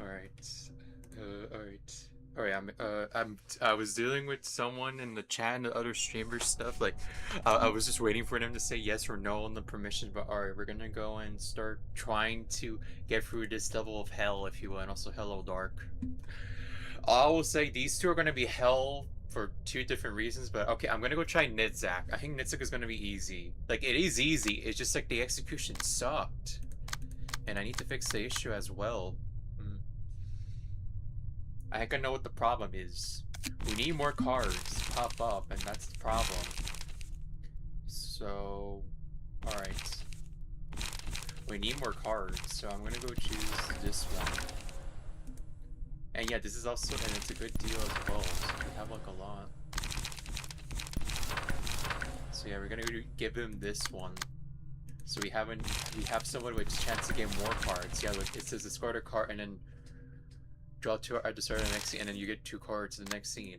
Alright. Alright. Alright, I was dealing with someone in the chat and the other streamer stuff. Like, I was just waiting for them to say yes or no on the permissions. But alright, we're gonna go and start trying to get through this level of hell, if you will, and also Hello Dark. I will say these two are gonna be hell for two different reasons. But okay, I'm gonna go try Nidzak. I think Nidzak is gonna be easy. Like, it is easy. It's just like the execution sucked, and I need to fix the issue as well. I think I know what the problem is. We need more cards to pop up, and that's the problem. So, alright. We need more cards, so I'm gonna go choose this one. And yeah, this is also, and it's a good deal as well, so we have like a lot. So yeah, we're gonna give him this one. So we have someone with a chance to get more cards. Yeah, look, it says discard a card and then draw two at the start of the next scene, and then you get two cards in the next scene.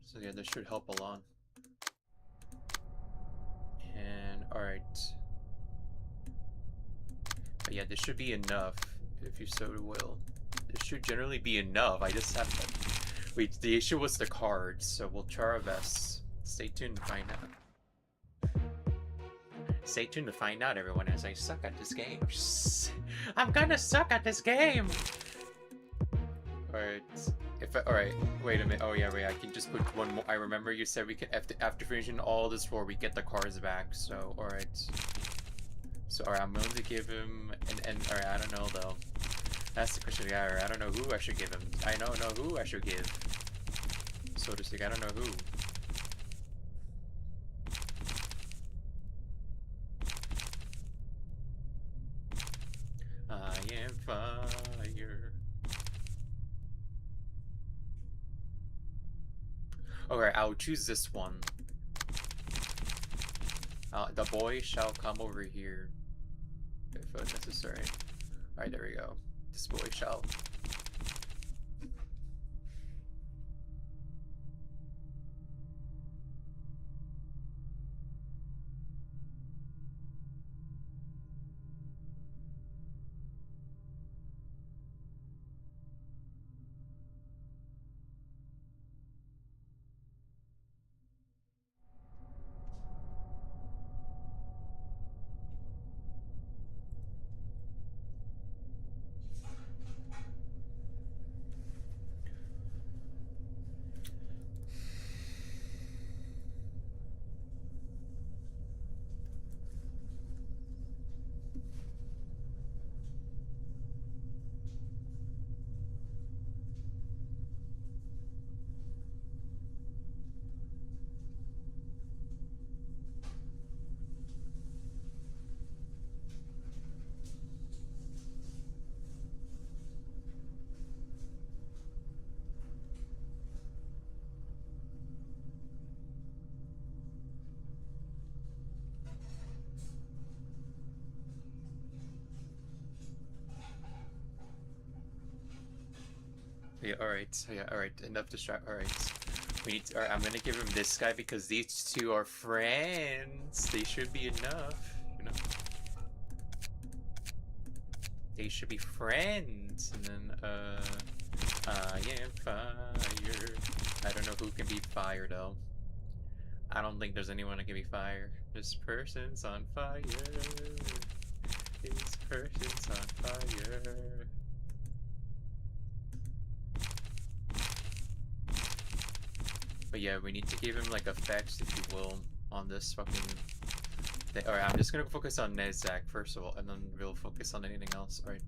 So yeah, this should help a lot. And alright. But yeah, this should be enough, if you so will. This should generally be enough. I just have to... Wait, the issue was the cards, so we'll try our best. Stay tuned to find out. Stay tuned to find out, everyone, as I suck at this game. I'm gonna suck at this game! Alright. Alright, wait a minute. Oh yeah, wait, I can just put one more. I remember you said we can, after finishing all this floor, we get the cards back, so alright. So alright, I'm going to give him alright, I don't know though. That's the question. Yeah, I don't know who I should give him. I don't know who I should give. So to speak, I don't know who. I am fire. Alright, I'll choose this one. The boy shall come over here if necessary. Alright, there we go. This boy shall. Yeah, alright. Yeah, alright. Enough distract. Alright. We need to, alright, I'm gonna give him this guy because these two are friends. They should be enough, you know? They should be friends. And then, I am fire. I don't know who can be fire, though. I don't think there's anyone that can be fire. This person's on fire. This person's on fire. But yeah, we need to give him like effects, if you will, on this fucking thing. Alright, I'm just gonna focus on Nidzak first of all, and then we'll focus on anything else. Alright.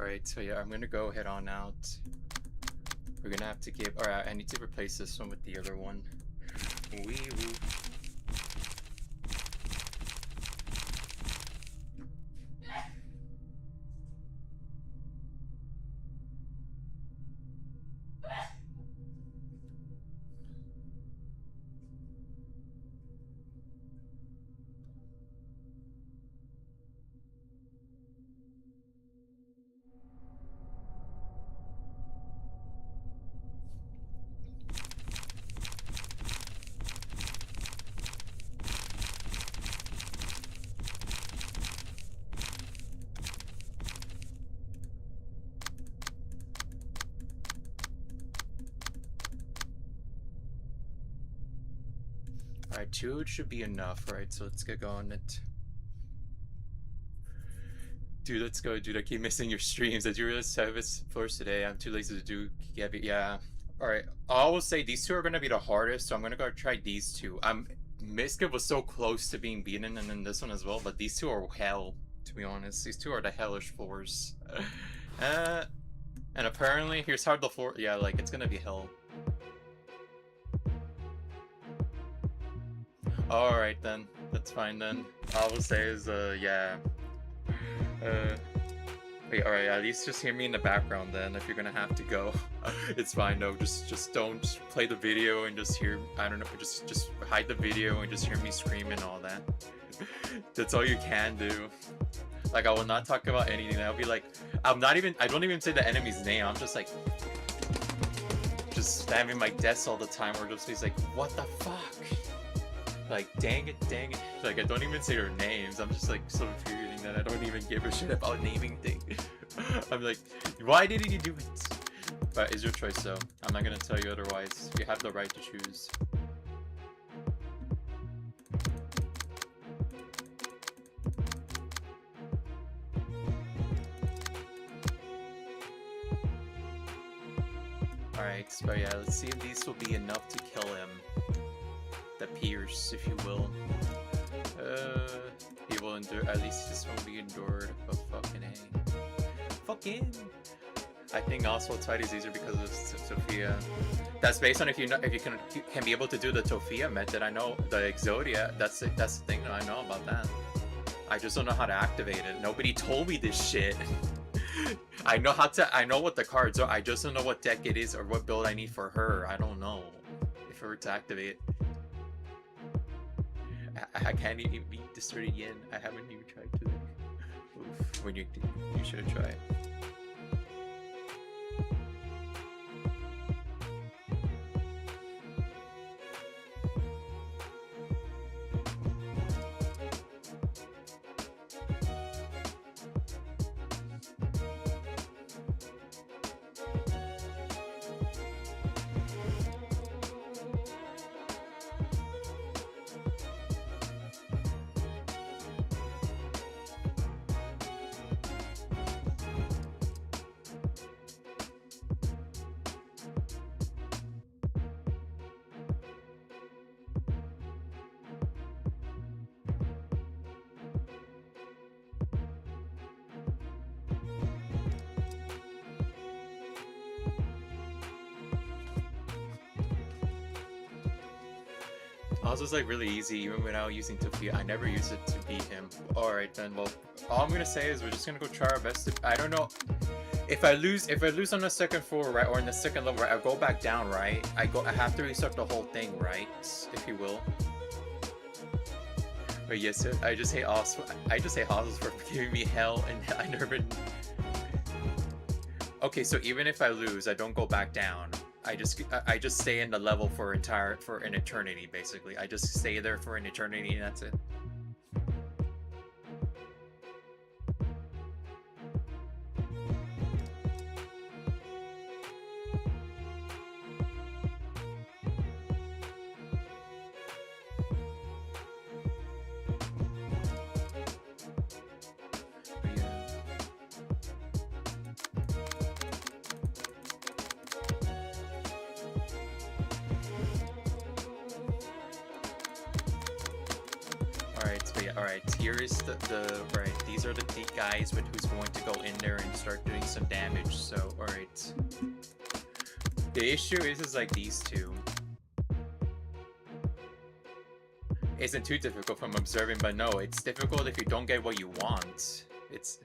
Alright, so yeah, I'm gonna go head on out. We're gonna have to give. Alright, I need to replace this one with the other one. Wee woo. Alright, 2 should be enough, right? So let's get going. Dude, let's go, dude. I keep missing your streams. Did you realize service floors today? I'm too lazy to do. Yeah. Alright, I will say these 2 are gonna be the hardest, so I'm gonna go try these 2. Miska was so close to being beaten, and then this one as well, but these 2 are hell, to be honest. These 2 are the hellish floors. And apparently, here's how the floor. Yeah, like, it's gonna be hell. Alright then, that's fine then. All I will say is, yeah. Wait, alright, at least just hear me in the background then, if you're gonna have to go. It's fine, no, just don't play the video and just hear, I don't know, just hide the video and just hear me scream and all that. That's all you can do. Like, I will not talk about anything. I'll be like, I don't even say the enemy's name, I'm just like, just spamming my desk all the time, or just be like, what the fuck? Like, dang it. Like, I don't even say their names. I'm just like so infuriating that I don't even give a shit about naming things. I'm like, why didn't you do it? But it's your choice, though. I'm not gonna tell you otherwise. You have the right to choose. Alright, but yeah, let's see if these will be enough to kill him. The Pierce, if you will. He will endure. At least this one will be endured. But fucking A. Fucking. I think Oswald's fight is easier because of Sophia. That's based on if you can be able to do the Sophia method. I know the Exodia. That's the thing that I know about that. I just don't know how to activate it. Nobody told me this shit. I know what the cards are. I just don't know what deck it is or what build I need for her. I don't know if her to activate. I can't even beat Distorted Yin. I haven't even tried to. Oof. When you should have tried. Oz was like really easy even without using Tofia. I never used it to beat him. Alright then, well, all I'm gonna say is we're just gonna go try our best to, I don't know. If I lose on the second floor, right, or in the second level, right, I go back down, right? I have to restart the whole thing, right? If you will. But yes, I just hate Oz. I just hate Oz for giving me hell, and I never. Okay, so even if I lose, I don't go back down. I just stay in the level for an eternity, basically. I just stay there for an eternity, and that's it. Alright, here is right, these are the guys with who's going to go in there and start doing some damage, so, alright. The issue is like these two. Isn't too difficult from observing, but no, it's difficult if you don't get what you want. It's...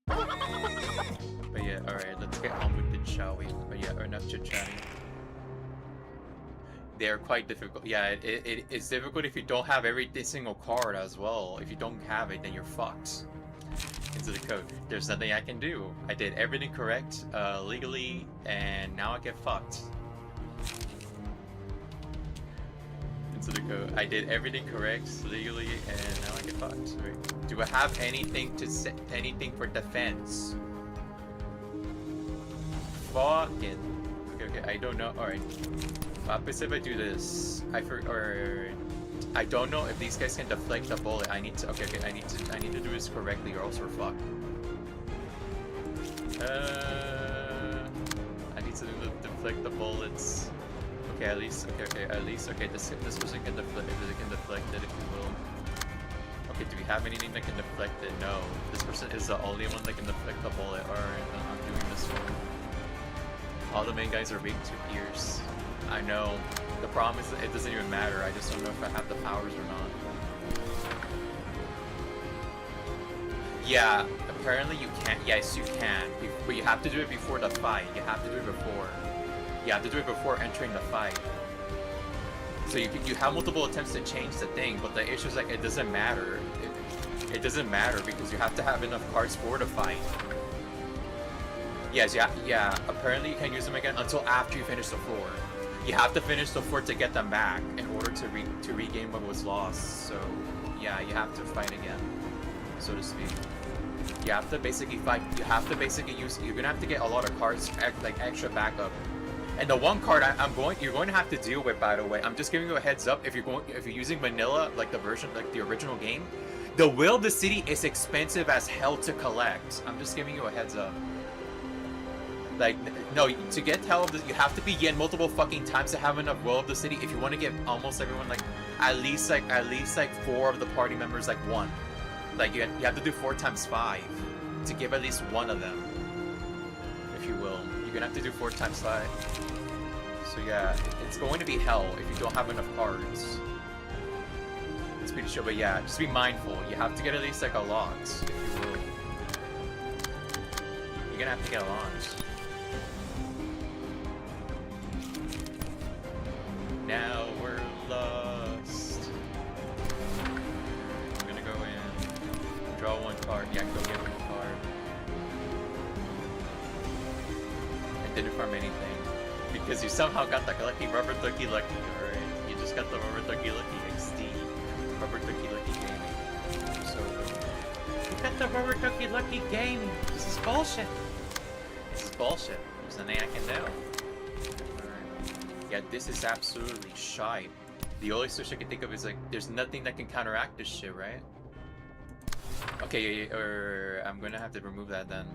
But yeah, alright, let's get on with it, shall we? But yeah, enough chit-chatting. They're quite difficult. Yeah, it's difficult if you don't have every single card as well. If you don't have it, then you're fucked. Into the code. There's nothing I can do. I did everything correct, legally, and now I get fucked. Into the code. I did everything correct, legally, and now I get fucked. Right. Do I have anything to say? Anything for defense? Fucking. Okay, I don't know. Alright. Opposite if I do this, I don't know if these guys can deflect the bullet. I need to I need to do this correctly or else we're fucked. I need to deflect the bullets. Okay, at least this person can deflect it, if you will. Okay, do we have anything that can deflect it? No. This person is the only one that can deflect the bullet. Alright, I'm doing this one. All the main guys are weak to pierce. I know. The problem is that it doesn't even matter. I just don't know if I have the powers or not. Yeah, apparently you can't. Yes, you can. But you have to do it before the fight. You have to do it before. You have to do it before entering the fight. So you have multiple attempts to change the thing, but the issue is like it doesn't matter. It doesn't matter because you have to have enough cards for the fight. Yes, yeah. Apparently you can't use them again until after you finish the floor. You have to finish the fort to get them back in order to regain what was lost. So, yeah, you have to fight again, so to speak. You have to basically fight. You have to basically use. You're gonna have to get a lot of cards, like extra backup. And the one card you're going to have to deal with, by the way. I'm just giving you a heads up. If you're using vanilla, like the version, like the original game, the Will of the City is expensive as hell to collect. I'm just giving you a heads up. Like, no, to get Hell of the, you have to begin multiple fucking times to have enough Will of the City if you want to get almost everyone, like, at least 4 of the party members, like, 1. Like, you have to do 4 times 5 to give at least 1 of them, if you will. You're gonna have to do 4 times 5. So yeah, it's going to be hell if you don't have enough cards. It's pretty sure, but yeah, just be mindful. You have to get at least, like, a lot, if you will. You're gonna have to get a lot. Now we're lost. I'm gonna go in, draw 1 card. Yeah, go get 1 card. I didn't farm anything because you somehow got the lucky rubber ducky lucky. Alright, you just got the rubber ducky lucky XD, rubber ducky lucky gaming. So you got the rubber ducky lucky gaming. This is bullshit. This is bullshit. There's nothing I can do. Yeah, this is absolutely shite. The only solution I can think of is like, there's nothing that can counteract this shit, right? Okay, I'm gonna have to remove that then.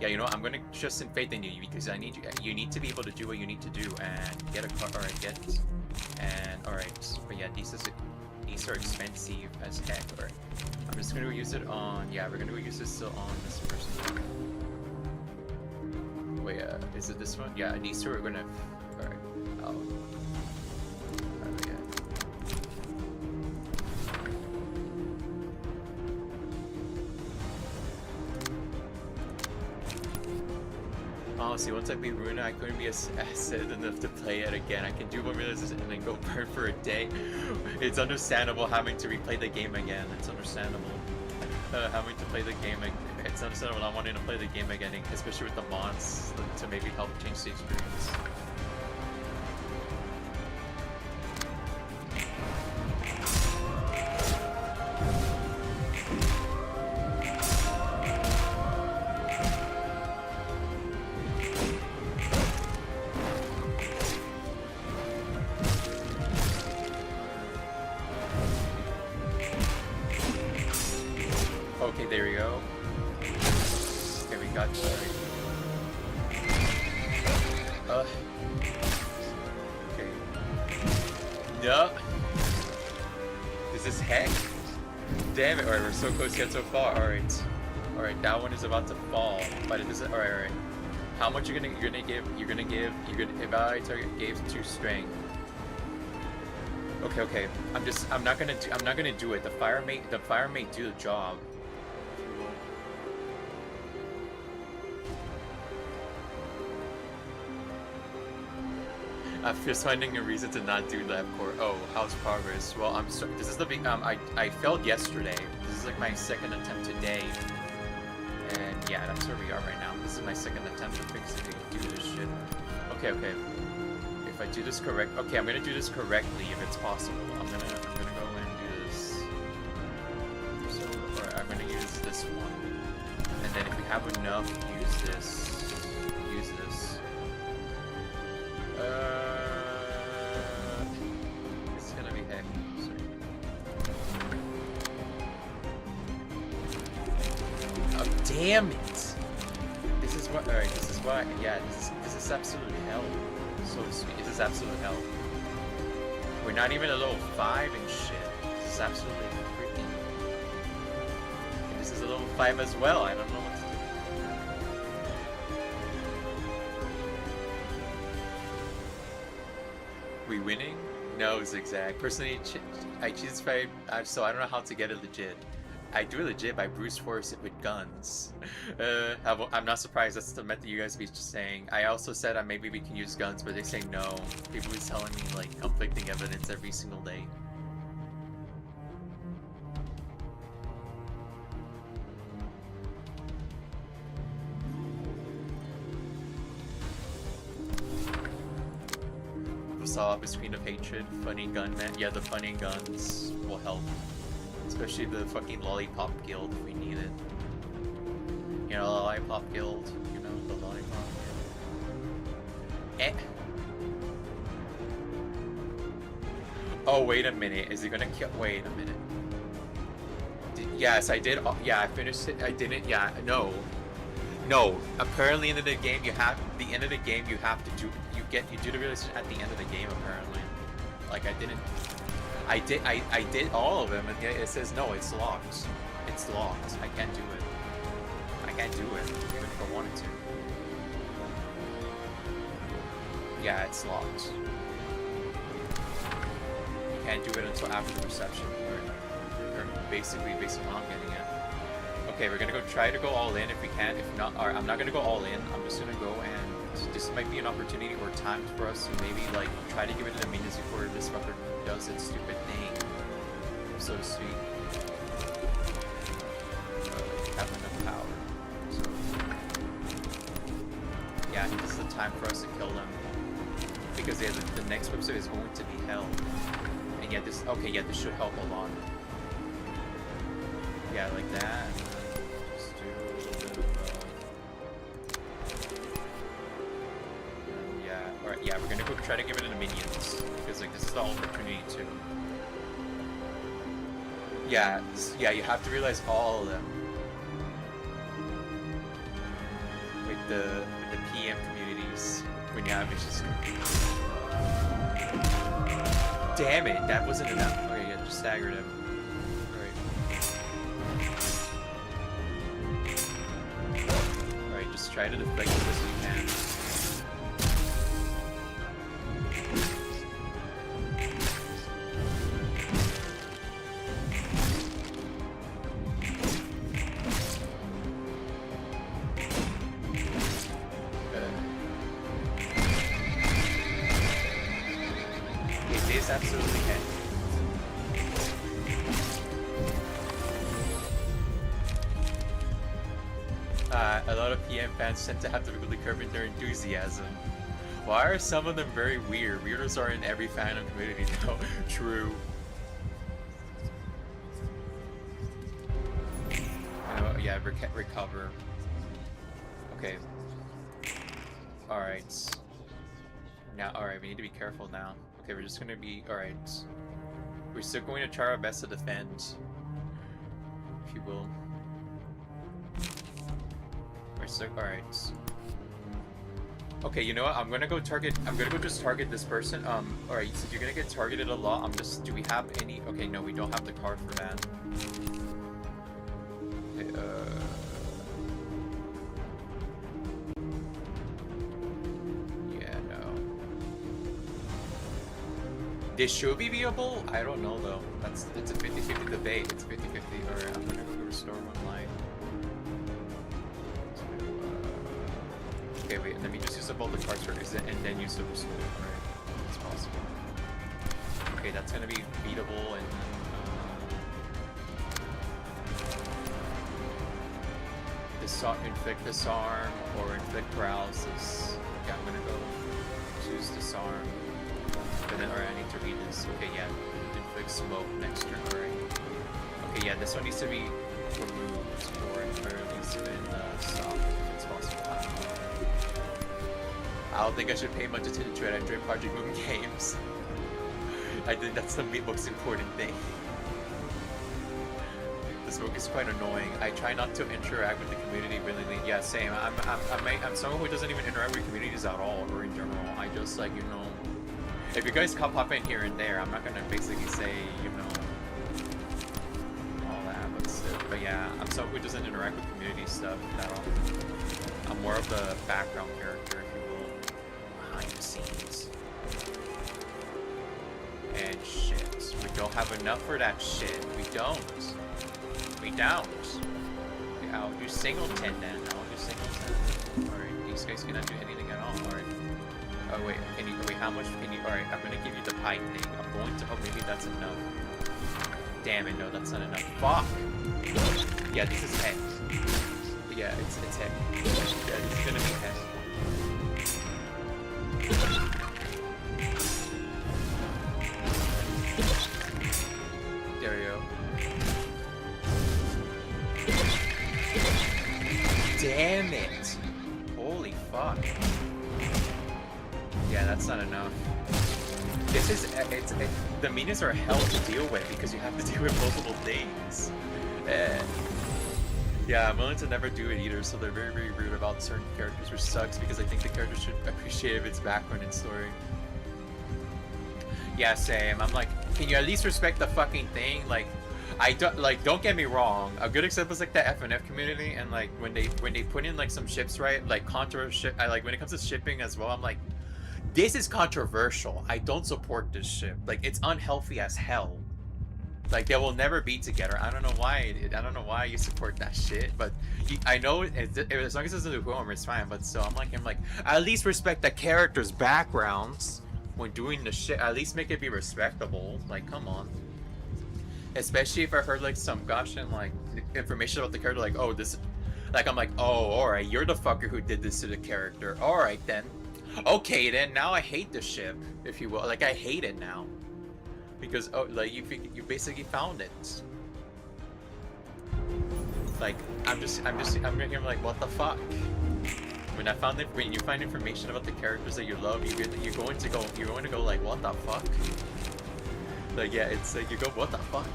Yeah, you know what? I'm gonna trust in faith in you because I need you. You need to be able to do what you need to do and get a car. All right, alright. But yeah, these are expensive as heck. Alright, I'm just gonna use it on. Yeah, we're gonna use this still on this person. Wait, is it this one? Yeah, these 2 are gonna. Alright. Oh. Honestly, once I beat Ruina, I couldn't be sad enough to play it again. I can do 1 realization and then go burn for a day. It's understandable having to replay the game again. It's understandable. Having to play the game, it's understandable not wanting to play the game again, especially with the mods to maybe help change the experience. Okay, there we go. Okay, we got No. This is heck. Damn it! Alright, we're so close yet so far. Alright. Alright, that one is about to fall. But it doesn't. Alright. How much you're gonna give evaluate target gave 2 strength. Okay. I'm not gonna do it. The fire may do the job. I'm just finding a reason to not do lab core. Oh, how's progress? Well, this is the big, I failed yesterday. This is like my 2nd attempt today. And yeah, that's where we are right now. This is my 2nd attempt to do this shit. Okay. If I do this okay, I'm gonna do this correctly if it's possible. I'm gonna go and do this. So, alright, I'm gonna use this one. And then if we have enough, use this. It's gonna be heck. Oh, damn it! This is what. Alright, this is why. Yeah, this is absolute hell. So sweet. This is absolute hell. We're not even a level 5 and shit. This is absolutely freaking. And this is a level 5 as well. I don't know what to do. We winning? No, Zigzag. Personally, I choose 5, so I don't know how to get it legit. I do it legit by brute force it with guns. I'm not surprised that's the method you guys be saying. I also said maybe we can use guns, but they say no. People be telling me like conflicting evidence every single day. Facade Screen of Hatred, funny gunman. Yeah, the funny guns will help. Especially the fucking Lollipop Guild if we need it. You know, the Lollipop Guild. You know, the Lollipop Guild. Oh, wait a minute. Is he gonna kill? Wait a minute. Yes, I did. Yeah, I finished it. I didn't. Yeah, no. No. Apparently, in the game, you have the end of the game. You have to do. You do the realization at the end of the game. Apparently, like I didn't. I did all of them, and it says no. It's locked. It's locked. I can't do it. I can't do it even if I wanted to. Yeah, it's locked. You can't do it until after the reception. Or basically based on what I'm getting at. Okay, we're gonna try to go all in if we can. If not, or I'm not gonna go all in. I'm just gonna go and this might be an opportunity or time for us to maybe like try to give it a minute before this fucker does its stupid thing, so to speak. Have enough power. So yeah, this is the time for us to kill them because yeah, the next website is going to be hell. And yeah, this this should help a lot. Yeah, like that. Just do a little bit of alright, yeah, we're gonna go try to give it to the minions because like this is the opportunity to. Yeah, you have to realize all of them. With the PM communities when you have issues. Damn it, that wasn't enough. Okay, yeah, just staggered him. Alright, just try to deflect as best you can. Absolutely can. A lot of PM fans tend to have difficulty curbing their enthusiasm. Why are some of them very weird? Weirdos are in every fandom community though. True. Yeah, recover. Okay. Alright. Now, alright, we need to be careful now. Okay, we're just gonna be alright. We're still going to try our best to defend, if you will. We're still alright. Okay, you know what? I'm gonna go just target this person. Alright, so you're gonna get targeted a lot. Do we have any? Okay, no, we don't have the card for that. Okay, yeah, no. This should be viewable? I don't know though. It's a 50-50 debate. It's 50-50. Alright, I'm gonna go restore one line. Okay, wait, let me just use up all the cards for exit and then use the restore. Alright, it's possible. Okay, that's gonna be beatable and inflict disarm or inflict paralysis. Yeah, I'm gonna go choose disarm. But then, alright, I need to read this. Okay, yeah, inflict smoke next turn. Alright. Okay, yeah, this one needs to be removed or at least been stopped if it's possible. I don't think I should pay much attention to it. I enjoy Project Moon games. I think that's the most important thing. The smoke is quite annoying. I try not to interact with the community really. Yeah, same. I'm someone who doesn't even interact with communities at all, or in general. I just like, you know, if you guys pop in here and there, I'm not gonna basically say, you know, all that. But yeah, I'm someone who doesn't interact with community stuff at all. I'm more of the background character, if you will, behind the scenes. And shit, we don't have enough for that shit. We don't. We don't. Okay, I'll do singleton then. I'll do singleton. Alright, these guys cannot do anything at all. Alright. Oh wait, wait, how much can you? Alright, I'm gonna give you the pie thing. I'm going to, oh maybe that's enough. Damn it, no, that's not enough. Fuck! Yeah, this is head. Yeah, it's head. Yeah, this is gonna be head. There we go. Damn it! Holy fuck. Yeah, that's not enough. This is, the minions are hell to deal with because you have to deal with multiple things. Yeah, I'm willing to never do it either, so they're very, very rude about certain characters, which sucks because I think the character should appreciate its background and story. Yeah, same. I'm like, can you at least respect the fucking thing? Like, don't get me wrong. A good example is like the FNF community, and like when they put in like some ships, right? Like controversial. Like when it comes to shipping as well, I'm like, this is controversial. I don't support this ship. Like it's unhealthy as hell. Like they will never be together. I don't know why. I don't know why you support that shit. But I know as long as it's in the home, it's fine. But still, I'm like at least respect the characters' backgrounds when doing the shit. At least make it be respectable. Like come on. Especially if I heard like some gosh and like information about the character, like oh this, like I'm like oh alright, you're the fucker who did this to the character. Alright then. Okay then, now I hate the ship, if you will. Like I hate it now. Because oh like you basically found it. Like I'm here like what the fuck? When you find information about the characters that you love, you're going to go like what the fuck? Like yeah, it's like you go what the fuck?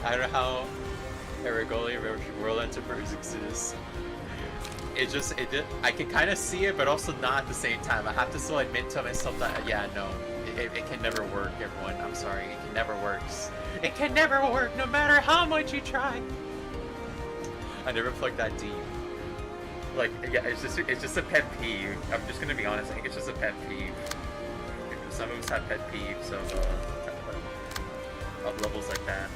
I don't know how Erigoli World Enterprise exists. I can kind of see it, but also not at the same time. I have to still admit to myself that, yeah, no, it can never work, everyone. I'm sorry, it can never works. It can never work, no matter how much you try. I never plugged that deep. Like, yeah, it's just a pet peeve. I'm just gonna be honest. I think it's just a pet peeve. Some of us have pet peeves of levels like that.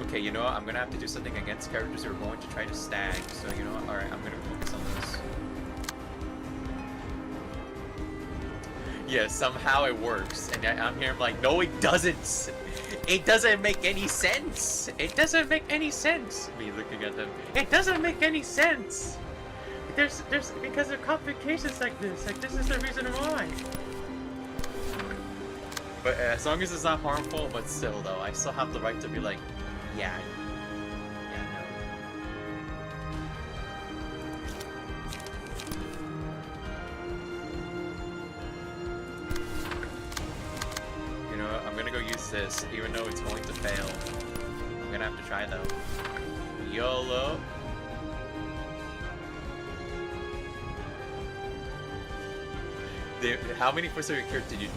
Okay, you know what? I'm gonna have to do something against characters who are going to try to stag. So you know what? All right, I'm gonna focus on this. Yeah, somehow it works, and I'm here. I'm like, no, it doesn't. It doesn't make any sense. It doesn't make any sense. Me looking at them. It doesn't make any sense. There's because of complications like this. Like this is the reason why. But as long as it's not harmful, but still though, I still have the right to be like, yeah. resist, even though it's going to fail. I'm gonna have to try though. YOLO. How many first aid cures did you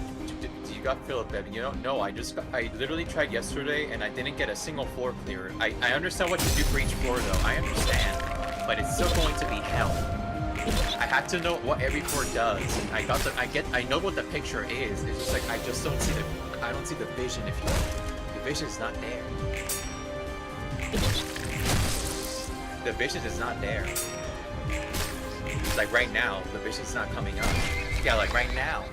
got Philip at? You don't know. I literally tried yesterday and I didn't get a single floor clear. I understand what to do for each floor though. I understand, but it's still going to be hell. I had to know what every floor does. I know what the picture is. It's just like I just don't see I don't see the vision. If you, the vision is not there. The vision is not there. Like right now, the vision's not coming up. Yeah, like right now.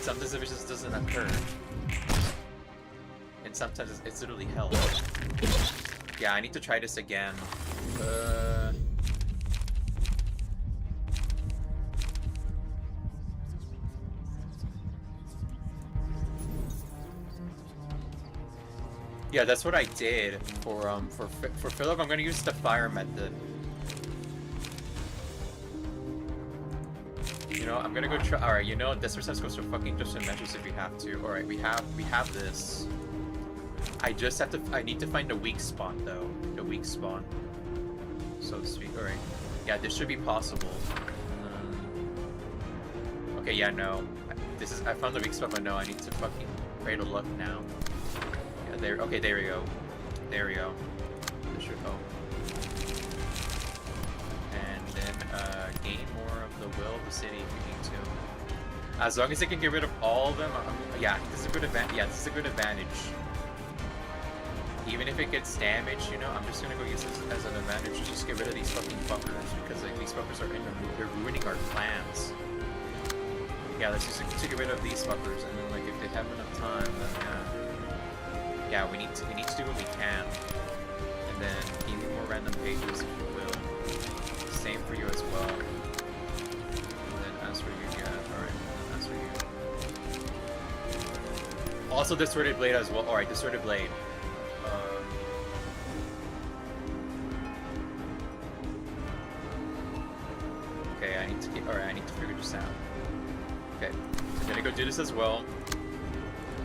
Sometimes the vision doesn't occur. And sometimes it's literally hell. Yeah, I need to try this again. Yeah, that's what I did for Philip. I'm gonna use the fire method. You know, I'm gonna go try. All right, you know, this resistance goes for fucking just measures if you have to. All right, we have this. I just have to. I need to find the weak spot though. The weak spot, so to speak. All right. Yeah, this should be possible. Okay. Yeah. No. This is. I found the weak spot, but no. I need to fucking pray to luck now. Yeah. There. Okay. There we go. There we go. This should help. And then gain more of the will of the city if you need to. As long as I can get rid of all of them, yeah, this is a good advantage. Yeah, this is a good advantage. Even if it gets damaged, you know, I'm just gonna go use this as an advantage to just get rid of these fucking fuckers because like these fuckers are they're ruining our plans. Yeah, let's just to get rid of these fuckers, and then like if they have enough time, then yeah, we need to do what we can, and then give me more random pages if you will. Same for you as well. And then as for you, yeah, alright. As for you. Also distorted blade as well. Alright, distorted blade. Okay, I need to get. Alright, I need to figure this out. Okay, so I'm gonna go do this as well.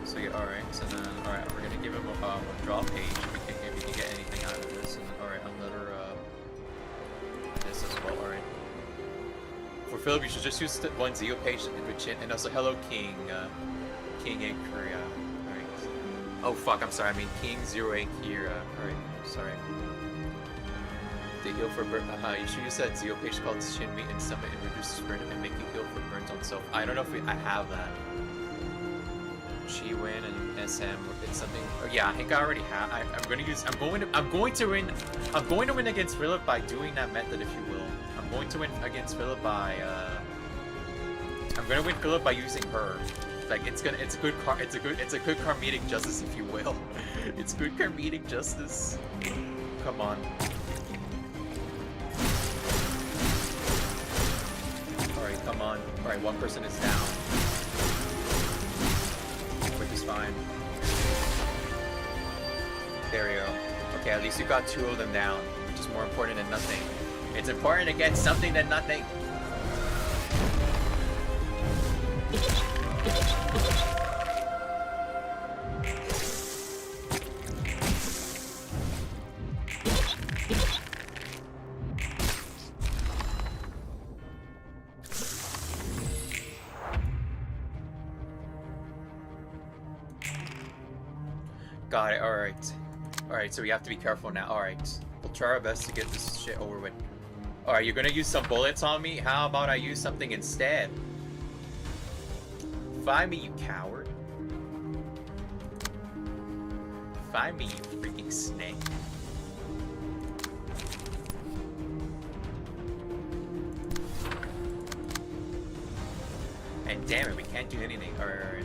So yeah, alright. So then, alright, we're gonna give him a draw page if we can get anything out of this. And then, alright, another this as well. Alright. For Philip, you should just use the one Zeo page and also hello King, King in Korea. Alright. Oh fuck, I'm sorry. I mean King 08 Kira. Alright, sorry. They heal for burn. You should use that Zeo page called Shinmi and summon and reduces burn and make you heal for burns on self. I don't know if I have that. Chi win and SM. It's something. Oh yeah, I think I already have. I'm going to win against Philip by doing that method, if you will. I'm going to win against Philip by. I'm going to win Philip by using her. Like it's good karmic justice, if you will. It's good karmic justice. Come on. Alright, come on. Alright, one person is down. Which is fine. There we go. Okay, at least you got 2 of them down, which is more important than nothing. It's important to get something than nothing. Got it, alright. Alright, so we have to be careful now. Alright. We'll try our best to get this shit over with. Alright, you're gonna use some bullets on me? How about I use something instead? Find me, you coward. Find me, you freaking snake. And damn it, we can't do anything. Alright.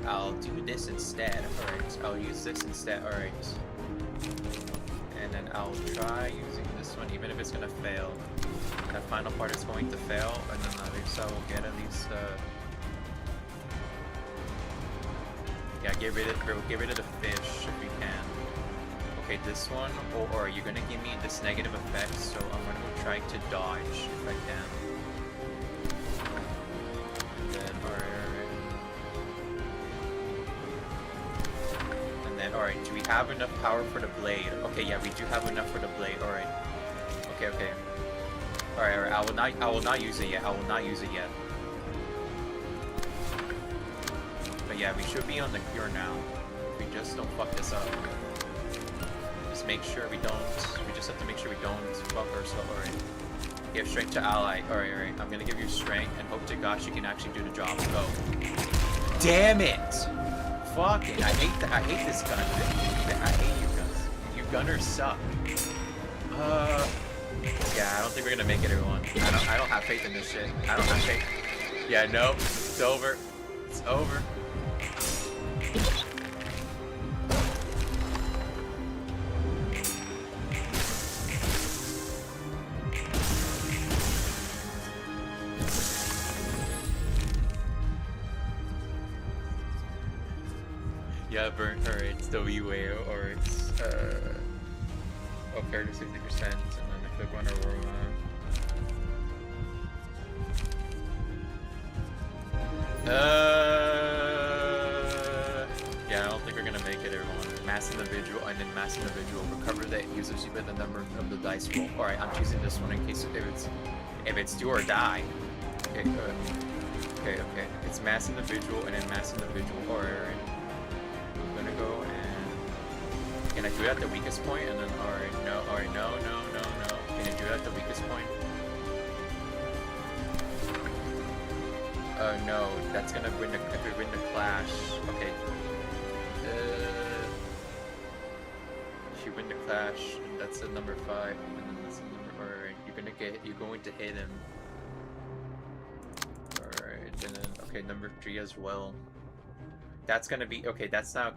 I'll do this instead. Alright, I'll use this instead. Alright. And then I'll try using this one, even if it's gonna fail. That final part is going to fail, and then at least I will get at least, yeah, get rid of the fish if we can. Okay, this one, or are you gonna give me this negative effect? So I'm gonna go try to dodge if I can. And then, alright. then, alright, do we have enough power for the blade? Okay, yeah, we do have enough for the blade. Alright. Okay, okay. Alright, alright, I will not use it yet. I will not use it yet. But yeah, we should be on the cure now. If we just don't fuck this up. Just make sure we don't. We just have to make sure we don't fuck ourselves. Alright. Give strength to ally. Alright, alright. I'm gonna give you strength and hope to God you can actually do the job. Go. Damn it! Fuck it. I hate this gun. I hate you guns. You gunners suck. Yeah, I don't think we're gonna make it, everyone. I don't have faith in this shit. I don't have faith. Yeah, nope. It's over. It's over. Yeah, burn. Alright, it's the wee way, or it's oh, character 60%, and then a quick one or Ruina. Yeah, I don't think we're gonna make it, everyone. Mass individual, and then mass individual. Recover that uses you by the number of the dice roll. Alright, I'm choosing this one in case if it's do or die. Okay, good. Okay, okay. It's mass individual and then mass individual. Alright. I'm gonna go and can I do it at the weakest point? And then alright, no. Can I do it at the weakest point? No, that's gonna win the if we win the clash. Okay. If you win the clash, and that's a number 5, and then that's a number. Alright, you're going to hit him. Alright, and then okay, number 3 as well. That's gonna be okay. That's not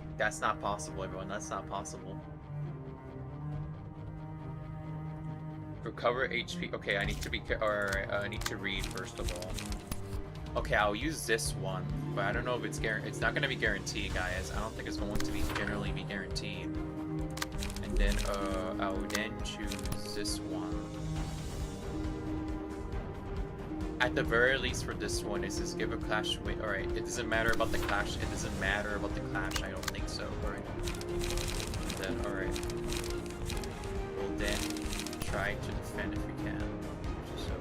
possible, everyone. That's not possible. Recover HP. Okay, I need to be. Or I need to read first of all. Okay, I'll use this one, but I don't know if it's guaranteed. It's not gonna be guaranteed, guys. I don't think it's going to be generally be guaranteed. And then I will then choose this one. At the very least for this one, is this give a clash win? Alright, it doesn't matter about the clash. It doesn't matter about the clash. I don't think so. Alright. Then, alright. We'll then try to defend if we can. Which is so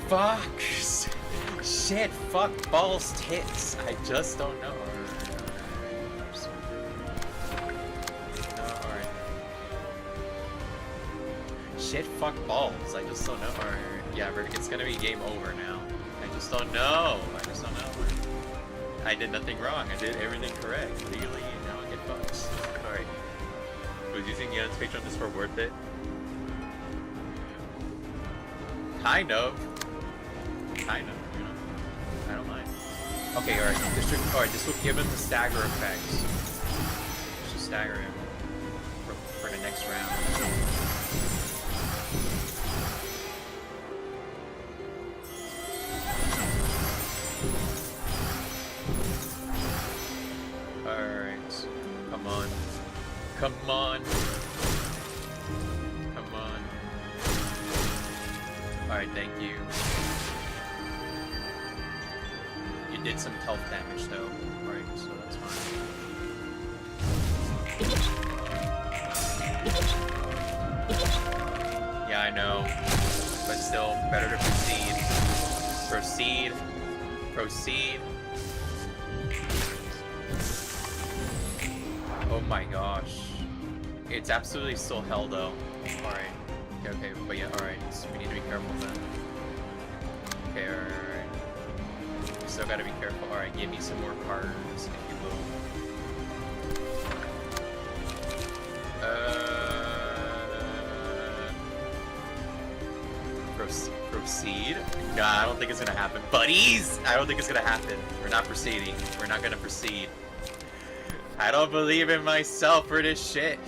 fuck! Shit, fuck, balls, tits. I just don't know. No, alright. Shit, fuck, balls. I just don't know. Alright, yeah, it's gonna be game over now. I just don't know. I did nothing wrong. I did everything correct. Legally, now I get fucked. Alright. Was using Yun's Patreon just for worth it? Kind of, you know. I don't mind. Okay, alright. This will give him the stagger effects. Just stagger him for the next round. Alright. Come on. Come on. Come on. Alright, thank you. You did some health damage though. Alright, so that's fine. Yeah, I know. But still, better to proceed. Proceed. Proceed. Oh my gosh. It's absolutely still hell though. Alright. Okay, but yeah, alright. So we need to be careful then. Okay, alright. We still gotta be careful. Alright, give me some more cards, if you will. Proceed? Nah, I don't think it's gonna happen. Buddies! I don't think it's gonna happen. We're not proceeding. We're not gonna proceed. I don't believe in myself for this shit.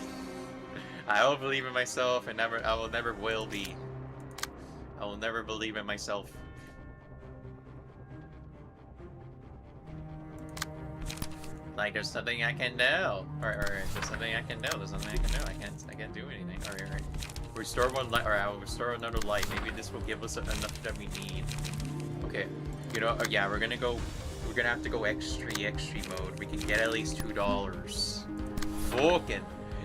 I don't believe in myself and I will never will be. I will never believe in myself. Like, there's something I can do. Or there's something I can do. There's something I can do. I can't do anything. Alright. Restore one light. Alright, I'll restore another light. Maybe this will give us enough that we need. Okay. You know, yeah, we're gonna have to go extra mode. We can get at least $2. Fucking.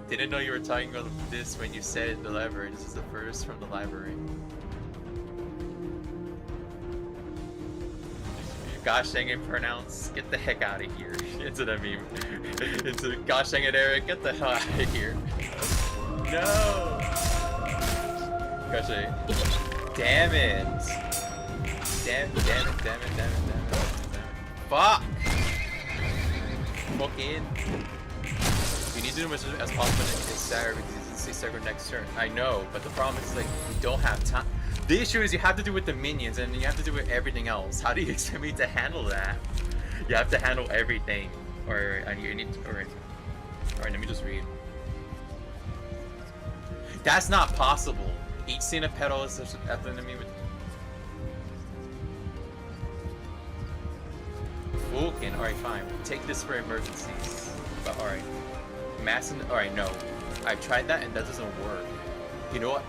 Didn't know you were talking about this when you said the library. This is the first from the library. Gosh dang it, pronounce. Get the heck out of here. Into the meme. Into gosh dang it, Eric. Get the hell out of here. No. Gosh dang it. Damn it. Damn it. Fuck. Fucking. We need to do as much as possible in stagger because it's a stagger next turn. I know, but the problem is like we don't have time. The issue is you have to do with the minions and you have to do with everything else. How do you expect me to handle that? You have to handle everything. Or you need to, alright, let me just read. That's not possible. Each scene of petal is at the enemy with Fucking, alright, fine. Take this for emergencies. But alright. Alright, no. I tried that and that doesn't work. You know what?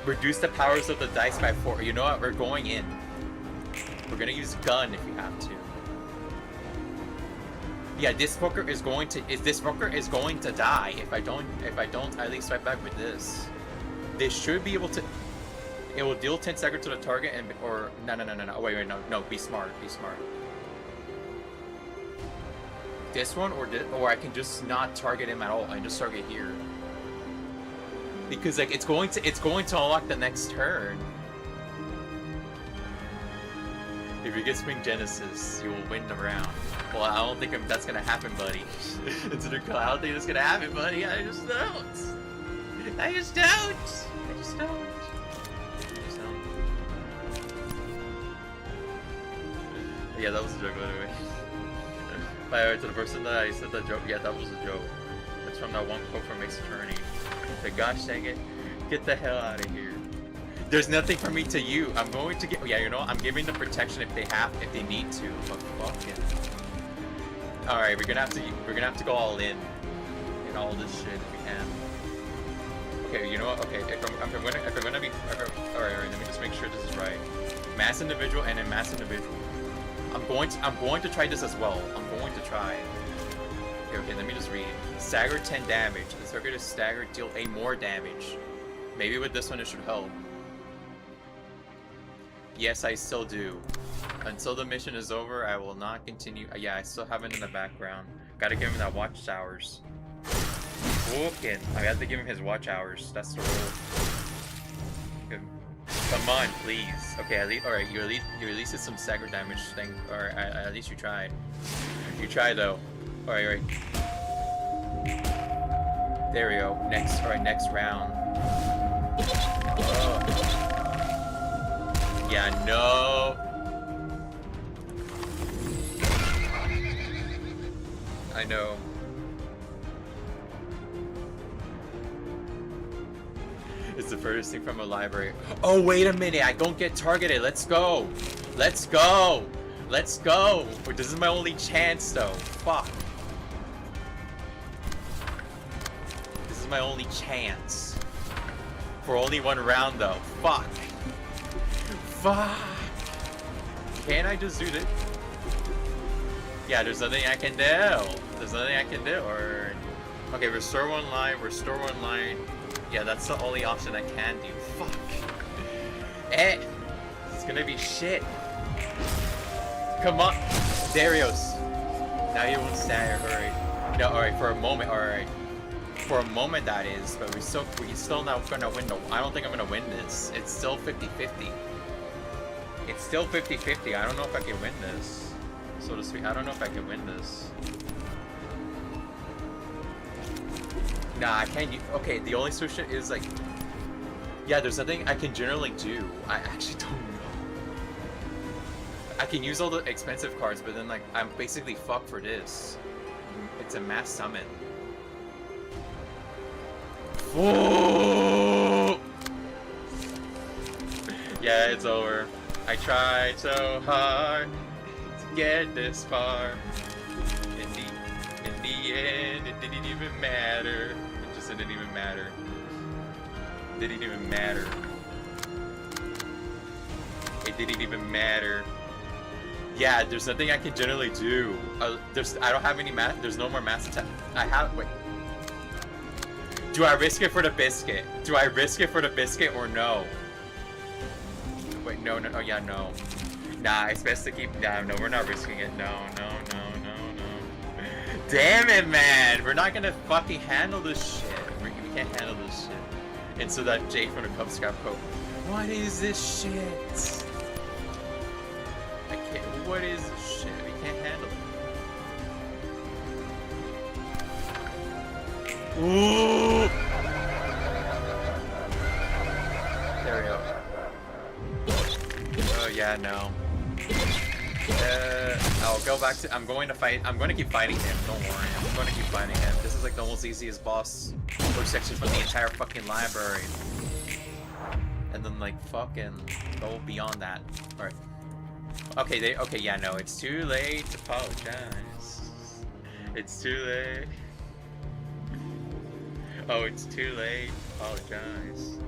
Reduce the powers of the dice by 4. You know what? We're going in. We're gonna use gun if you have to. Yeah, this fucker is going to die if I don't at least fight back with this. They should be able to. It will deal 10 stagger to the target and or no. Wait, no. Be smart. This one or I can just not target him at all. I can just target here. Because like it's going to unlock the next turn. If you get Swing Genesis, you will win the round. Well, I don't think that's gonna happen, buddy. I don't think it's gonna happen, buddy. I just don't. Yeah, that was a joke, by the way. By the way, to the person that I said that joke, yeah, that was a joke. That's from that one quote from Ace Attorney. Like, gosh dang it, get the hell out of here. There's nothing for me to use. I'm going to get, yeah, you know, I'm giving them protection if they need to. But fuck it. All right, we're gonna have to go all in all this shit if we can. Okay, you know what? Okay, if I'm gonna be, all right, let me just make sure this is right. Mass individual and then mass individual. I'm going to try this as well. I'm going to try. Okay, let me just read. Stagger 10 damage. The target is staggered, deal 8 more damage. Maybe with this one it should help. Yes, I still do. Until the mission is over, I will not continue. Yeah, I still have it in the background. Gotta give him that watch hours. Fucking, I have to give him his watch hours. That's the rule. Come on, please. Okay, at least, alright, you released some stagger damage thing, or at least you tried. You tried though. Alright. There we go. Next round. Oh. Yeah, no. I know. It's the furthest thing from a library. Oh, wait a minute. I don't get targeted. Let's go. Let's go. But this is my only chance, though. Fuck. This is my only chance. For only one round, though. Fuck. Can't I just do this? Yeah, there's nothing I can do. Or... Okay, restore one line. Yeah, that's the only option I can do. Fuck. It's gonna be shit. Come on. Darius. Now you won't stagger. Alright. No, alright, for a moment, alright. For a moment that is, but we're still not gonna win I don't think I'm gonna win this. It's still 50-50. I don't know if I can win this. So to speak, I don't know if I can win this. Nah, I can't. Okay, the only solution is like, yeah, there's nothing I can generally do. I actually don't know. I can use all the expensive cards, but then like I'm basically fucked for this. It's a mass summon. Whoa! Yeah, it's over. I tried so hard to get this far. Indeed. end. It didn't even matter. It just didn't even matter. It didn't even matter. It didn't even matter. Yeah, there's nothing I can generally do. I don't have any math. There's no more mass attack. I have. Wait. Do I risk it for the biscuit? Do I risk it for the biscuit or no? Wait, no. Oh yeah, no. Nah, it's best to keep. Nah, no, we're not risking it. No. Damn it, man! We're not gonna fucking handle this shit. We can't handle this shit. And so that Jake from the Cub Scout Coat. What is this shit? I can't. What is this shit? We can't handle it. Ooh! There we go. Oh yeah, no. I'll go back to. I'm going to fight. I'm going to keep fighting him. Don't worry. I'm going to keep fighting him. This is like the most easiest boss section from the entire fucking library. And then like fucking go beyond that. All right. Okay. Okay. Yeah. No. It's too late to apologize. It's too late. Oh, it's too late to apologize.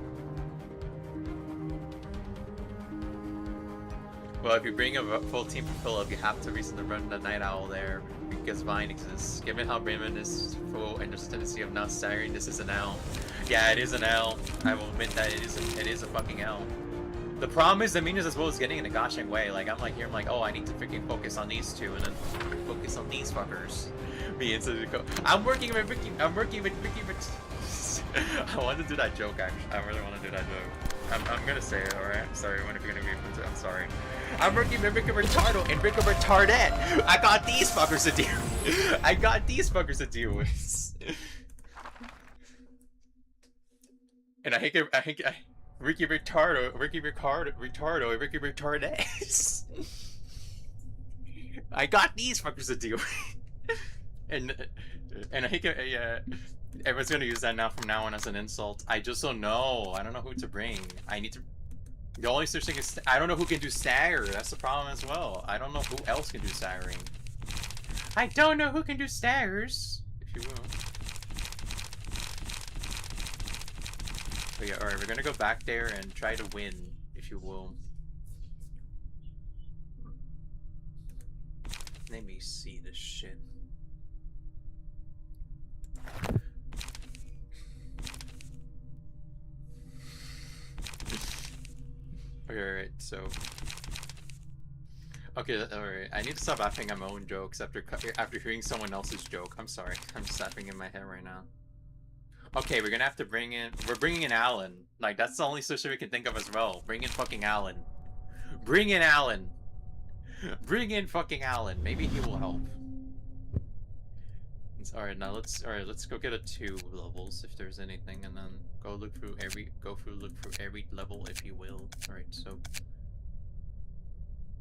Well, if you bring a full team for Philip, you have to reason to run the Night Owl there, because Vine exists. Given how Raymond is full and there's a tendency of not staggering, this is an L. Yeah, it is an L. I will admit that it is a fucking L. The problem is the meanness as well as getting in a goshing way. Like I'm like here, I'm like, oh, I need to freaking focus on these two and then focus on these fuckers. Me instead of go. I'm working with Ricky. I want to do that joke actually. I really want to do that joke. I'm gonna say it, alright? I'm sorry, if you're gonna be I'm sorry. I'm working with Ricky Retardo and Ricky Retardette! I got these fuckers to deal I got these fuckers to deal with. And I think Ricky Retarded, and Ricky Retardette. I got these fuckers to deal with. And I think everyone's gonna use that now from now on as an insult. I just don't know. I don't know who to bring. I need to. The only such thing is I don't know who can do stagger. That's the problem as well. I don't know who else can do staggering. I don't know who can do staggers. If you will. But yeah, alright, we're gonna go back there and try to win, if you will. Let me see this shit. Alright, so... Okay, alright. I need to stop laughing at my own jokes after hearing someone else's joke. I'm sorry. I'm just laughing in my head right now. Okay, we're gonna have to bring in... We're bringing in Alan. Like, that's the only solution we can think of as well. Bring in fucking Alan. Bring in Alan! Bring in fucking Alan. Maybe he will help. Alright, now let's go get a 2 levels if there's anything, and then look through every level if you will. Alright, so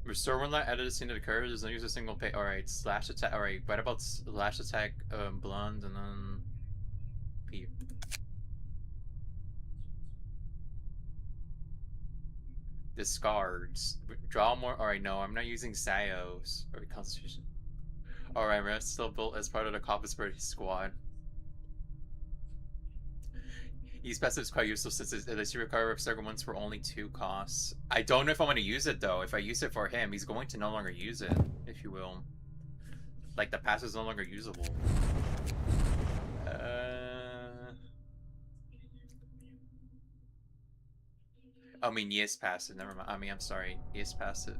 restore one light, edit a scene that occurs, there's no use a single pay. Alright, slash attack. Alright, what about slash attack blonde and then P. Discards. Draw more. Alright, no, I'm not using Sayos or Constitution. Alright, we're still built as part of the Coppersburg squad. Use passive is quite useful since it lets you recover second ones for only 2 costs. I don't know if I want to use it though. If I use it for him, he's going to no longer use it, if you will. Like the passive is no longer usable. I mean, yes, passive. Never mind. I mean, I'm sorry. Yes, passive.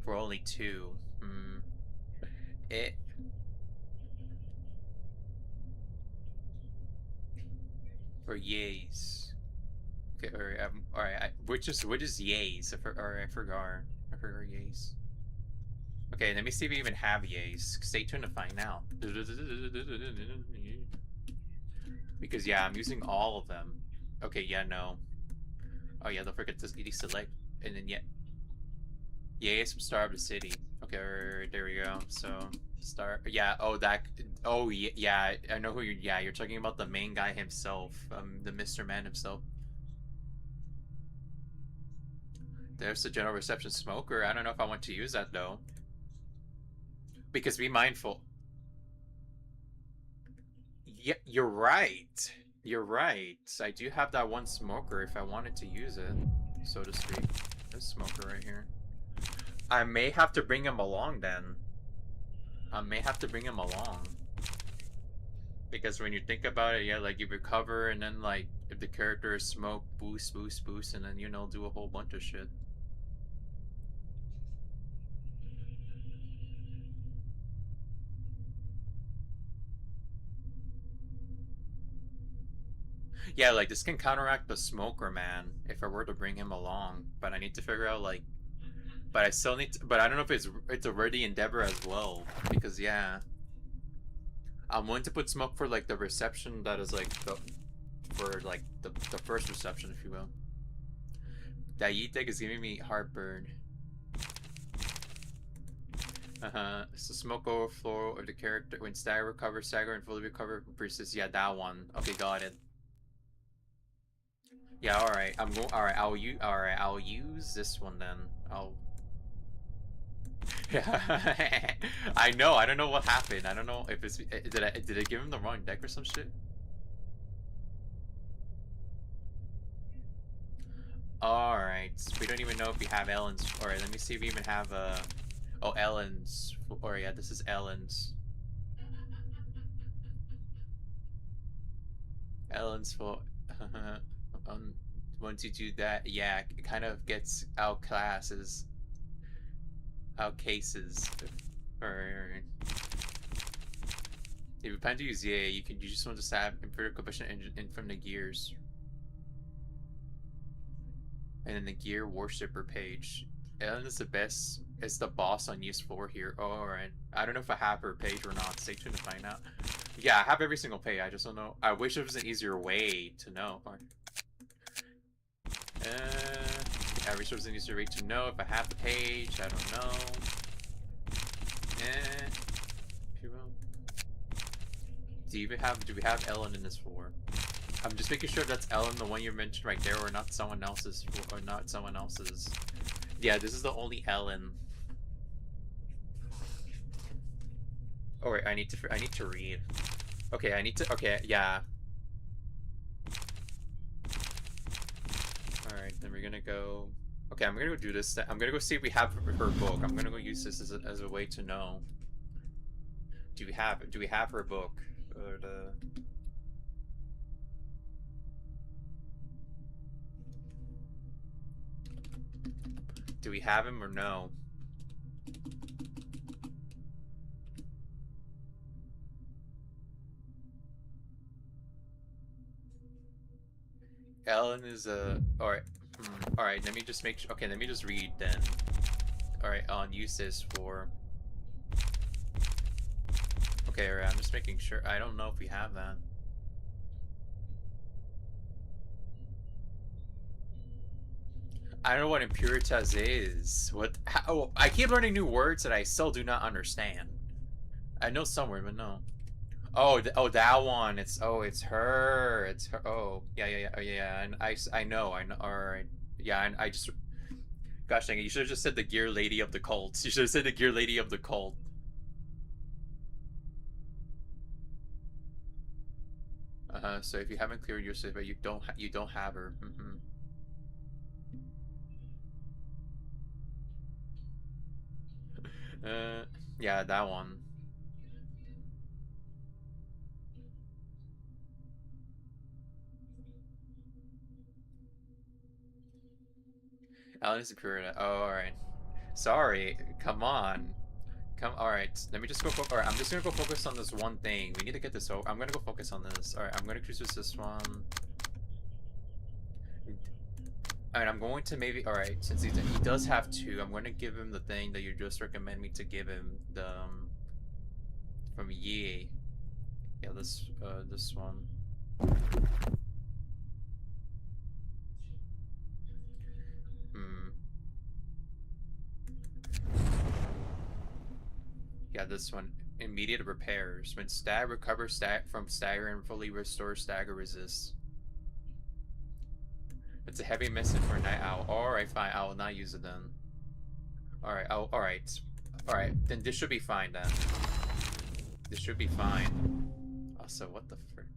For only 2. For yays. Okay, alright. Which is yays? I forgot yays. Okay, let me see if we even have yays. Stay tuned to find out. Because yeah, I'm using all of them. Okay, yeah, no. Oh yeah, don't forget to select and then yeah. Yays from Star of the City. Okay, there we go. So Star, yeah. Oh that. Oh yeah. I know who you're. Yeah, you're talking about the main guy himself. The Mr. Man himself. There's the general reception smoker. I don't know if I want to use that though. Because be mindful. Yeah, you're right. You're right. I do have that one smoker if I wanted to use it, so to speak. This smoker right here. I may have to bring him along then. I may have to bring him along. Because when you think about it, yeah, like you recover and then like if the character is smoke, boost, boost, boost, and then do a whole bunch of shit. Yeah, like this can counteract the smoker man if I were to bring him along, but I need to figure out like, but I still need to, but I don't know if it's a worthy endeavor as well because yeah, I'm willing to put smoke for like the reception that is like the first reception if you will. That Yeetek is giving me heartburn. So smoke overflow of the character when stagger recovers, stagger and fully recover persist. Yeah, that one. Okay, got it. Yeah, alright. Alright, I'll use this one then. I'll Yeah. I know, I don't know what happened. I don't know if it's did I give him the wrong deck or some shit? Alright. We don't even know if we have Ellen's. Alright, let me see if we even have oh, Ellen's. Or yeah, this is Ellen's. Ellen's for once you do that, yeah, it kind of gets outclasses, outcases. Or if you plan to use yeah, you just want to stab inverted combustion engine in from the gears, and then the gear worshipper page. Ellen is the best. It's the boss on use 4 here. Oh, alright. I don't know if I have her page or not. Stay tuned to find out. Yeah, I have every single page. I just don't know. I wish there was an easier way to know. I wish there was an easier way to know if I have the page. I don't know. If you will. Do we have Ellen in this 4? I'm just making sure that's Ellen, the one you mentioned right there, or not someone else's, or not someone else's. Yeah, this is the only Ellen. Oh wait, I need to read. Okay, okay, yeah. Alright, then we're gonna go... Okay, I'm gonna go do this. I'm gonna go see if we have her book. I'm gonna go use this as a way to know. Do we have her book? Or the... Do we have him or no? Ellen is a... Alright. Alright, let me just make sure... Okay, let me just read then. Alright, on use this for... Okay, alright, I'm just making sure. I don't know if we have that. I don't know what Impuritas is. What? How, I keep learning new words that I still do not understand. I know somewhere, but no. Oh, oh, that one. It's her. It's her. Oh, yeah, yeah, yeah, oh, yeah. And I know. All right. Yeah, and I just. Gosh dang it! You should have just said the Gear Lady of the Cult. You should have said the Gear Lady of the Cult. So if you haven't cleared your save, you don't have her. Yeah, that one. Alan is superior. Oh, alright. Sorry. Come on. Alright. Let me just go focus. Alright, I'm just gonna go focus on this one thing. We need to get this over. I'm gonna go focus on this. Alright, I'm gonna choose this one. Alright, I'm going to maybe... Alright, since he does have 2, I'm gonna give him the thing that you just recommend me to give him. The... from Yi. Yeah, this one. Yeah, this one. Immediate repairs. When stag recovers from stagger and fully restores stagger resist. It's a heavy message for Night Owl. Alright, fine. I will not use it then. Alright, alright. Alright, then this should be fine then. This should be fine. Also, what the frick?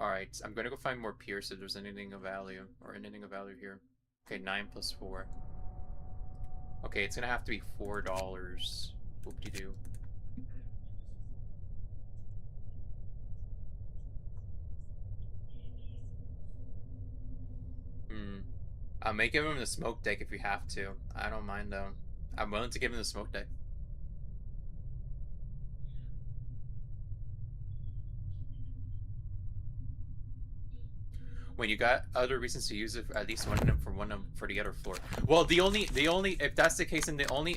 Alright, I'm gonna go find more Pierce if there's anything of value. Or anything of value here. Okay, 9 plus 4. Okay, it's gonna have to be $4. Whoop-de-doo. I may give him the smoke deck if we have to. I don't mind though. I'm willing to give him the smoke deck. When you got other reasons to use it, at least one of them for the other floor. Well, the only if that's the case, then the only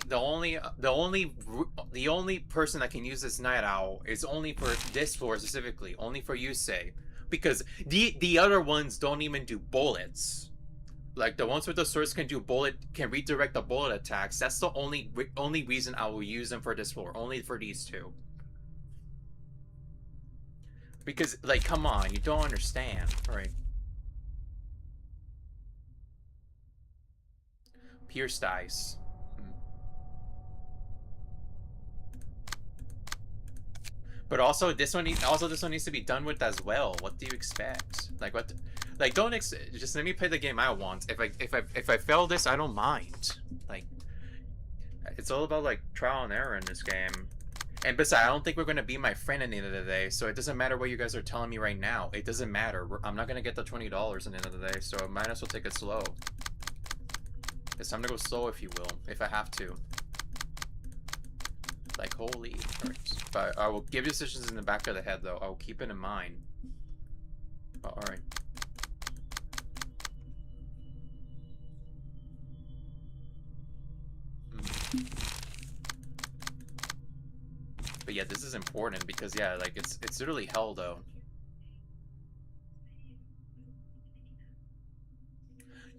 person that can use this Night Owl is only for this floor specifically, only for Yusei, because the other ones don't even do bullets. Like the ones with the swords can redirect the bullet attacks. That's the only reason I will use them for this floor, only for these two. Because like, come on, you don't understand, right? Pierce dice. But also this one needs to be done with as well. What do you expect? Like what? Like don't just let me play the game I want. If I fail this, I don't mind. Like it's all about like trial and error in this game. And besides, I don't think we're gonna be my friend at the end of the day. So it doesn't matter what you guys are telling me right now. It doesn't matter. I'm not gonna get the $20 at the end of the day. So I might as well take it slow. It's time to go slow, if you will, if I have to. Like, holy. But I will give decisions in the back of the head, though. I will keep it in mind. Oh, alright. But yeah, this is important because, yeah, like, it's literally hell, though.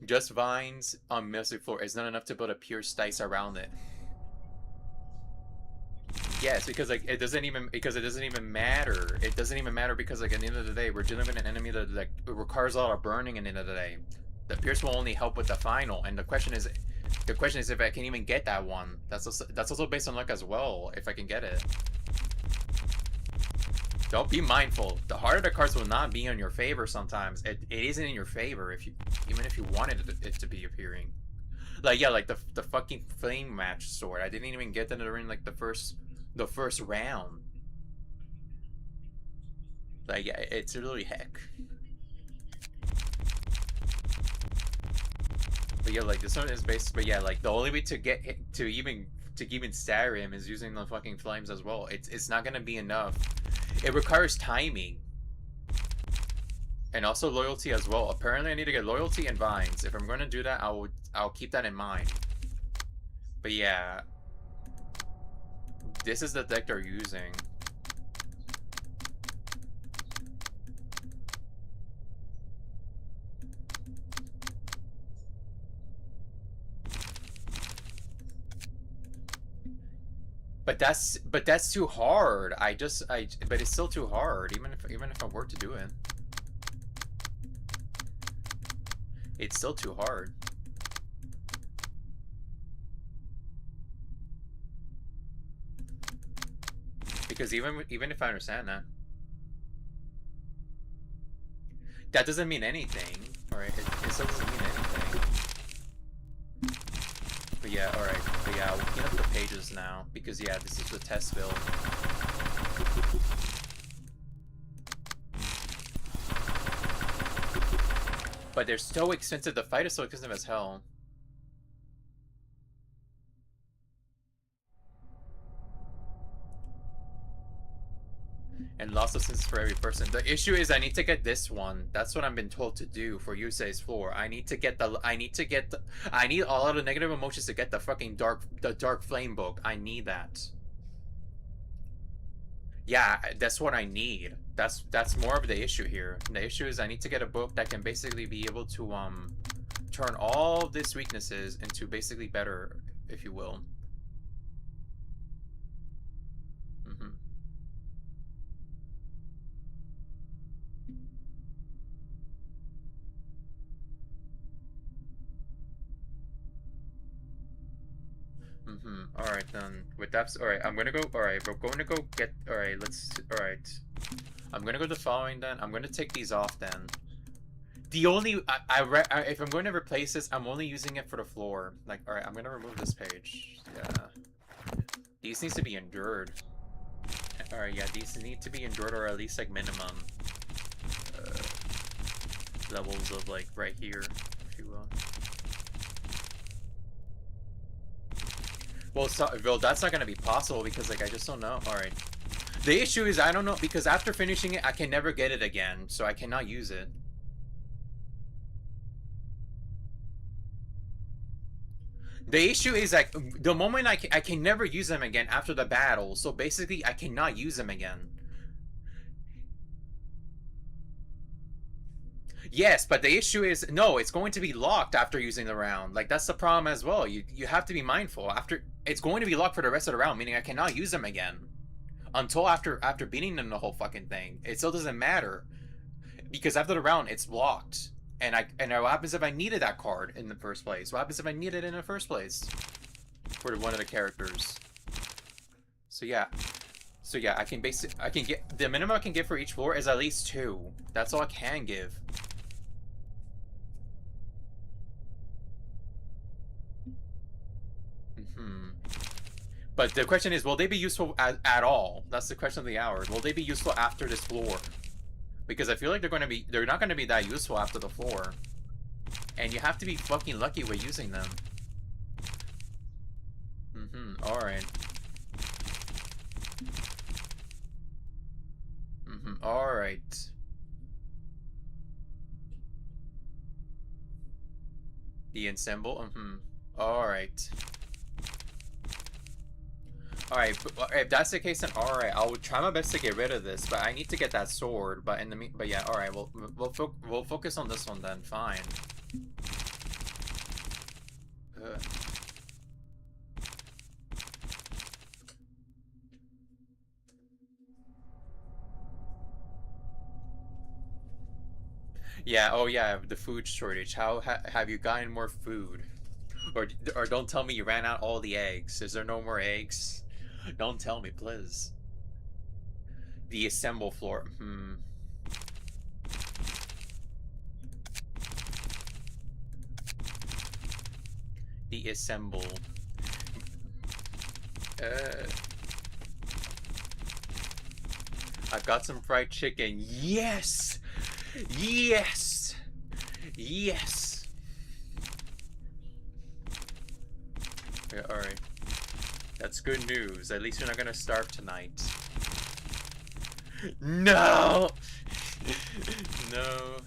Just vines on music floor is not enough to build a pure dice around it. Yes, because like it doesn't even matter. It doesn't even matter because like at the end of the day, we're dealing with an enemy that like requires a lot of burning at the end of the day. The pierce will only help with the final, and the question is if I can even get that one. That's also based on luck as well. If I can get it. Don't be mindful. The heart of the cards will not be in your favor sometimes. It isn't in your favor even if you wanted it to be appearing. Like yeah, like the fucking flame match sword. I didn't even get that in like the first round. Like yeah, it's really heck. But yeah, like this one is based. But yeah, like the only way to get hit, to even stagger him is using the fucking flames as well. It's not gonna be enough. It requires timing. And also loyalty as well. Apparently I need to get loyalty and vines. If I'm gonna do that, I'll keep that in mind. But yeah. This is the deck they're using. But that's too hard. But it's still too hard, even if I were to do it. It's still too hard. Because even if I understand that, that doesn't mean anything. Alright, it still doesn't mean anything. But yeah, alright. But yeah, we'll clean up the pages now. Because yeah, this is the test build. But they're so expensive. The fight is so expensive as hell. And loss of senses for every person. The issue is I need to get this one. That's what I've been told to do for Yusei's floor. I need all of the negative emotions to get the fucking dark flame book. I need that. Yeah, that's what I need. That's more of the issue here. The issue is I need to get a book that can basically be able to turn all of these weaknesses into basically better, if you will. Alright then. With that, alright, I'm gonna go. Alright, we're going to go get. Alright, let's. Alright. I'm gonna go to the following then. I'm gonna take these off then. The only. If I'm going to replace this, I'm only using it for the floor. Like, alright, I'm gonna remove this page. Yeah. These needs to be endured. Alright, yeah, these need to be endured, or at least, like, minimum levels of, like, right here, if you will. Well, that's not gonna be possible because, like, I just don't know. Alright. The issue is, I don't know, because after finishing it, I can never get it again, so I cannot use it. The issue is, like, the moment I can never use them again after the battle, so basically, I cannot use them again. Yes, but the issue is, no, it's going to be locked after using the round. Like, that's the problem as well. You have to be mindful. After, it's going to be locked for the rest of the round, meaning I cannot use them again. Until after beating them the whole fucking thing. It still doesn't matter. Because after the round, it's blocked. And what happens if I needed that card in the first place? What happens if I needed it in the first place? For one of the characters. So yeah. So yeah, I can get, the minimum I can get for each floor is at least 2. That's all I can give. But the question is, will they be useful at all? That's the question of the hour. Will they be useful after this floor? Because I feel like they're not gonna be that useful after the floor. And you have to be fucking lucky with using them. Alright. Alright. The Ensemble? Alright. Alright, if that's the case, then alright, I'll try my best to get rid of this, but I need to get that sword, but in the but yeah, alright, we'll focus on this one then, fine. Yeah, oh yeah, the food shortage. How have you gotten more food? Or don't tell me you ran out all the eggs. Is there no more eggs? Don't tell me, please. The Assemble floor. The Assemble. I've got some fried chicken. Yes! Yes! Yes! Yeah, alright. That's good news. At least you're not gonna starve tonight. No! No.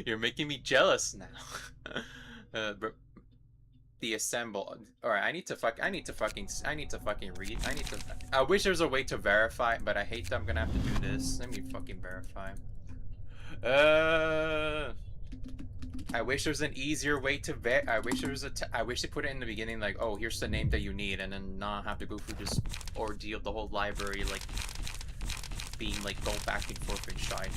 You're making me jealous now. The Assemble. Alright, I need to fucking read. I wish there was a way to verify, but I hate that I'm gonna have to do this. Let me fucking verify. I wish there was an easier way to I wish there was I wish they put it in the beginning, like, oh, here's the name that you need, and then not have to go through this ordeal, the whole library, like, being, like, go back and forth and shy.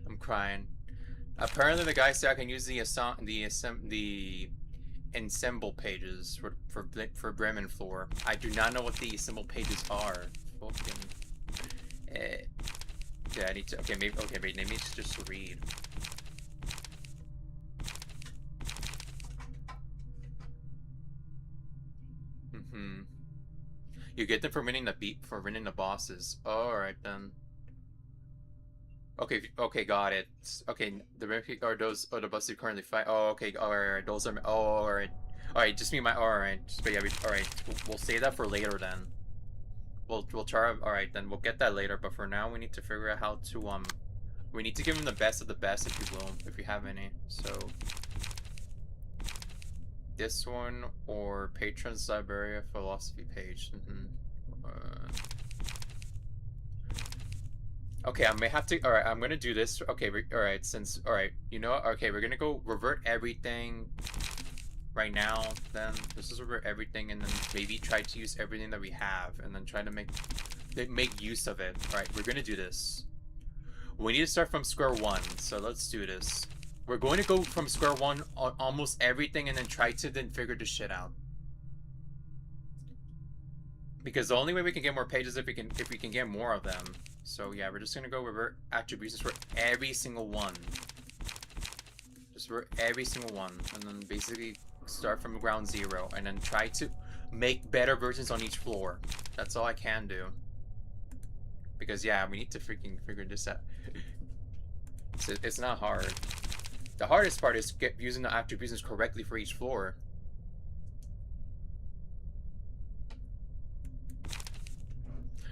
I'm crying. Apparently the guy said I can use the Ensemble pages for Bremen floor. I do not know what the Ensemble pages are. Fucking. Yeah, I need to. Okay, maybe. Okay, wait. Let me just read. You get them for winning the bosses. All right then. Okay, okay, got it. Okay, are the bosses you currently fight? Oh, okay, alright, those are, oh, alright, just me, alright, but yeah, alright, we'll save that for later then. We'll try, alright, then we'll get that later, but for now, we need to figure out how to, we need to give him the best of the best, if you will, if you have any, so. This one, or Patron's Library of Philosophy page, Okay, I may have to. All right, I'm gonna do this. Okay, all right. Since you know, okay, we're gonna go revert everything right now. Then this is revert everything, and then maybe try to use everything that we have, and then try to make make use of it. All right, we're gonna do this. We need to start from square one, so let's do this. We're going to go from square one on almost everything and then try to then figure this shit out. Because the only way we can get more pages if we can get more of them. So yeah, we're just gonna go revert attributions for every single one. Just for every single one, and then basically start from ground zero, and then try to make better versions on each floor. That's all I can do. Because yeah, we need to freaking figure this out. It's not hard. The hardest part is using the attributions correctly for each floor.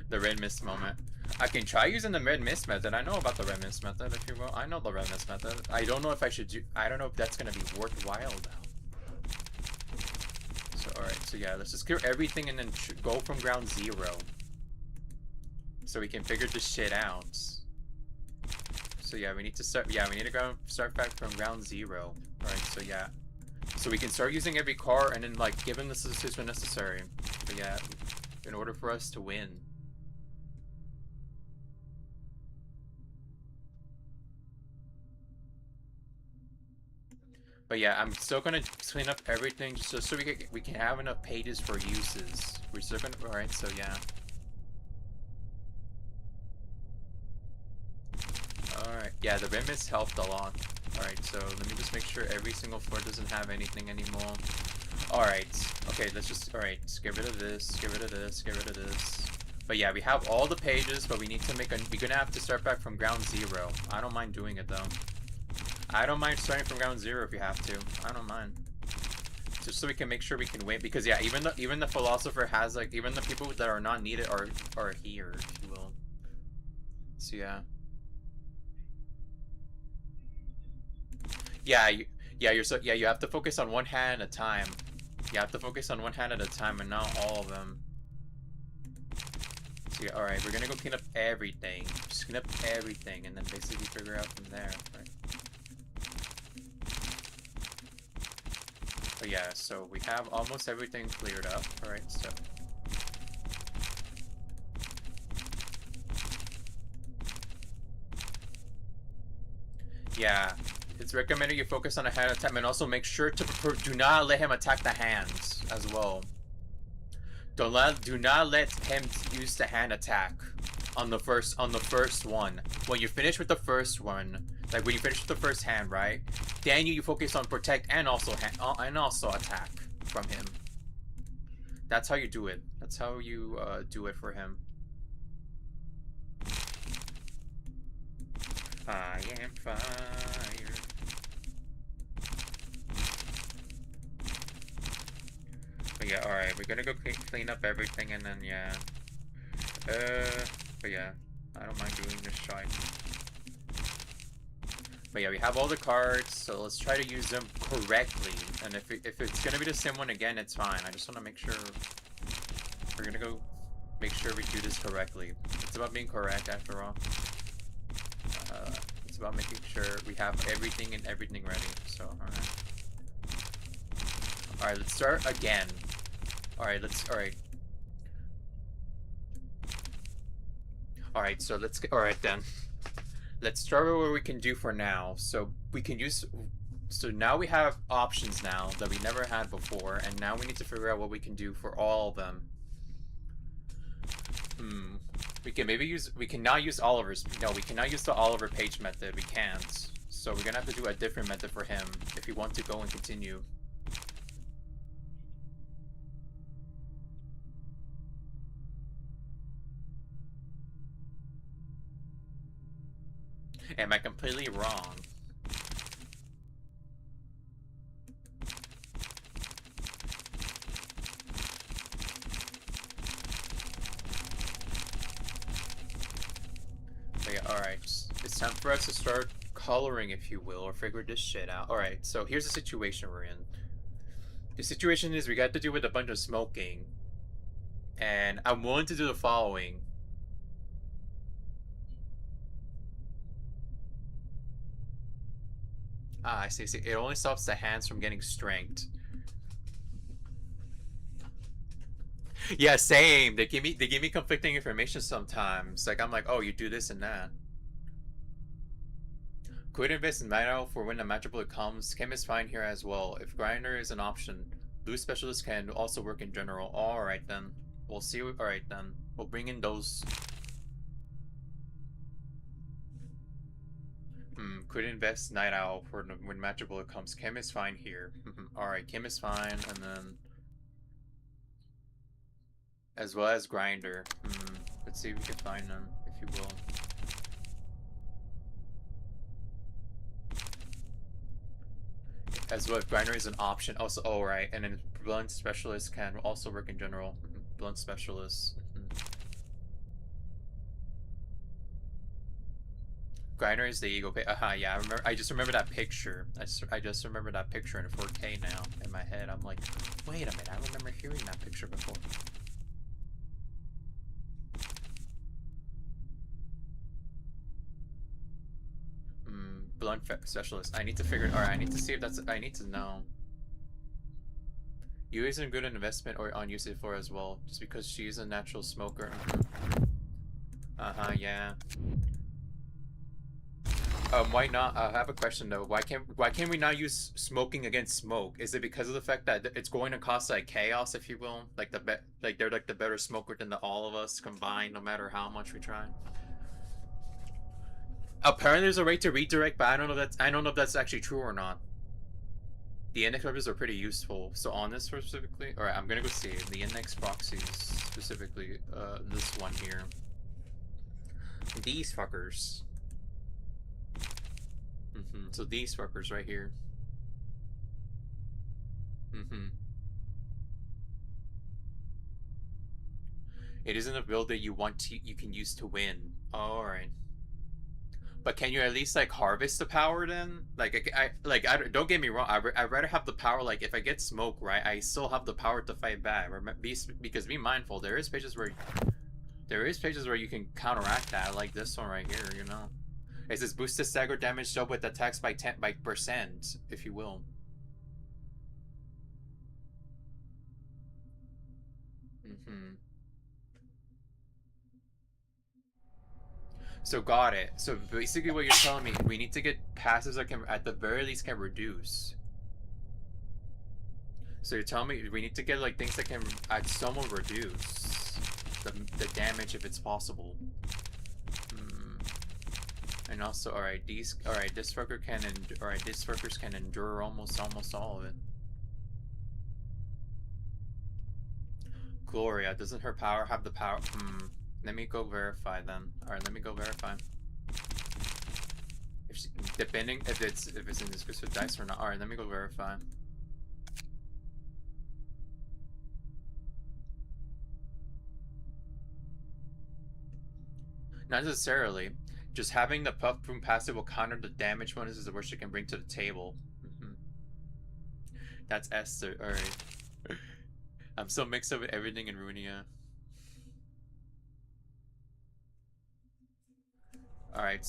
The red mist moment. I can try using the red mist method. I know about the red mist method, if you will. I know the red mist method. I don't know if I should do... I don't know if that's gonna be worthwhile, though. So, alright. So, yeah. Let's just clear everything and then go from ground zero. So we can figure this shit out. So, yeah. We need to start... Yeah, we need to start back from ground zero. Alright, so, yeah. So we can start using every car and then, like, give them the sisters when necessary. But, yeah. In order for us to win. But yeah, I'm still gonna clean up everything just so we can have enough pages for uses. We're still gonna... Alright, so yeah. Alright, yeah, the red mist helped a lot. Alright, so let me just make sure every single floor doesn't have anything anymore. Alright, okay, let's just... Alright, get rid of this, get rid of this, get rid of this. But yeah, we have all the pages, but we need to make a... We're gonna have to start back from ground zero. I don't mind doing it, though. I don't mind starting from ground zero if you have to. I don't mind. Just so we can make sure we can win. Because yeah, even the philosopher has like even the people that are not needed are here, if you will. So yeah. Yeah, you have to focus on one hand at a time. You have to focus on one hand at a time and not all of them. So yeah, alright, we're gonna go clean up everything. Just clean up everything and then basically figure out from there, right? But yeah, so we have almost everything cleared up. Alright, so... Yeah, it's recommended you focus on a hand attack and also make sure to do not let him attack the hands as well. Do not let him use the hand attack on the first one. When you finish with the first one, like when you finish with the first hand, right? Then you focus on protect and also attack from him. That's how you do it. That's how you do it for him. I am fire. But yeah, alright, we're gonna go clean up everything and then yeah. But yeah, I don't mind doing this shite. But yeah, we have all the cards, so let's try to use them correctly. And if it's gonna be the same one again, it's fine. I just want to make sure we're gonna go make sure we do this correctly. It's about being correct after all. It's about making sure we have everything ready. So alright, let's start again. Alright, so let's get... Alright then. Let's start with what we can do for now. So we can use... So now we have options now that we never had before, and now we need to figure out what we can do for all of them. We can maybe use... We cannot use Oliver's... No, we cannot use the Oliver page method. We can't. So we're gonna have to do a different method for him if we want to go and continue. Am I completely wrong? But yeah, alright. It's time for us to start coloring, if you will, or figure this shit out. Alright, so here's the situation we're in. The situation is we got to do with a bunch of smoking. And I'm willing to do the following. Ah, I see. It only stops the hands from getting strength. Yeah, same. They give me conflicting information sometimes. Like I'm like, oh, you do this and that. Could invest in Night Owl for when a matchable comes. Chem is fine here as well. If Grinder is an option, Blue Specialist can also work in general. Alright then. We'll see. Alright then. We'll bring in those. Could invest Night Owl for when matchable comes. Chem is fine here. Alright, Chem is fine, and then as well as Grinder. Let's see if we can find them, if you will. As well, if Grinder is an option. Also, oh right, and then Blunt Specialist can also work in general. Blunt Specialist. Grinder is the Eagle. Yeah, I remember. I just remember that picture. I just remember that picture in 4K now in my head. I'm like, wait a minute, I remember hearing that picture before. Blunt Specialist. I need to figure. Alright, I need to see if that's. I need to know. You isn't good an investment or on usage for as well, just because she's a natural smoker. Yeah. Why not? I have a question though. Why can't we not use smoking against smoke? Is it because of the fact that it's going to cost like chaos, if you will? Like they're like the better smoker than all of us combined, no matter how much we try. Apparently, there's a way to redirect, but I don't know if that's actually true or not. The index weapons are pretty useful. So on this specifically, all right, I'm gonna go see the index proxies specifically. This one here. These fuckers. So these fuckers right here. It isn't a build that you can use to win. All right. But can you at least like harvest the power then? Like I don't get me wrong. I'd rather have the power. Like if I get smoke, right, I still have the power to fight back. Because be mindful. There is pages where you can counteract that, like this one right here. You know, it says boost the stagger damage dealt with attacks by 10%, if you will. So got it. So basically what you're telling me, we need to get passives that can, at the very least, can reduce. So you're telling me we need to get like things that can at somewhat reduce the damage if it's possible. And also, alright, this fucker can these fuckers can endure almost all of it. Gloria, doesn't her power have the power? Let me go verify then. Alright, let me go verify. Depending if it's in this with dice or not. Alright, let me go verify. Not necessarily. Just having the puff boom passive will counter the damage bonuses the worst it can bring to the table. That's Esther. Alright. I'm so mixed up with everything in Ruina. Alright,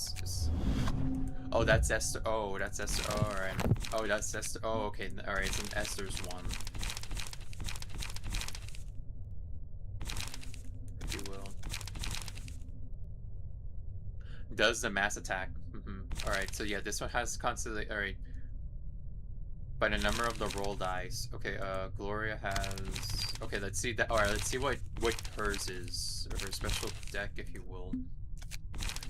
oh, that's Esther. Oh, that's Esther. Oh, alright. Oh, that's Esther. Oh, okay. Alright, it's in Esther's one. If you will. Does the mass attack. Alright, so yeah, this one has constantly. Alright. By the number of the roll dice. Okay, Gloria has. Okay, let's see that. Alright, let's see what hers is. Or her special deck, if you will.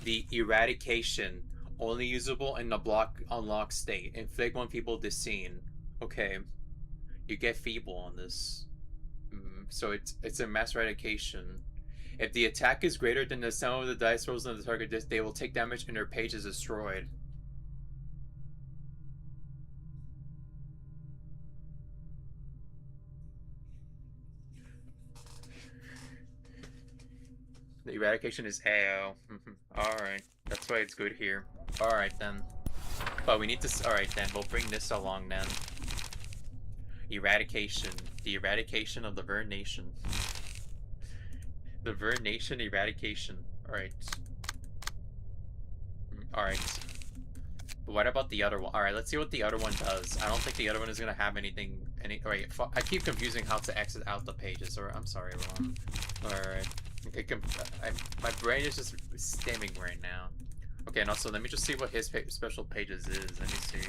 The Eradication, only usable in the block unlock state. Inflict when people disseen. Okay, you get feeble on this. So it's a mass eradication. If the attack is greater than the sum of the dice rolls on the target disc, they will take damage and their page is destroyed. The eradication is AO. Alright. That's why it's good here. Alright then. But we need to. Alright then. We'll bring this along then. Eradication. The eradication of the Vern Nation. The Vern Nation eradication. Alright. Alright. But what about the other one? Alright, let's see what the other one does. I don't think the other one is gonna have anything Any? Wait, I keep confusing how to exit out the pages. Or I'm sorry, everyone. All right. Okay, my brain is just stimming right now. Okay, and also let me just see what his special pages is. Let me see.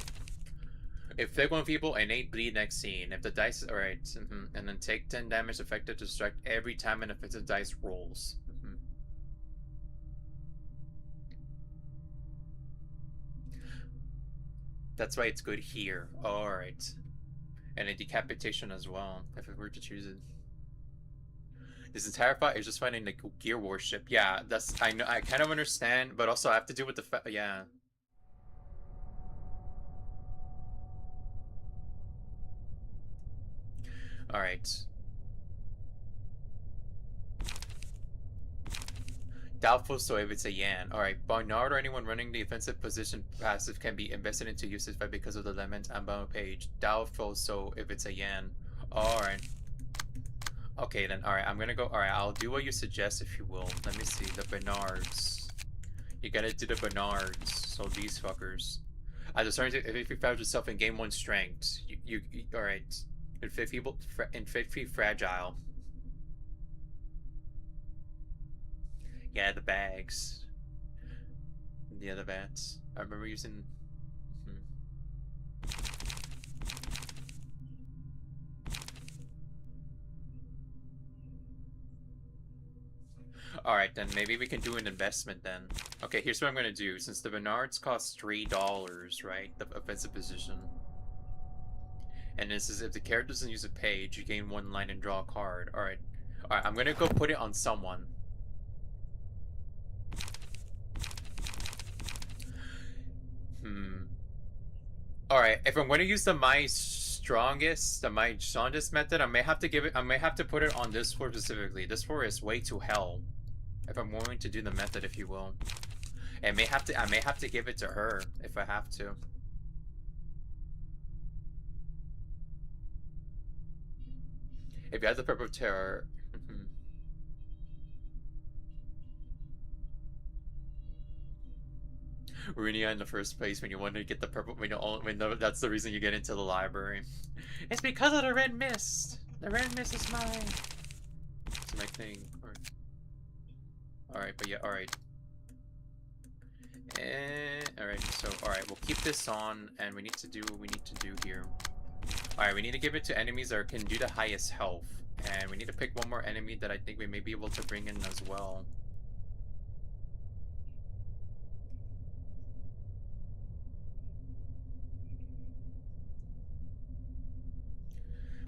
If pick one people, innate bleed next scene. If the dice, all right, and then take 10 damage affected to strike every time an offensive dice rolls. That's why it's good here. All right, and a decapitation as well if we were to choose it. This entire fight is just fighting the gear warship. Yeah, that's I know. I kind of understand, but also I have to deal with the yeah. All right. Doubtful, so if it's a Yan. Alright, Barnard or anyone running the offensive position passive can be invested into usage by because of the Lament Unbound page. Doubtful, so if it's a Yan. Alright. Okay then, alright, I'm gonna go. Alright, I'll do what you suggest if you will. Let me see, the Bernards. You gotta do the Bernards, so these fuckers. As a starting to, if you found yourself in game 1 strength, alright. Infantry fragile. Yeah, the bags. Yeah, the bats. I remember using... Alright, then maybe we can do an investment then. Okay, here's what I'm gonna do. Since the Bernards cost $3, right? The offensive position. And this is if the character doesn't use a page, you gain 1 line and draw a card. Alright. Alright, I'm gonna go put it on someone. Alright, if I'm going to use the my strongest method, I may have to put it on this floor specifically. This floor is way too hell. If I'm going to do the method, if you will. I may have to give it to her if I have to. If you have the purple terror. Ruina in the first place when you want to get the purple that's the reason you get into the library. It's because of the red mist. The red mist is mine. It's my thing. Alright, but yeah, alright. Alright, so alright, we'll keep this on and we need to do what we need to do here. Alright, we need to give it to enemies that can do the highest health. And we need to pick one more enemy that I think we may be able to bring in as well.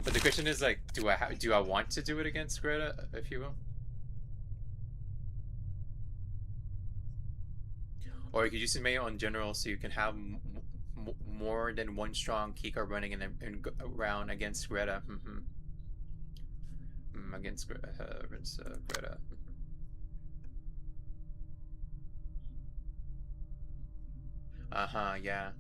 But the question is like, do I want to do it against Greta, if you will? Or you could use Mayo in general so you can have more than one strong keycard running in around against Greta. Against Greta. Yeah.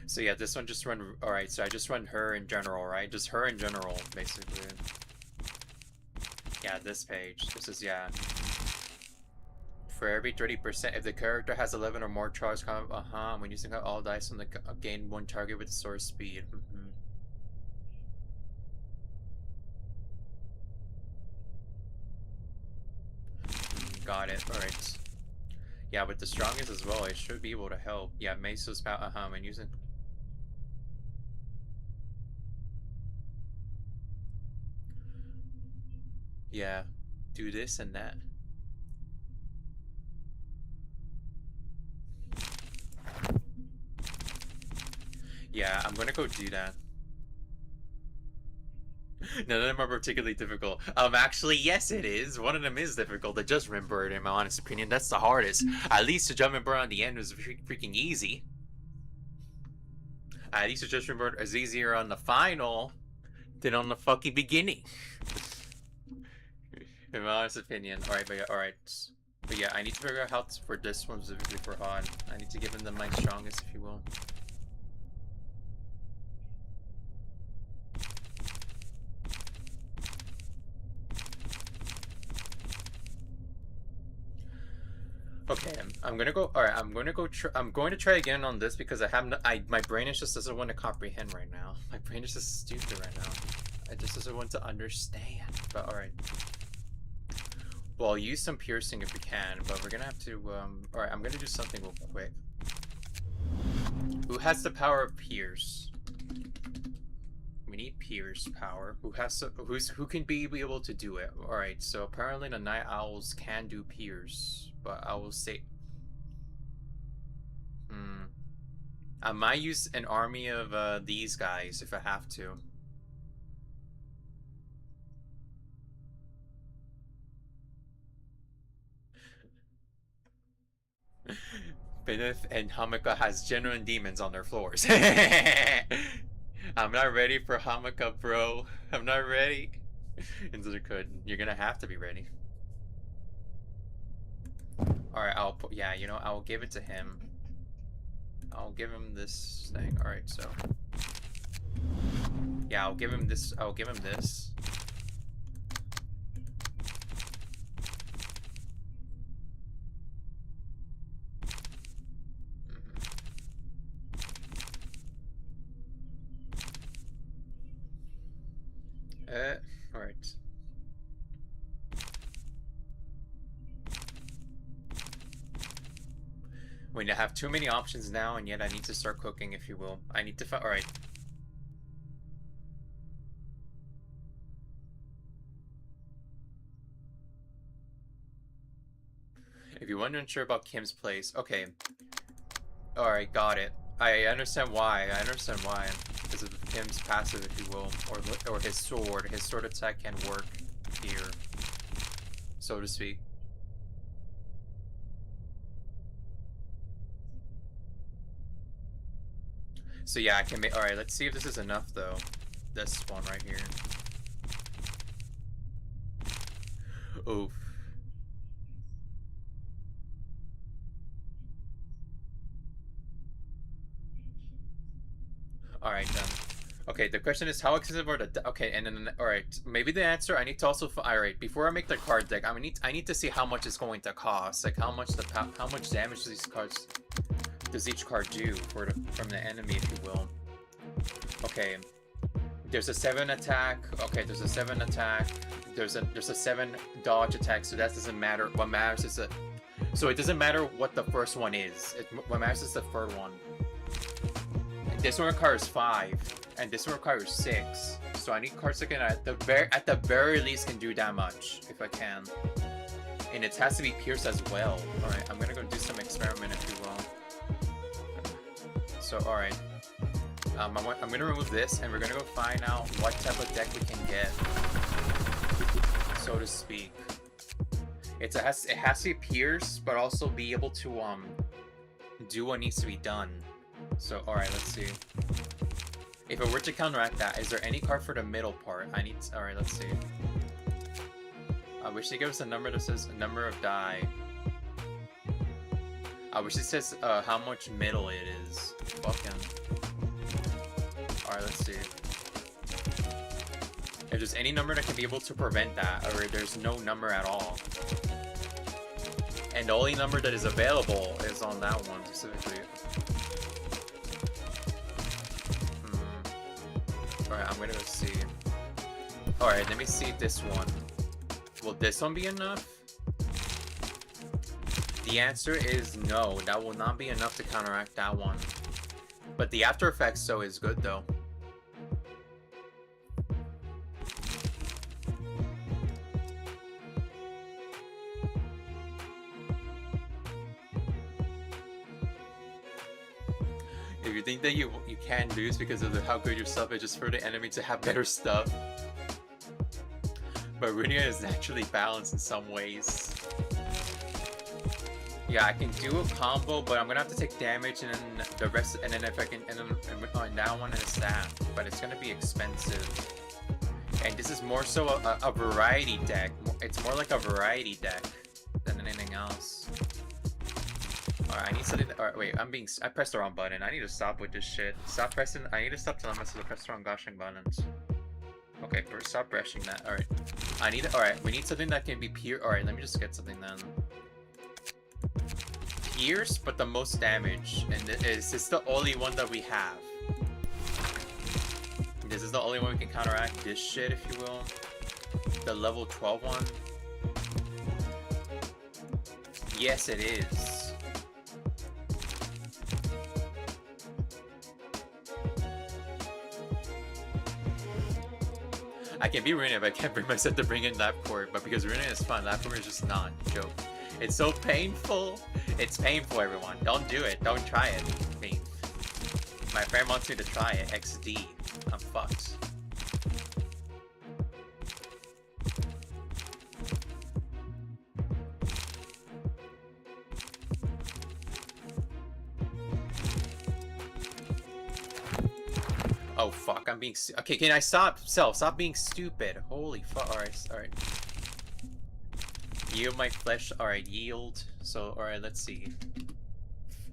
So yeah, this one just run. Alright, so I just run her in general, right? Just her in general, basically. Yeah, this page. This is, yeah. For every 30%, if the character has 11 or more charge combat, when using all dice on the gain 1 target with the sword speed. Got it. Alright. Yeah, with the strongest as well, it should be able to help. Yeah, Meso's power, when using... Yeah, do this and that. Yeah, I'm gonna go do that. None of them are particularly difficult. Actually, yes, it is. One of them is difficult. The Judgment Bird, in my honest opinion, that's the hardest. At least the Judgment Bird on the end was freaking easy. At least the Judgment Bird is easier on the final than on the fucking beginning. In my honest opinion. Alright, but yeah, alright. But yeah, I need to figure out how for this one specifically for Han. I need to give him the my strongest, if you will. Okay, I'm gonna go. All right, I'm going to go. I'm going to try again on this because I have no. My brain is just doesn't want to comprehend right now. My brain is just stupid right now. It just doesn't want to understand. But all right. Well, I'll use some piercing if we can, but we're gonna have to. All right, I'm gonna do something real quick. Who has the power of pierce? We need pierce power. Who can be able to do it? All right. So apparently the night owls can do pierce, but I will say. Hmm. I might use an army of these guys if I have to. Beneth and Hamika has genuine demons on their floors. I'm not ready for Hamika, bro. I'm not ready. Into the could. You're gonna have to be ready. Alright, I'll put. Yeah, you know, I'll give it to him. I'll give him this thing. Alright, so. Yeah, I'll give him this. I'll give him this. Alright. We have too many options now, and yet I need to start cooking, if you will. I need to find. Alright. If you're wondering sure about Kim's place, okay. Alright, got it. I understand why. I understand why. Because of Kim's passive, if you will. Or his sword. His sword attack can work here. So to speak. So yeah, I can make. Alright, let's see if this is enough, though. This one right here. Oof. Alright, then. Okay, the question is how expensive are the... Okay, and then... Alright, maybe the answer, I need to also... Alright, before I make the card deck, I need to see how much it's going to cost. Like, how much damage these cards... does each card do from the enemy, if you will. Okay. There's a 7 attack. Okay, there's a 7 attack. There's a 7 dodge attack, so that doesn't matter. What matters is a... So it doesn't matter what the first one is. What matters is the third one. This one requires 5, and this one requires 6. So I need cards that can at the very least can do that much, if I can. And it has to be pierced as well. Alright, I'm gonna go do some experiment, if you will. So, alright. I'm gonna remove this, and we're gonna go find out what type of deck we can get, so to speak. It has to be pierced, but also be able to do what needs to be done. So, alright, let's see. If it were to counteract that, is there any card for the middle part? Alright, let's see. I wish they give us a number that says a number of die. I wish it says how much middle it is. Fucking. Alright, let's see. If there's any number that can be able to prevent that, or there's no number at all. And the only number that is available is on that one specifically. Alright, I'm gonna go see. Alright, let me see this one. Will this one be enough? The answer is no. That will not be enough to counteract that one. But the after effects though is good though. If you think that you can lose because of how good your stuff is, just for the enemy to have better stuff. But Ruina is naturally balanced in some ways. Yeah, I can do a combo, but I'm gonna have to take damage and then the rest, and then if I can, and then on that one and a staff. But it's gonna be expensive. And this is more so a variety deck. It's more like a variety deck than anything else. Alright, I need something. Alright, wait, I pressed the wrong button. I need to stop with this shit. Stop pressing. I need to stop telling myself to press the wrong goshing buttons. Okay, first stop brushing that. Alright. Alright, we need something that can be pure. Alright, let me just get something then. Pierce, but the most damage, and this is the only one that we have. This is the only one we can counteract this shit, if you will. The level 12 one. Yes, it is. I can be Ruina, but I can't bring myself to bring in Lapcord. But because Ruina is fun, Lapcord is just not. Joke. It's so painful. It's painful, everyone. Don't do it. Don't try it. Me. My friend wants me to try it. XD. I'm fucked. Oh fuck, I'm being okay, can I stop? Stop being stupid. Holy fuck. Alright. Yield my flesh. Alright, yield. So, alright, let's see.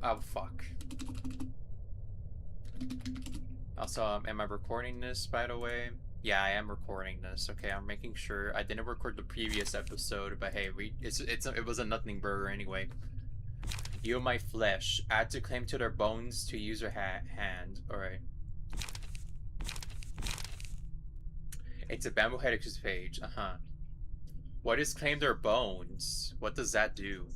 Oh fuck. Also, am I recording this, by the way? Yeah, I am recording this. Okay, I'm making sure. I didn't record the previous episode, but hey, it was a nothing burger anyway. Yield my flesh. Add to claim to their bones to user hand. Alright. It's a bamboo head page. What is claim their bones? What does that do?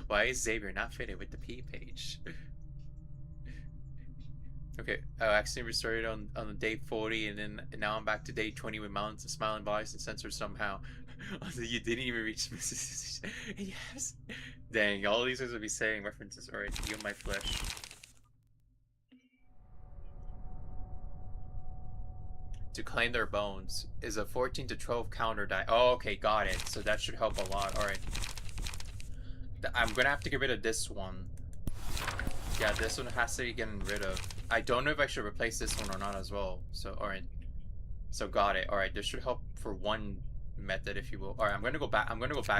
Why is Xavier not fitted with the P page? Okay, I accidentally restarted on day 40, and now I'm back to day 20 with mountains and smiling bodies and sensors somehow. You didn't even reach. Yes. Dang, all these things will be saying references. Alright, yield my flesh. To claim their bones is a 14 to 12 counter die. Oh, okay, got it. So that should help a lot. Alright. I'm gonna have to get rid of this one. Yeah, this one has to be getting rid of. I don't know if I should replace this one or not as well. So, alright. So got it. Alright, this should help for one method, if you will. Alright, I'm gonna go back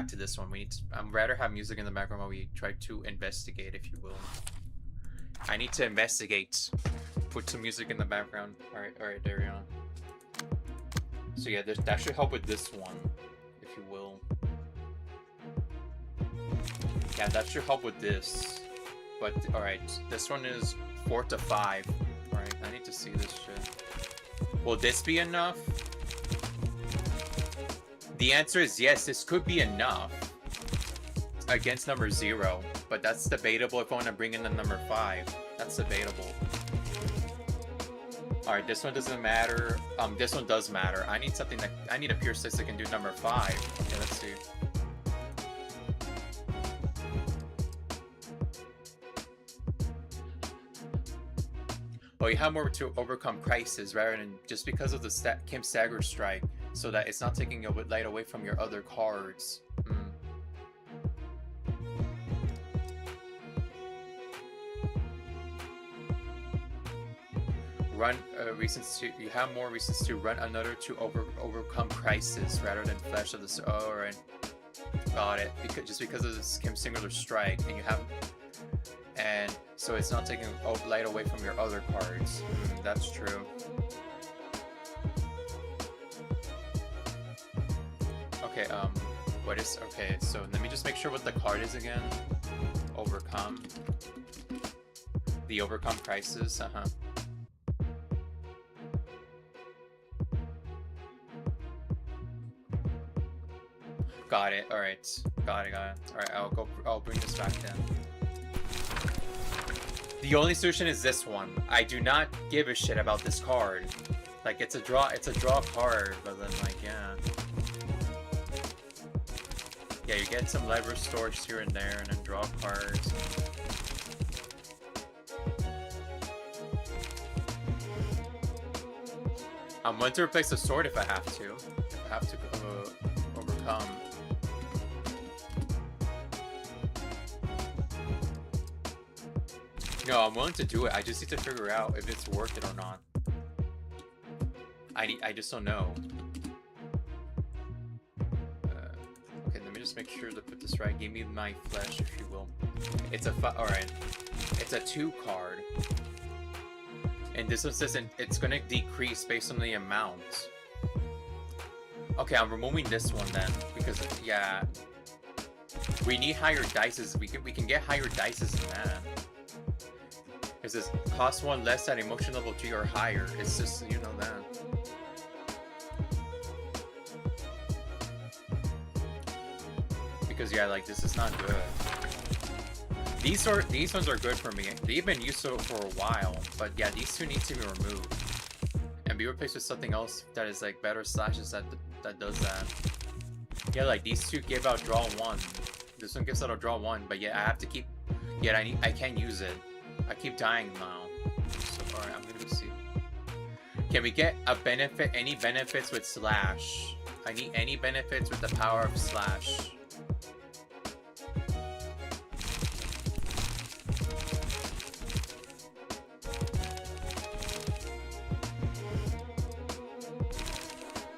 to this one. I'm rather have music in the background while we try to investigate, if you will. I need to investigate. Put some music in the background. Alright, there we go. So yeah, that should help with this one, if you will. Yeah, that should help with this. But, alright, this one is 4 to 5. Alright, I need to see this shit. Will this be enough? The answer is yes, this could be enough. Against number 0. But that's debatable if I want to bring in the number 5. That's debatable. Alright, this one doesn't matter. This one does matter. I need something I need a pure 6 that can do number 5. Okay, let's see. Well, you have more to overcome crisis rather than just because of the Kim Stagger strike, so that it's not taking a light away from your other cards. Run reasons to you have more reasons to run another to overcome crisis rather than flesh of the. Oh, alright, got it. Just because of this Kim Singular strike, and you have, and so it's not taking light away from your other cards. That's true. Okay. What is okay? So let me just make sure what the card is again. Overcome. The overcome crisis. Got it. Alright. Got it. Alright, I'll bring this back then. The only solution is this one. I do not give a shit about this card. Like, it's a draw card, but then, like, yeah. Yeah, you get some lever stores here and there, and then draw cards. I'm going to replace the sword if I have to. If I have to overcome. No, I'm willing to do it. I just need to figure out if it's worth it or not. I just don't know. Okay, let me just make sure to put this right. Give me my flesh, if you will. It's a alright. It's a 2 card. And this one says it's gonna decrease based on the amount. Okay, I'm removing this one then because yeah, we need higher dices. We can get higher dices than that. It says cost 1 less at emotion level 3 or higher. It's just, you know that. Because yeah, like this is not good. These ones are good for me. They've been used for a while, but yeah, these two need to be removed and be replaced with something else that is like better slashes that does that. Yeah, like these two give out draw 1. This one gives out a draw 1, but yeah, I have to keep. Yeah, I can't use it. I keep dying now. So alright, I'm gonna go see. Can we get a benefit? Any benefits with slash? I need any benefits with the power of slash.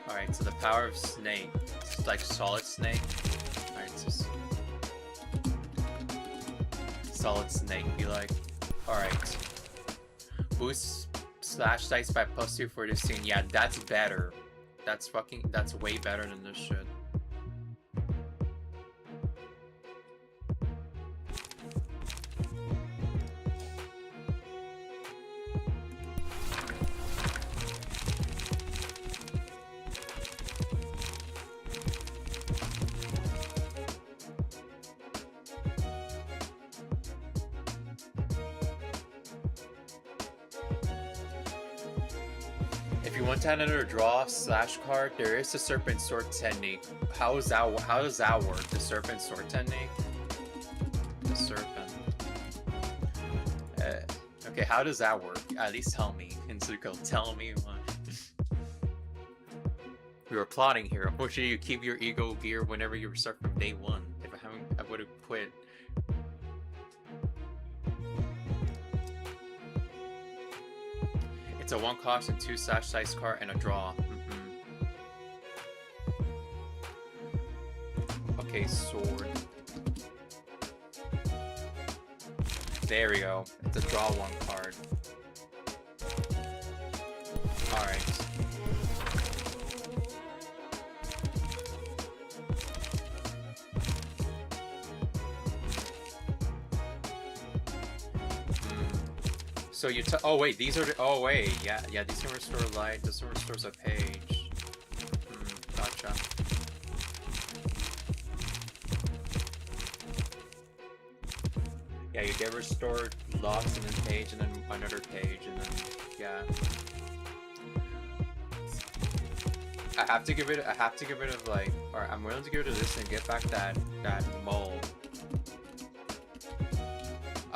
Alright, so the power of snake. It's like solid snake. Alright, so solid snake be like. Alright. Boost slash dice by +2 for this scene. Yeah, that's better. That's way better than this shit. If you want to add another draw slash card, there is the Serpent Sword technique. How does that work? The Serpent Sword technique? The Serpent. Okay, how does that work? At least tell me. Insuko, tell me what. We were plotting here. Unfortunately, you keep your ego gear whenever you restart from day 1. If I haven't, I would have quit. It's a 1 cost and 2 slash dice card and a draw. Okay, sword. There we go. It's a draw 1 card. Alright. So you oh wait, these are the oh wait, yeah, these can restore light, this one restores a page. Gotcha. Yeah, you get restored locks and then page and then another page and then yeah. I have to get rid of like, alright, I'm willing to get rid of this and get back that mole.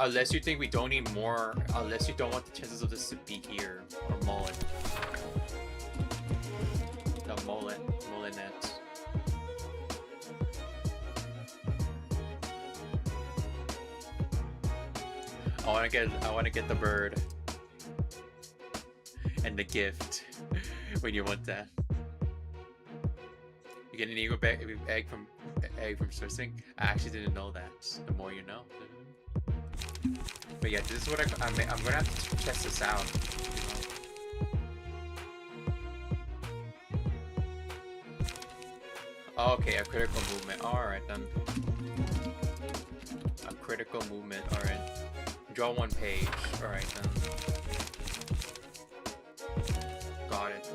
Unless you think we don't need more, unless you don't want the chances of this to be here, or mullet. The mullinet. I wanna get the bird. And the gift. When you want that. You get an ego egg from sourcing? I actually didn't know that. The more you know. But yeah, this is what I'm gonna have to test this out. Oh, okay, a critical movement. Alright then. A critical movement, alright. Draw 1 page. Alright then. Got it.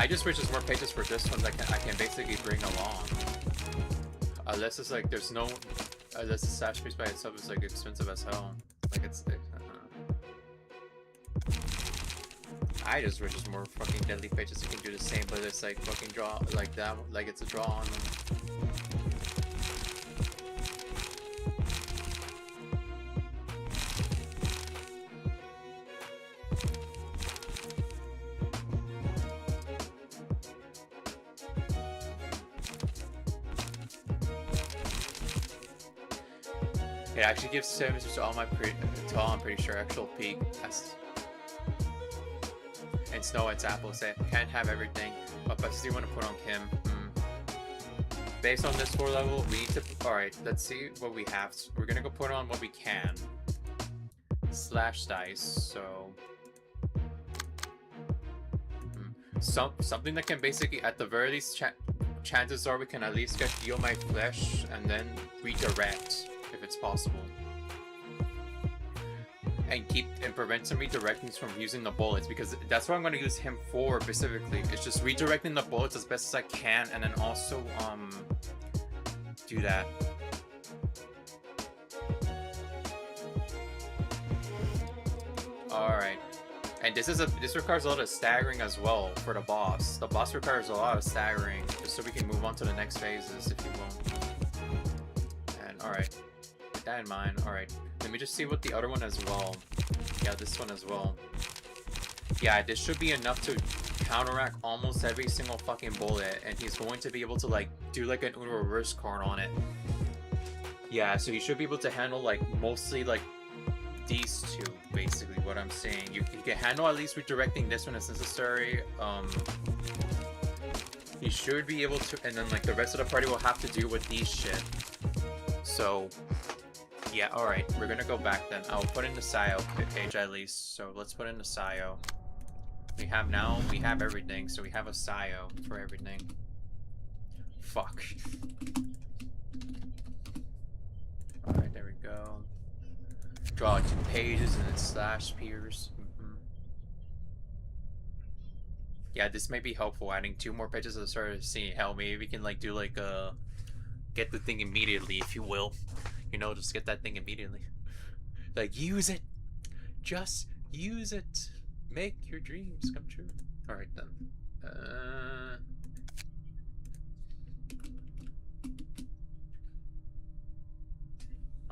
I just wish there's more pages for this one that I can basically bring along. Unless it's like there's no, unless the sash piece by itself is like expensive as hell. Like it's, I just wish there's more fucking deadly pages you can do the same, but it's like fucking draw like that, like it's a draw on them. It actually gives services to all I'm pretty sure actual peak. And Snow White's Apple say can't have everything, but I still want to put on Kim. Based on this 4 level, we need to. Alright, let's see what we have. We're gonna go put on what we can. slash dice, so something that can basically, at the very least, chances are we can at least get Heal My Flesh and then redirect if it's possible. And prevent some redirecting from using the bullets, because that's what I'm going to use him for specifically. It's just redirecting the bullets as best as I can, and then also do that. Alright. And this requires a lot of staggering as well for the boss. The boss requires a lot of staggering, just so we can move on to the next phases, if you will. And alright. With that in mind, alright. Let me just see what the other one as well. Yeah, this one as well. Yeah, this should be enough to counteract almost every single fucking bullet, and he's going to be able to like do like an Uno reverse card on it. Yeah, so he should be able to handle like mostly like these two, basically what I'm saying. You can handle at least redirecting this one as necessary. He should be able to, and then like the rest of the party will have to deal with these shit. So yeah, alright, we're gonna go back then. I'll put in the Sayo page at least, so let's put in the Sayo. We have everything, so we have a Sayo for everything. Fuck. Alright, there we go. Draw 2 pages and then slash pierce. Yeah, this may be helpful, adding 2 more pages at the start of the scene. Hell, maybe we can like do like get the thing immediately, if you will. You know, just get that thing immediately. Like, use it! Just use it! Make your dreams come true. Alright then.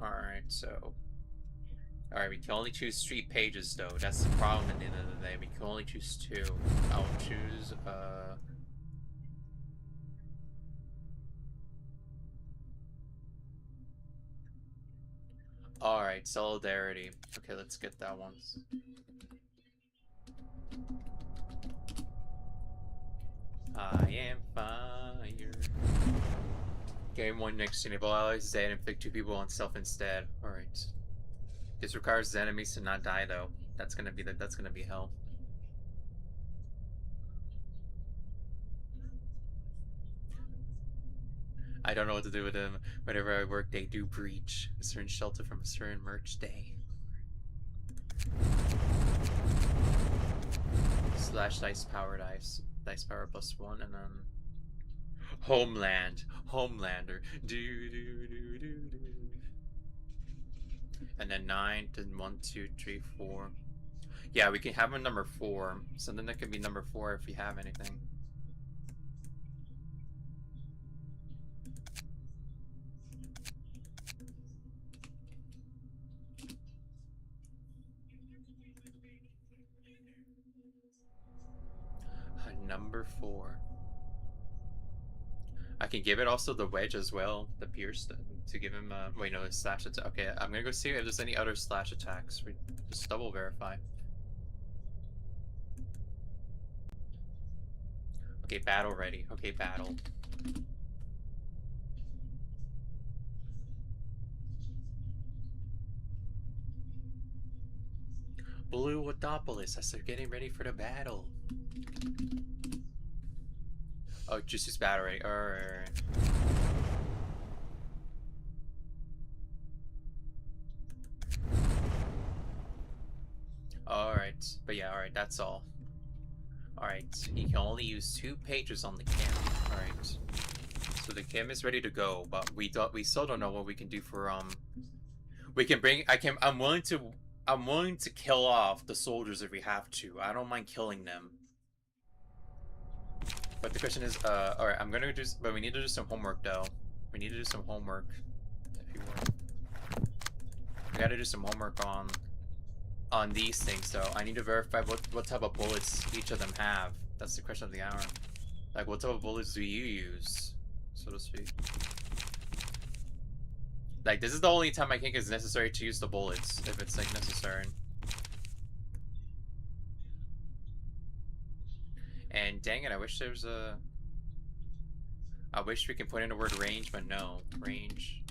Alright, so... Alright, we can only choose 3 pages though. That's the problem at the end of the day. We can only choose 2. I'll choose, Alright, Solidarity. Okay, let's get that one. I am fire. Game 1 next to enable allies Zen and inflict 2 people on self instead. Alright. This requires the enemies to not die though. That's gonna be hell. I don't know what to do with them. Whenever I work, they do breach a certain shelter from a certain merch day. Slash dice power dice. Dice power +1 and then Homeland. Homelander. And then 9, then 1, 2, 3, 4. Yeah, we can have a number 4. Something that can be number 4 if we have anything. Number 4. I can give it also the wedge as well, the pierce, to give him wait, no, the slash attack. Okay, I'm gonna go see if there's any other slash attacks. We just double verify. Okay, battle ready. Okay, battle. Blue Wadopolis as they're getting ready for the battle. Oh, just use battle ready. Alright. Alright, but yeah, alright, that's all. Alright, he can only use 2 pages on the Kim. Alright. So the Kim is ready to go, but we still don't know what we can do for we can bring I'm willing to kill off the soldiers if we have to. I don't mind killing them. But the question is, alright, I'm gonna do, but we need to do some homework though. We need to do some homework, if you will. We gotta do some homework on these things, so I need to verify what type of bullets each of them have. That's the question of the hour. Like, what type of bullets do you use, so to speak? Like, this is the only time I think it's necessary to use the bullets, if it's, like, necessary. And dang it, I wish there's a... I wish we can put in the word range, but no. Range.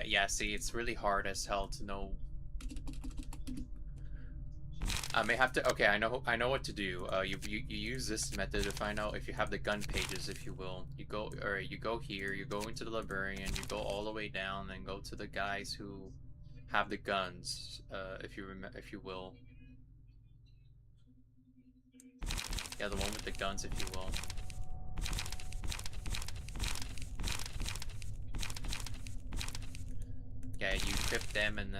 Yeah, see, it's really hard as hell to know. I may have to. Okay, I know what to do. You use this method to find out if you have the gun pages, if you will. You go, or you go here. You go into the librarian. You go all the way down, and go to the guys who have the guns. If you will. Yeah, the one with the guns, if you will. Yeah, you equip them, and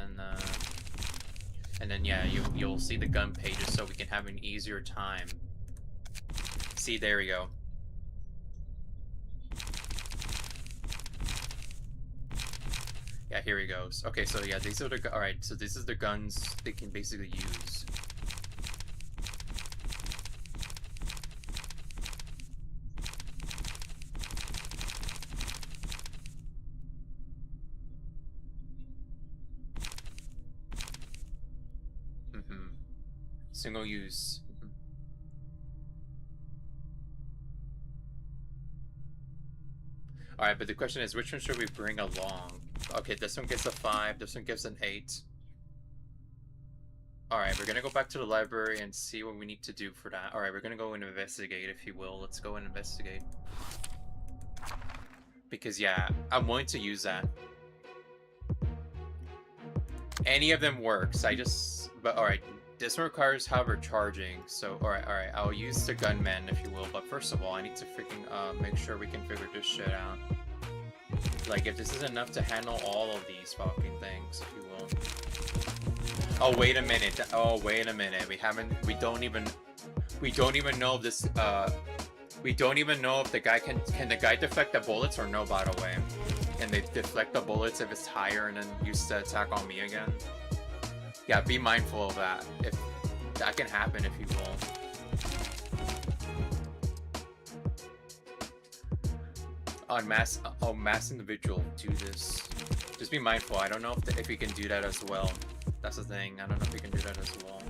then yeah, you'll see the gun pages, so we can have an easier time. See, there we go. Yeah, here he goes. Okay, so yeah, these are the alright. So this is the guns they can basically use. Single use. Alright, but the question is, which one should we bring along? Okay, this one gives a 5, this one gives an 8. Alright, we're gonna go back to the library and see what we need to do for that. Alright, we're gonna go and investigate, if you will. Let's go and investigate. Because, yeah, I'm willing to use that. Any of them works, but alright. This one requires, however, charging. So, alright, I'll use the gunman, if you will. But first of all, I need to freaking make sure we can figure this shit out. Like, if this is enough to handle all of these fucking things, if you will. Oh, wait a minute. Oh, wait a minute. We don't even know if this, we don't even know if the guy can the guy deflect the bullets or no, by the way. Can they deflect the bullets if it's higher and then use the attack on me again? Yeah, be mindful of that. If that can happen, if you will. On mass individual, do this. Just be mindful. I don't know if we can do that as well. That's the thing. I don't know if we can do that as well.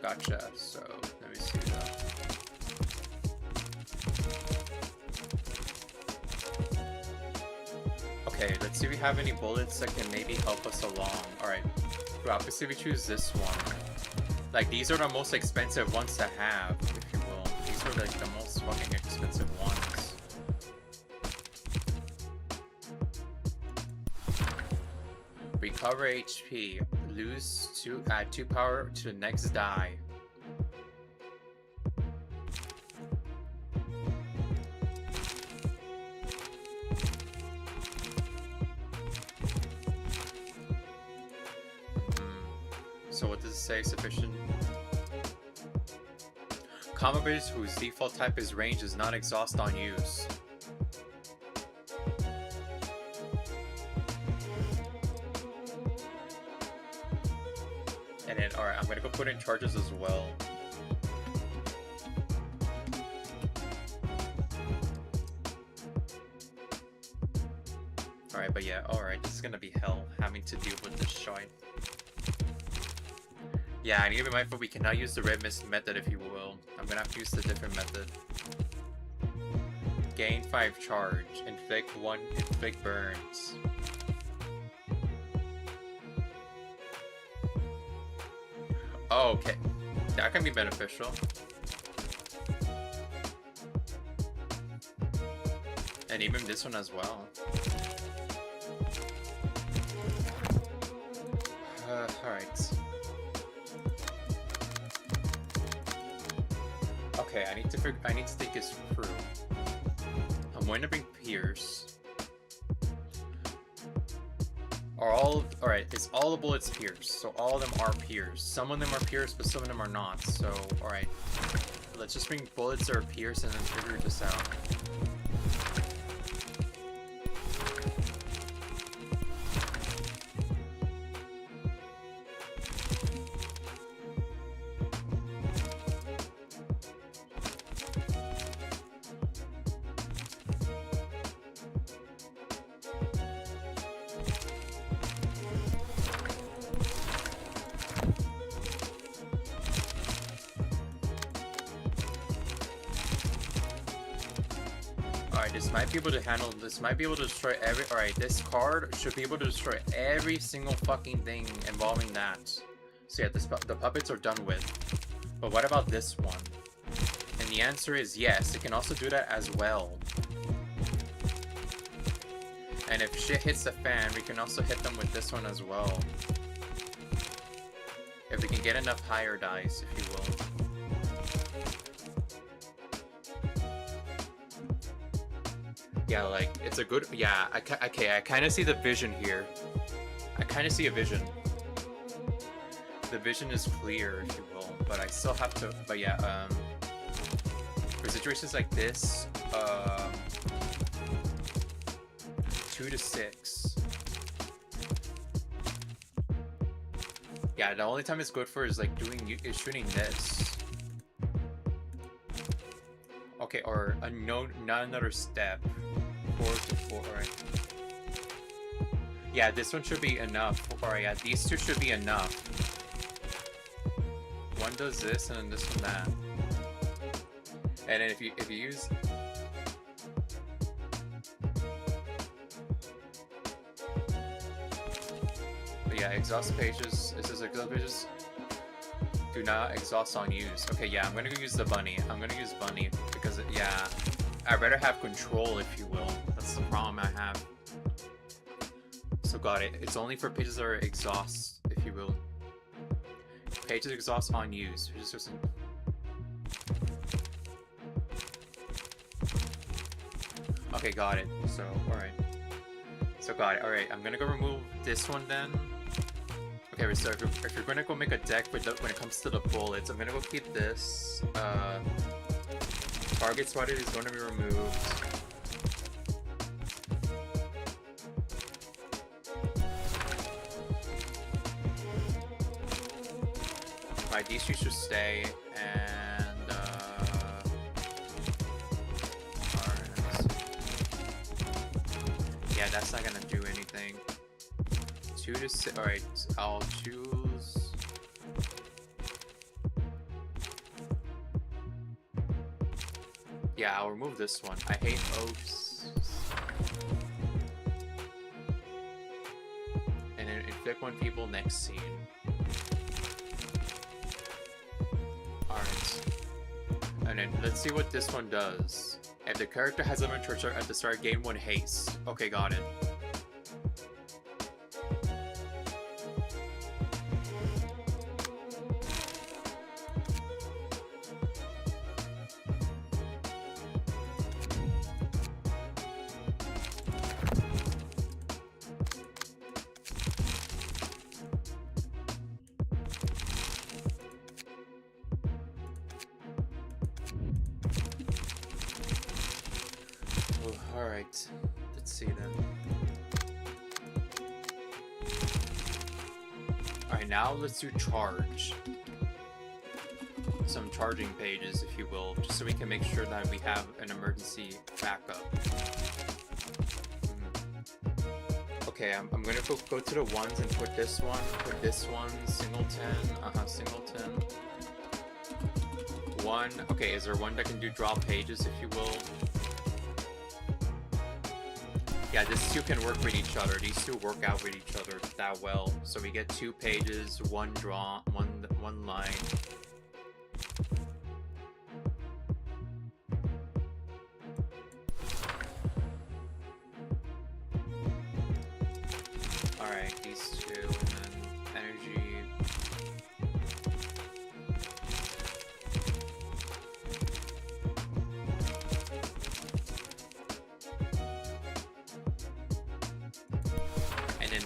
Gotcha. So let me see that. Okay, let's see if we have any bullets that can maybe help us along. Alright. Well, obviously we choose this one. Like, these are the most expensive ones to have, if you will. These are like the most fucking expensive ones. Recover HP. Add 2 power to the next die. So what does it say? Sufficient. Combos whose default type is range does not exhaust on use. And then, alright, I'm gonna go put in charges as well. Alright, but yeah, alright, this is gonna be hell, having to deal with this shite. Yeah, I need to be mindful we cannot use the red mist method, if you will. I'm gonna have to use the different method. Gain 5 charge, inflict 1, inflict burns. Oh, okay. That can be beneficial. And even this one as well. Alright. Okay, I need to think this through. I'm going to bring Pierce. Alright, it's all the bullets pierced, so all of them are pierced. Some of them are pierced, but some of them are not, so alright. Let's just bring bullets that are pierced and then figure this out. Alright, this might be able to handle, this might be able to destroy every, alright, this card should be able to destroy every single fucking thing involving that. So yeah, the puppets are done with. But what about this one? And the answer is yes, it can also do that as well. And if shit hits the fan, we can also hit them with this one as well. If we can get enough higher dice, if you will. Yeah, like, it's a good... Yeah, okay, I kind of see the vision here. I kind of see a vision. The vision is clear, if you will, but I still have to... But yeah, for situations like this, 2 to 6. Yeah, the only time it's good for is like shooting this. Okay, or not another step. 4 to 4, alright. Yeah, this one should be enough. Alright, yeah, these two should be enough. One does this and then this one that. And then if you use... But yeah, exhaust pages. This is exhaust pages. Do not exhaust on use. Okay, yeah, I'm gonna go use the bunny. I'm gonna use bunny because, yeah, I'd rather have control, if you will. That's the problem I have. So got it. It's only for pages that are exhaust, if you will. Pages exhaust on use. Okay, got it. So, alright. So got it. Alright, I'm gonna go remove this one then. Okay, so if you're gonna go make a deck with when it comes to the bullets, I'm gonna go keep this. Target spotted is going to be removed. Alright, these two should stay, and alright. Yeah, that's not gonna do anything. 2 to 6. Alright, I'll choose. Yeah, I'll remove this one. I hate oaths. And then inflict 1 people next scene. Alright. And then let's see what this one does. If the character has limited charge at the start, gain 1 haste. Okay, got it. Alright, let's see then. Alright, now let's do charge. Some charging pages, if you will, just so we can make sure that we have an emergency backup. Okay, I'm gonna go to the ones and put this one, singleton, singleton. One, okay, is there one that can do draw pages, if you will? Yeah, these two can work with each other. These two work out with each other that well. So we get 2 pages, 1 draw, one line. Alright, these two, and then energy.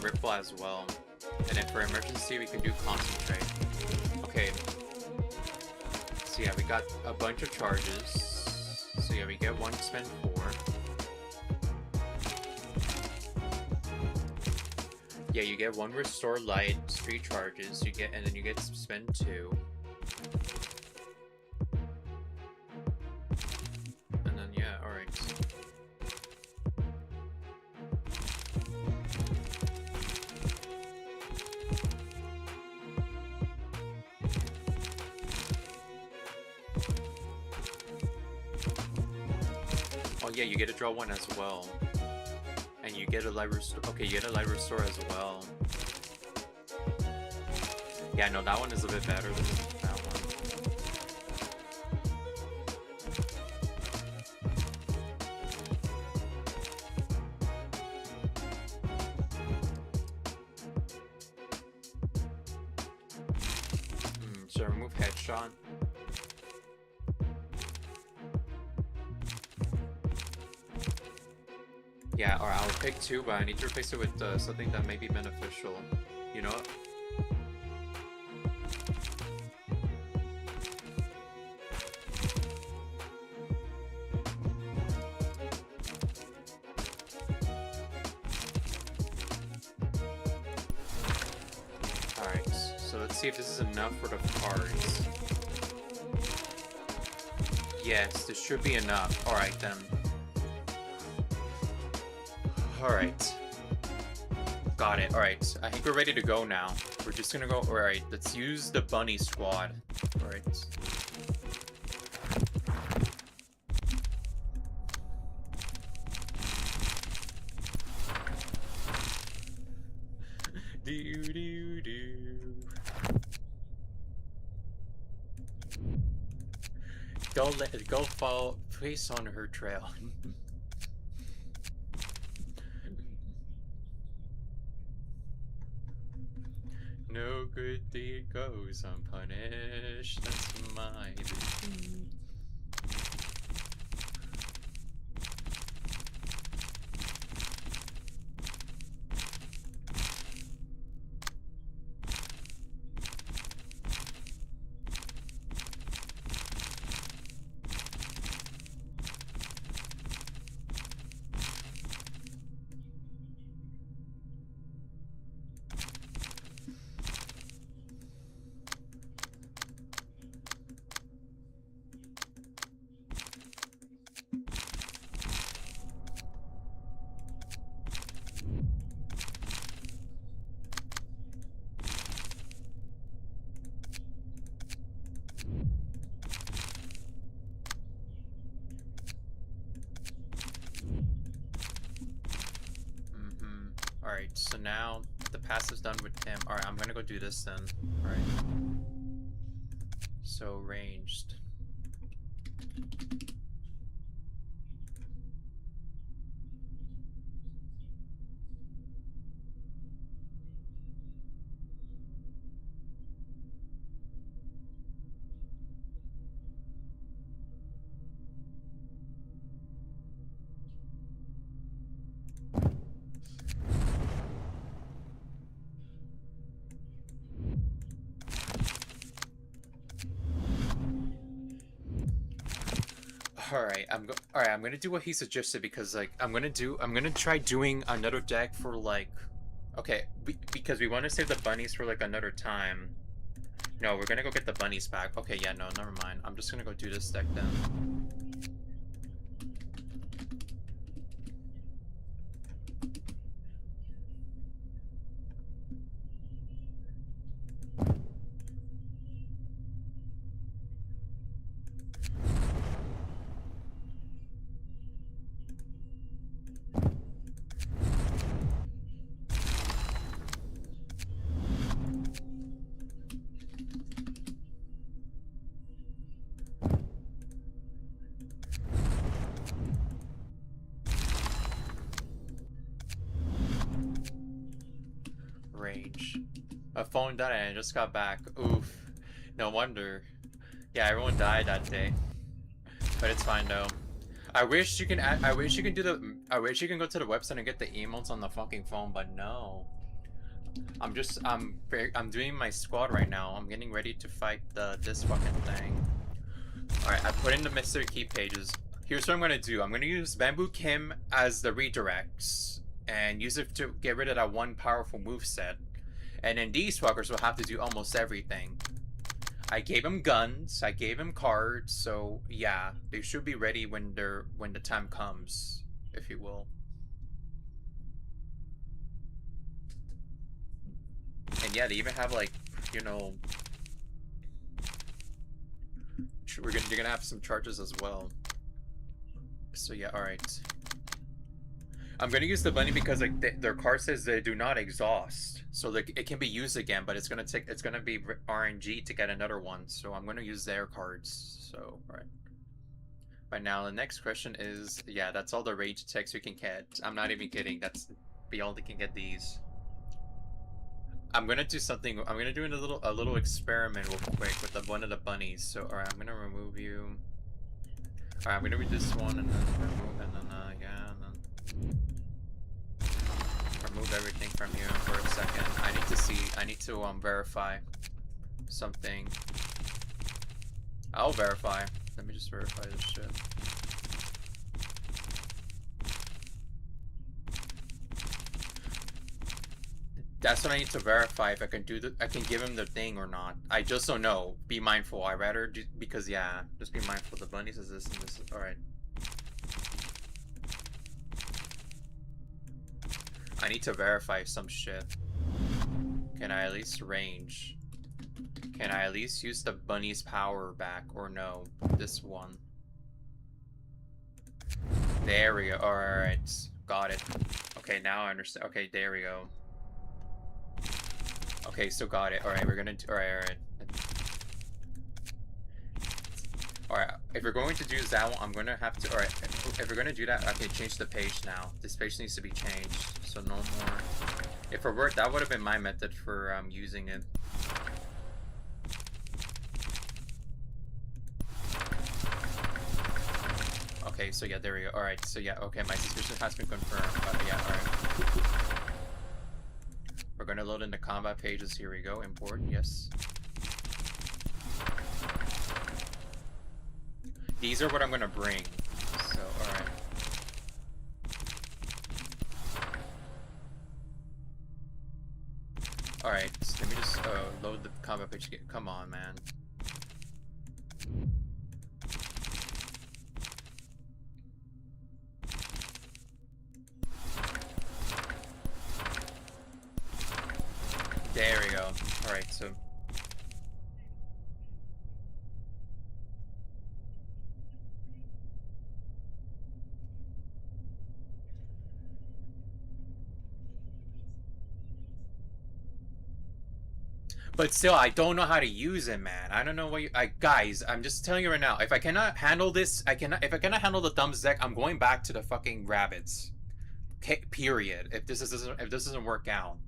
Ripple as well. And then for emergency we can do concentrate. Okay. So yeah, we got a bunch of charges. So yeah, we get 1 to spend 4. Yeah, you get 1 restore light, 3 charges, and then you get to spend 2. And then yeah, alright. Oh yeah, you get to draw one as well. And you get a live restore. Okay, you get a live restore as well. Yeah, no, that one is a bit better than that one. Should I remove headshot? Yeah, or I'll pick two, but I need to replace it with something that may be beneficial. You know what? Alright, so let's see if this is enough for the cards. Yes, this should be enough. Alright then. Alright. Got it. Alright, I think we're ready to go now. We're just gonna go. Alright, let's use the bunny squad. Alright. Do do do. Go fall face on her trail. No good deed goes unpunished. That's my duty. Alright, so now the passive's done with him. Alright, I'm gonna go do this then. Alright. So ranged. Alright, I'm gonna do what he suggested because like I'm gonna try doing another deck for like because we want to save the bunnies for like another time. No, we're gonna go get the bunnies back. Okay, yeah, no, never mind. I'm just gonna go do this deck then. Range. My phone died and I just got back. Oof. No wonder. Yeah, everyone died that day. But it's fine though. I wish you can go to the website and get the emotes on the fucking phone, but no. I'm doing my squad right now. I'm getting ready to fight this fucking thing. Alright, I put in the Mr. Key pages. Here's what I'm gonna do. I'm gonna use Bamboo Kim as the redirects and use it to get rid of that one powerful moveset. And then these fuckers will have to do almost everything. I gave him guns, I gave him cards, so yeah, they should be ready when the time comes, if you will. And yeah, they even have like, you know, you're gonna have some charges as well. So yeah, alright. I'm gonna use the bunny because like their card says they do not exhaust, so like it can be used again, but it's gonna be RNG to get another one. So I'm gonna use their cards. So alright. But now the next question is, yeah, that's all the rage attacks we can get. I'm not even kidding. That's we only can get these. I'm gonna do something. I'm gonna do a little experiment real quick with one of the bunnies. So alright, I'm gonna remove you. Alright, I'm gonna read this one and then remove and then yeah, and then remove everything from you for a second. I need to verify something. I'll verify. Let me just verify this shit. That's what I need to verify if I can I can give him the thing or not. I just don't know. Be mindful. I rather do, because yeah, just be mindful. The bunnies is this and this. All right. I need to verify some shit. Can I at least range? Can I at least use the bunny's power back or no? This one. There we go. Alright. Got it. Okay, now I understand. Okay, there we go. Okay, so got it. Alright, we're gonna do. Alright. Alright, if we're going to do that one, I'm gonna have to. Alright, if we're gonna do that, I can change the page now. This page needs to be changed, so no more. If it worked, that would have been my method for using it. Okay, so yeah, there we go. Alright, so yeah, okay, my suspicion has been confirmed. Yeah, alright. We're gonna load in the combat pages. Here we go. Import, yes. These are what I'm gonna bring. So, alright. Alright, so let me just load the combat page. Come on, man. There we go. Alright, so... But still, I don't know how to use it, man. I don't know what you... guys, I'm just telling you right now. If I cannot handle this, if I cannot handle the thumbs deck, I'm going back to the fucking rabbits. Okay, period. If this doesn't work out.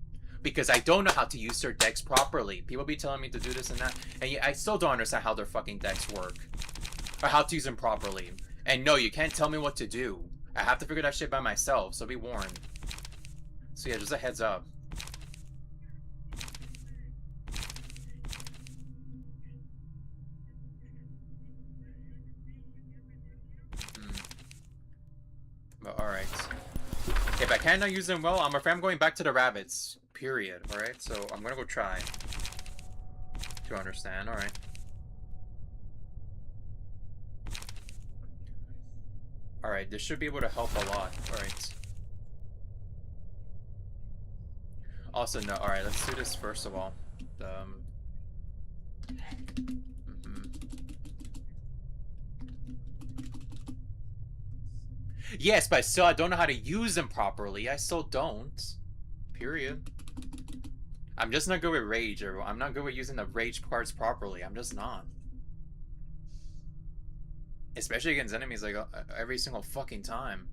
Because I don't know how to use their decks properly. People be telling me to do this and that, and I still don't understand how their fucking decks work. Or how to use them properly. And no, you can't tell me what to do. I have to figure that shit by myself, so be warned. So yeah, just a heads up. But alright. If I cannot use them well, I'm afraid I'm going back to the rabbits. Period. Alright, so I'm gonna go try. To understand, alright. Alright, this should be able to help a lot. Alright. Also, no, alright, let's do this first of all. Yes, but still, I don't know how to use them properly. I still don't. Period. I'm just not good with rage, everyone. I'm not good with using the rage cards properly. I'm just not. Especially against enemies, like, every single fucking time.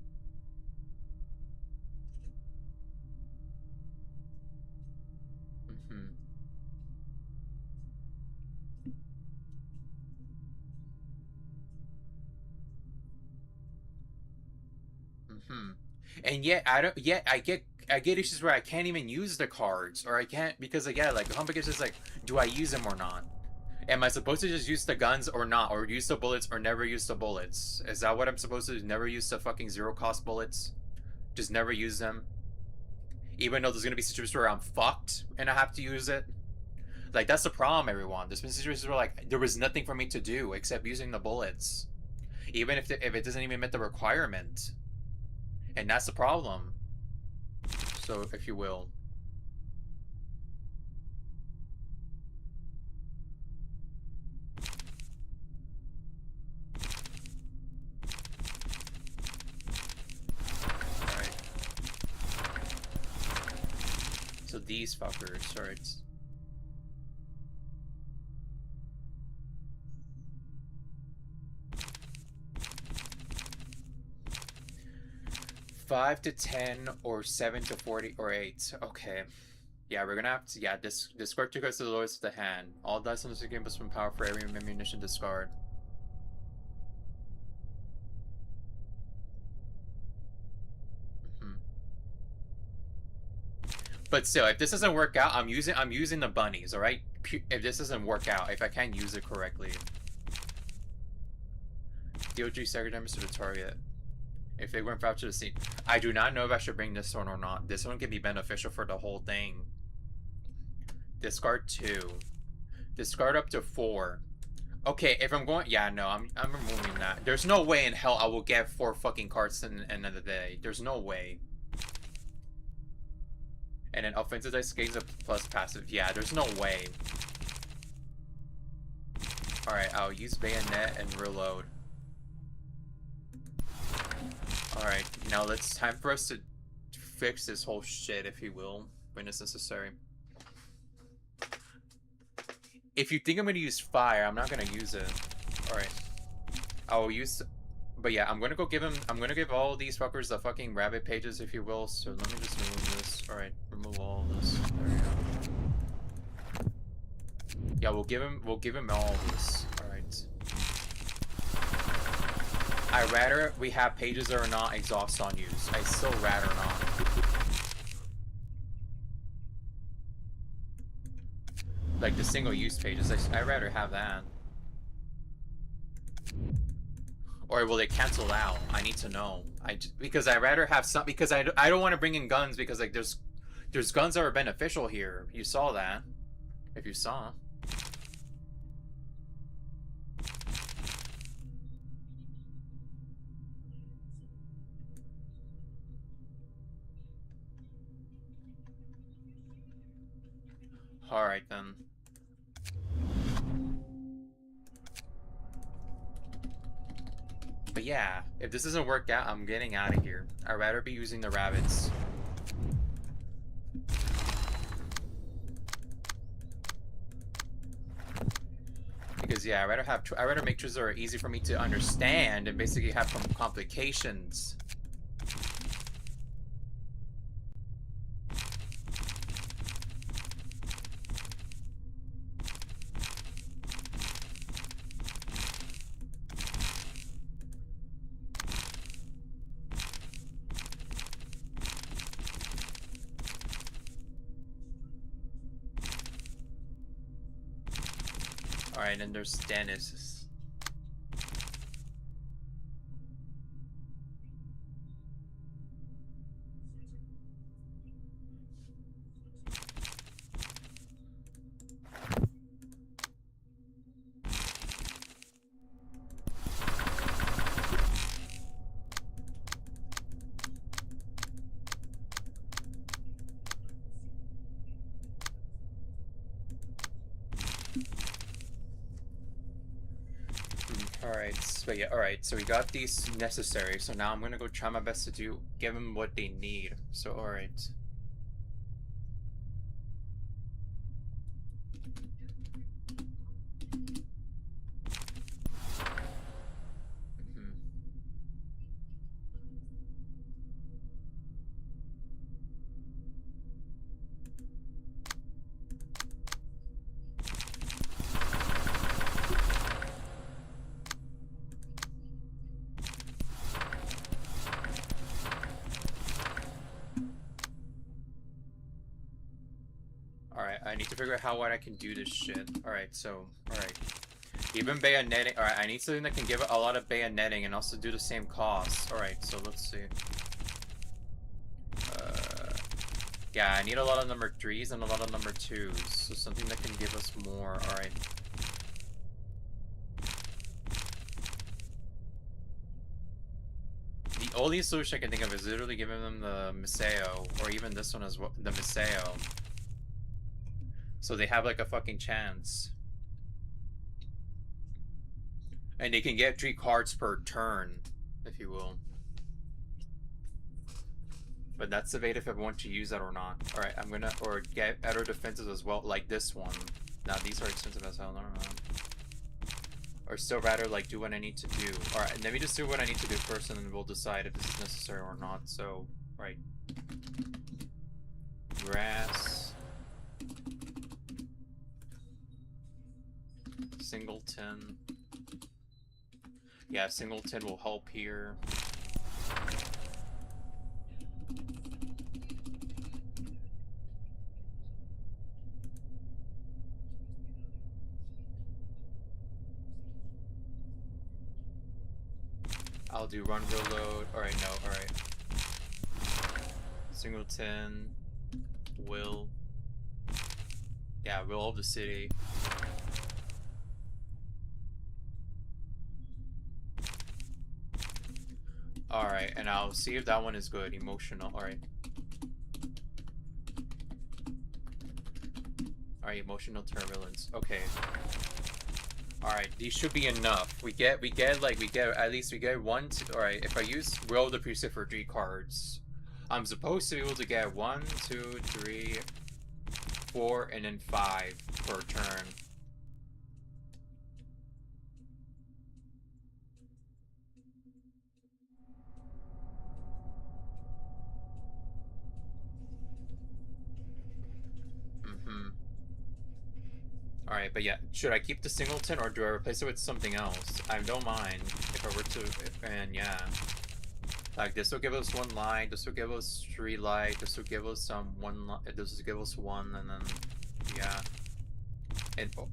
And yet I get issues where I can't even use the cards, or I can't because again, like Humpik is just like, do I use them or not? Am I supposed to just use the guns or not, or use the bullets or never use the bullets? Is that what I'm supposed to do? Never use the fucking zero cost bullets? Just never use them? Even though there's gonna be situations where I'm fucked and I have to use it? Like, that's the problem, everyone. There's been situations where like there was nothing for me to do except using the bullets, even if it doesn't even meet the requirement. And that's the problem. So, if you will. of these fuckers. Alright. Five to 10 or 7 to 40 or 8. Okay. Yeah, we're gonna have to. Yeah, discard 2 cards to the lowest of the hand. All dice on this game plus 1 power for every ammunition discard. But still, if this doesn't work out, I'm using the bunnies, alright? If this doesn't work out, if I can't use it correctly. Deal 3 stagger damage to the target. If they weren't vouched to the scene. I do not know if I should bring this one or not. This one can be beneficial for the whole thing. Discard 2. Discard up to 4. Okay, if I'm going... Yeah, no, I'm removing that. There's no way in hell I will get 4 fucking cards in the end of the day. There's no way. And then offensive dice gains a plus passive. Yeah, there's no way. Alright, I'll use bayonet and reload. Alright, now it's time for us to fix this whole shit, if you will, when it's necessary. If you think I'm gonna use fire, I'm not gonna use it. Alright. I will use... But yeah, I'm gonna give all these fuckers the fucking rabbit pages, if you will, so let me just remove this. Alright, remove all of this. There we go. Yeah, we'll give him all of this. Alright. I'd rather we have pages that are not exhaust on use. I still rather not. Like the single-use pages, I'd rather have that. Or will they cancel out? I need to know. Because I'd rather have some, because I don't want to bring in guns, because like there's guns that are beneficial here. You saw that. If you saw. Alright then. But yeah, if this doesn't work out, I'm getting out of here. I'd rather be using the rabbits. Because yeah, I'd rather make choices that are easy for me to understand and basically have some complications. Alright, and there's Dennis. But yeah, alright, so we got these necessary, so now I'm gonna go try my best to give them what they need. So alright. I need to figure out how wide I can do this shit. Alright, so, alright. Even bayoneting. Alright, I need something that can give a lot of bayoneting and also do the same cost. Alright, so let's see. Yeah, I need a lot of number 3s and a lot of number 2s. So something that can give us more. Alright. The only solution I can think of is literally giving them the Miseo, or even this one as well, the Miseo. So they have like a fucking chance. And they can get 3 cards per turn, if you will. But that's debate if I want to use that or not. Alright, I'm gonna, or get better defenses as well, like this one. Now these are expensive as hell, no. Or still rather like do what I need to do. Alright, let me just do what I need to do first and then we'll decide if this is necessary or not. So, right. Grass. Singleton. Yeah, Singleton will help here. I'll do run reload. Alright, no, alright. Singleton. Will. Yeah, will of the city. Alright, and I'll see if that one is good. Emotional, alright. Alright, emotional turbulence. Okay. Alright, these should be enough. We get at least we get one, alright, if I use Will the Preset for 3 cards, I'm supposed to be able to get 1, 2, 3, 4, and then 5 per turn. Alright, but yeah, should I keep the Singleton or do I replace it with something else? I don't mind if I were to, and yeah. Like, this will give us 1 light, this will give us 3 light, this will give us 1 light, this will give us 1, and then, yeah. And, oh,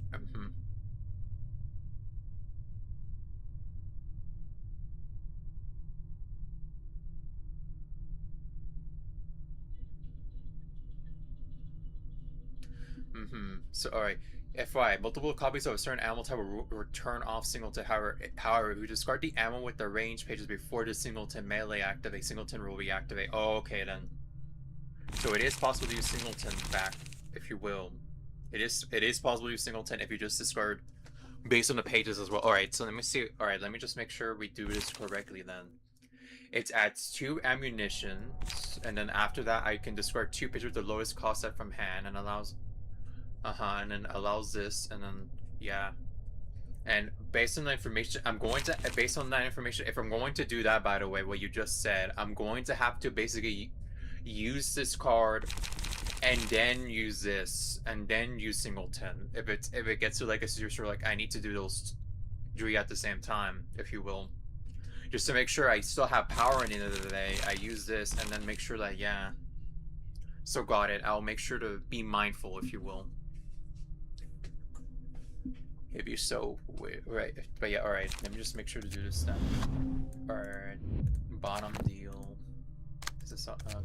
So, alright. FY, multiple copies of a certain animal type will return off Singleton. However, if we discard the animal with the range pages before the Singleton melee activate, Singleton will reactivate. Oh, okay then. So it is possible to use Singleton back, if you will. It is possible to use Singleton if you just discard based on the pages as well. Alright, so let me see. Alright, let me just make sure we do this correctly then. It adds 2 ammunition, and then after that I can discard 2 pages with the lowest cost set from hand and allows and then allows this, and then yeah. And based on the information, based on that information, if I'm going to do that, by the way, what you just said, I'm going to have to basically use this card and then use this and then use Singleton. If it gets to like a situation where like I need to do those 3 at the same time, if you will. Just to make sure I still have power in the end of the day, I use this and then make sure that, yeah. So got it. I'll make sure to be mindful, if you will. If you so, right, but yeah, alright, let me just make sure to do this then. Alright, bottom deal. Is this up? Alright.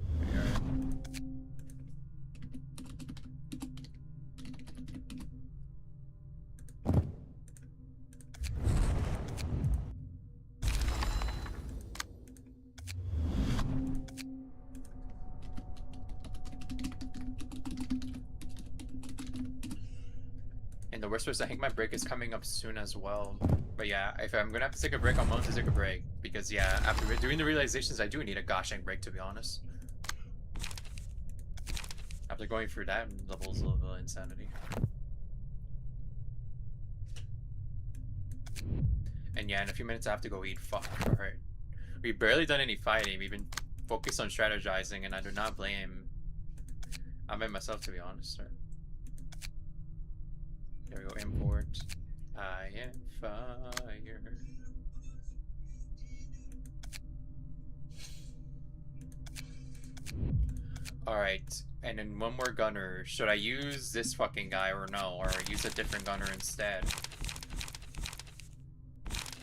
And the worst was, I think my break is coming up soon as well. But yeah, if I'm gonna have to take a break, I'm going to take a break. Because yeah, after doing the realizations, I do need a gosh dang break, to be honest. After going through that levels of insanity. And yeah, in a few minutes I have to go eat. Fuck, alright. We've barely done any fighting, we've been focused on strategizing, and I do not blame myself, to be honest, sir. There we go, import. I am fire. Alright, and then 1 more gunner. Should I use this fucking guy or no? Or use a different gunner instead?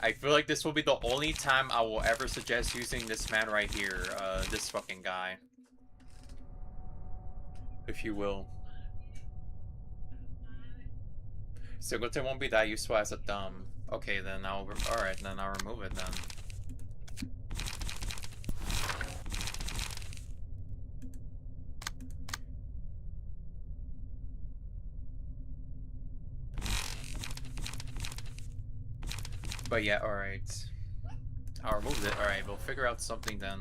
I feel like this will be the only time I will ever suggest using this man right here. This fucking guy. If you will. Singleton won't be that useful as a thumb. Okay, then alright, then I'll remove it then. But yeah, alright. I'll remove it. Alright, we'll figure out something then.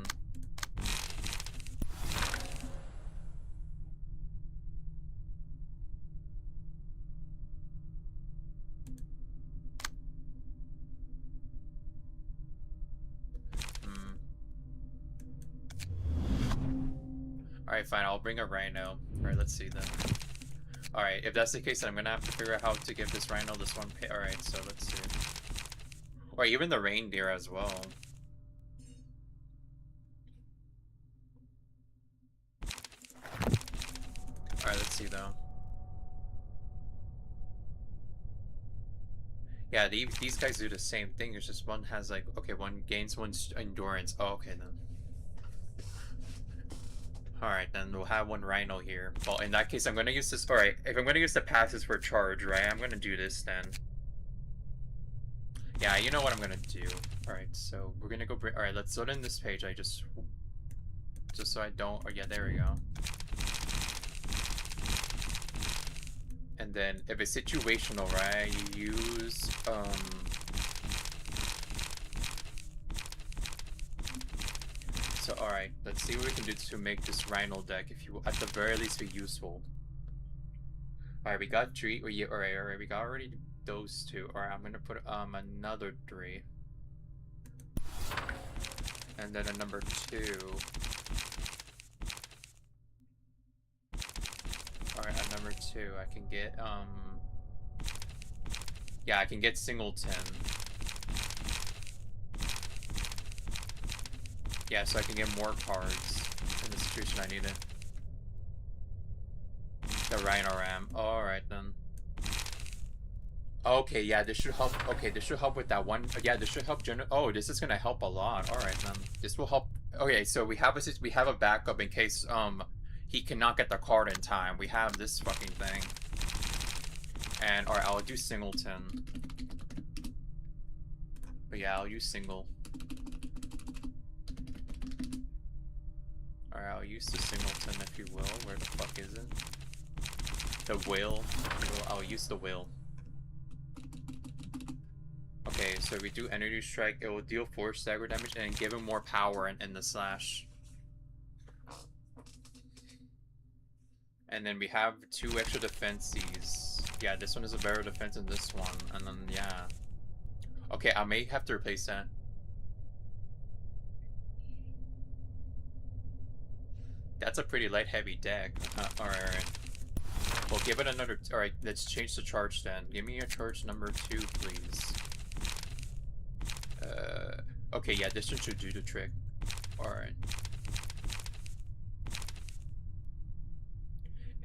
Alright, fine, I'll bring a Rhino. Alright, let's see then. Alright, if that's the case, then I'm gonna have to figure out how to give this Rhino this one pay. Alright, so let's see. Or even the reindeer as well. Alright, let's see though. Yeah, these guys do the same thing. It's just one has like, okay, one gains one's endurance. Oh, okay then. Alright, then we'll have one Rhino here. Well, in that case, I'm gonna use this. Alright, if I'm gonna use the passes for charge, right, I'm gonna do this then. Yeah, you know what I'm gonna do. Alright, so we're gonna go bring. Alright, let's load in this page. Just so I don't. Oh, yeah, there we go. And then if it's situational, right, you use, So, alright, let's see what we can do to make this Rhino deck, if you will, at the very least, be useful. Alright, we got 3. Yeah, alright, we got already those 2. Alright, I'm gonna put, another 3. And then a number 2. Alright, at number 2, I can get, yeah, I can get Singleton. Yeah, so I can get more cards in the situation I need it. The Rhino Ram. Alright then. Okay, yeah, this should help. Okay, this should help with that one. Yeah, this should help. Oh, this is gonna help a lot. Alright then. This will help. Okay, so we have a backup in case he cannot get the card in time. We have this fucking thing. And alright, I'll do Singleton. But yeah, I'll use Single. Alright, I'll use the Singleton if you will. Where the fuck is it? The Will. I'll use the Will. Okay, so we do Energy Strike. It will deal 4 stagger damage and give him more power in the slash. And then we have 2 extra defenses. Yeah, this one is a better defense than this one. And then, yeah. Okay, I may have to replace that. That's a pretty light heavy deck. Alright. Well, give it another. Alright, let's change the charge then. Give me a charge number 2, please. Okay, yeah, this one should do the trick. Alright.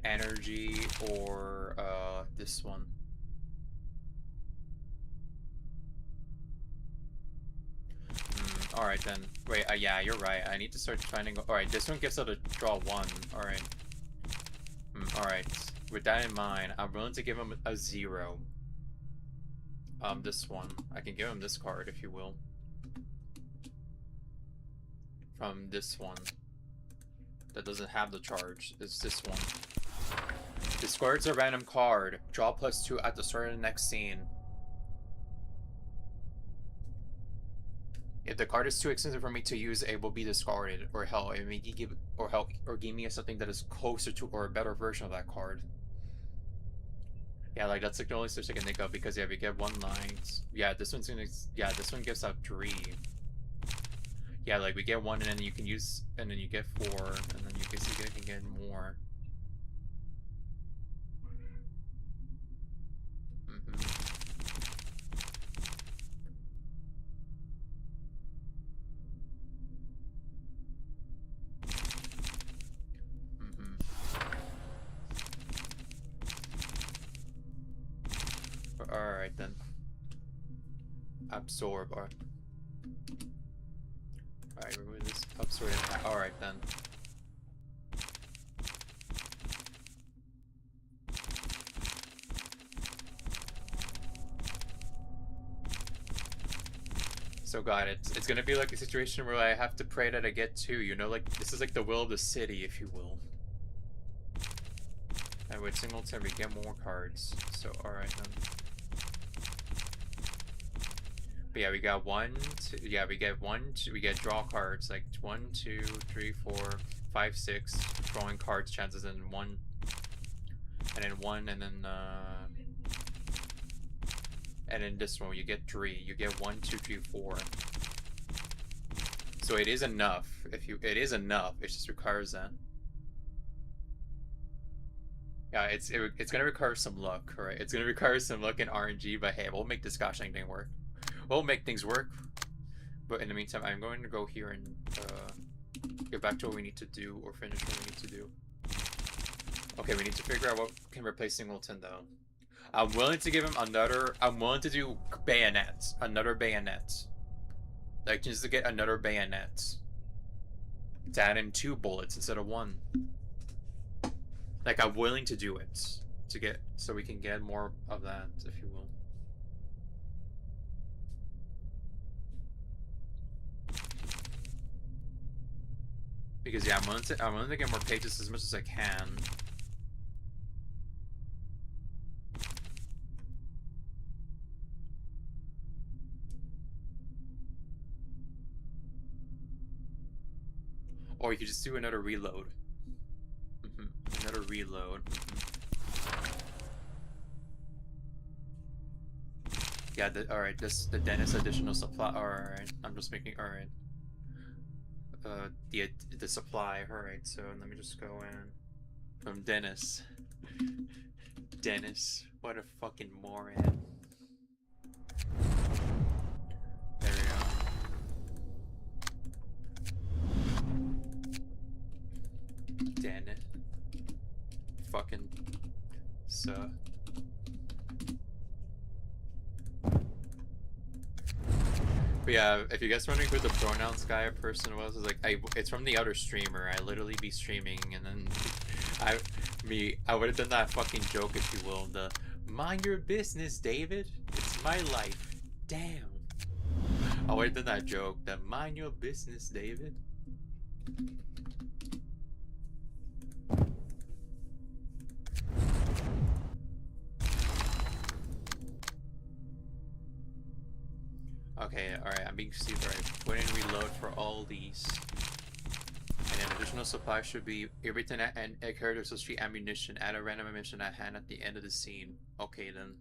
Energy or this one. Alright then. Wait, yeah, you're right. I need to start finding. Alright, this one gives out a draw 1. Alright. Alright. With that in mind, I'm willing to give him a 0. This one. I can give him this card, if you will. From this one. That doesn't have the charge. It's this one. Discards a random card. Draw +2 at the start of the next scene. If the card is too expensive for me to use, it will be discarded. Or hell, it may give give me something that is closer to or a better version of that card. Yeah, like that's like the only switch I can think of because yeah, we get 1 line. Yeah, this one's gonna. Yeah, this one gives out 3. Yeah, like we get 1 and then you can use, and then you get 4, and then you can get more. Alright then. Absorb. Alright, remove this. Absorb. Alright then. So got it. It's gonna be like a situation where I have to pray that I get 2, you know, like this is like the will of the city, if you will. And with Singleton we get more cards. So alright then. But yeah, we got 1, 2, yeah, we get 1, 2, we get draw cards, like 1, 2, 3, 4, 5, 6, drawing cards chances, and 1, and then 1, and then this one, you get 3, you get 1, 2, 3, 4. So it is enough, it is enough, it just requires that. Yeah, it's gonna require some luck, right? It's gonna require some luck and RNG, but hey, we'll make this gosh dang thing work. We'll make things work. But in the meantime, I'm going to go here and get back to what we need to do, or finish what we need to do. Okay, we need to figure out what can replace Singleton, though. I'm willing to give him another... I'm willing to do bayonets. Another bayonet. Like, just to get another bayonet. To add in 2 bullets instead of 1. Like, I'm willing to do it. To get... So we can get more of that, if you will. Because, yeah, I'm willing to get more pages as much as I can. Or you could just do another reload. Another reload. Yeah, alright, the dentist additional supply. Alright, I'm just making. Alright. The supply. Alright, so let me just go in. From Dennis. Dennis. What a fucking moron. There we go. Dennis. Fucking. So. But yeah, if you guys wondering who the pronouns guy or person was, it's from the other streamer. I literally be streaming and then I would have done that fucking joke, if you will. The mind your business, David. It's my life. Damn. I would have done that joke. The mind your business, David. Okay, alright, I'm being stupid. Alright, put in reload for all these. And then additional supply should be everything and a character's street ammunition. Add a random ammunition at hand at the end of the scene. Okay then.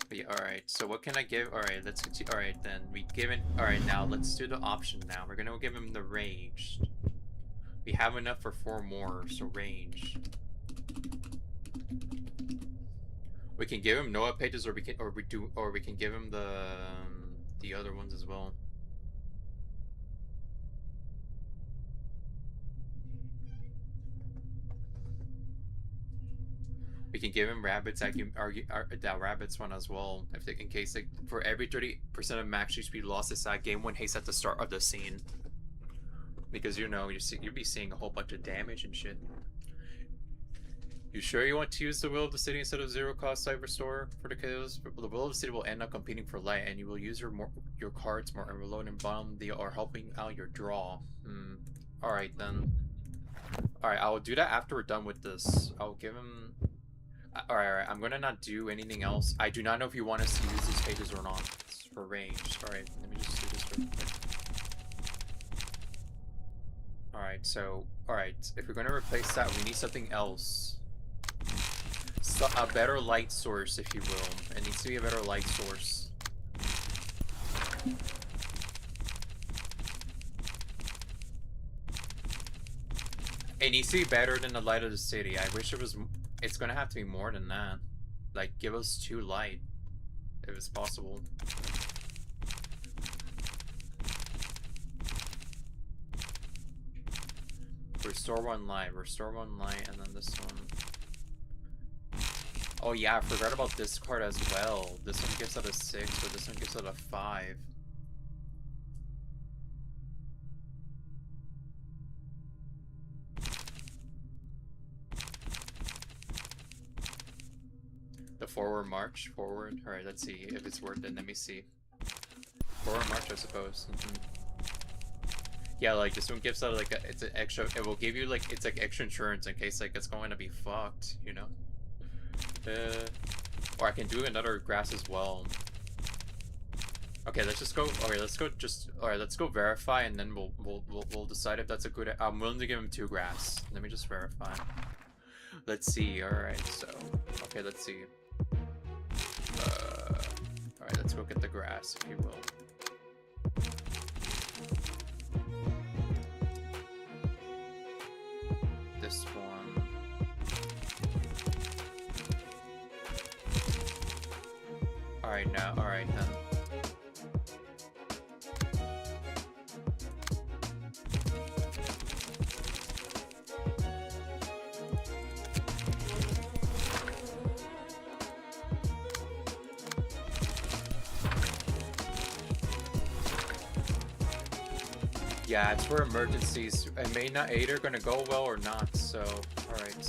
But yeah, alright, so what can I give? Alright, let's continue. Alright then, we give it. Alright, now let's do the option now. We're gonna give him the ranged. We have enough for 4 more, so ranged. We can give him Noah pages, or we can give him the other ones as well. We can give him rabbits. I can argue that rabbits one as well, in case like for every 30% of max HP lost aside, game 1 haste at the start of the scene. Because you'll be seeing a whole bunch of damage and shit. You sure you want to use the Will of the City instead of zero cost site restore for the kills? The Will of the City will end up competing for light, and you will use your cards more and reload and bomb or helping out your draw. Alright then. Alright, I'll do that after we're done with this. I'll give him... Alright, I'm gonna not do anything else. I do not know if you want us to use these pages or not. It's for range. Alright, let me just do this real quick. Alright, so... Alright, if we're gonna replace that, we need something else. So, a better light source, if you will. It needs to be a better light source. It needs to be better than the light of the city. I wish it was... It's gonna have to be more than that. Like, give us 2 light. If it's possible. Restore 1 light, and then this one. Oh yeah, I forgot about this card as well. This one gives out a 6, but this one gives out a 5. The forward march? Forward? Alright, let's see if it's worth it. Let me see. Forward march, I suppose. Yeah, like this one gives out like it's an extra. It will give you like it's like extra insurance in case like it's going to be fucked, you know. Or I can do another grass as well. Okay, let's just go. Okay, let's go. Alright, let's go verify, and then we'll decide if that's a good. I'm willing to give him 2 grass. Let me just verify. Let's see. Alright, so okay, let's see. Alright, let's go get the grass, if you will. This one. Yeah, alright then. Yeah, it's for emergencies. It may not either gonna go well or not, so alright.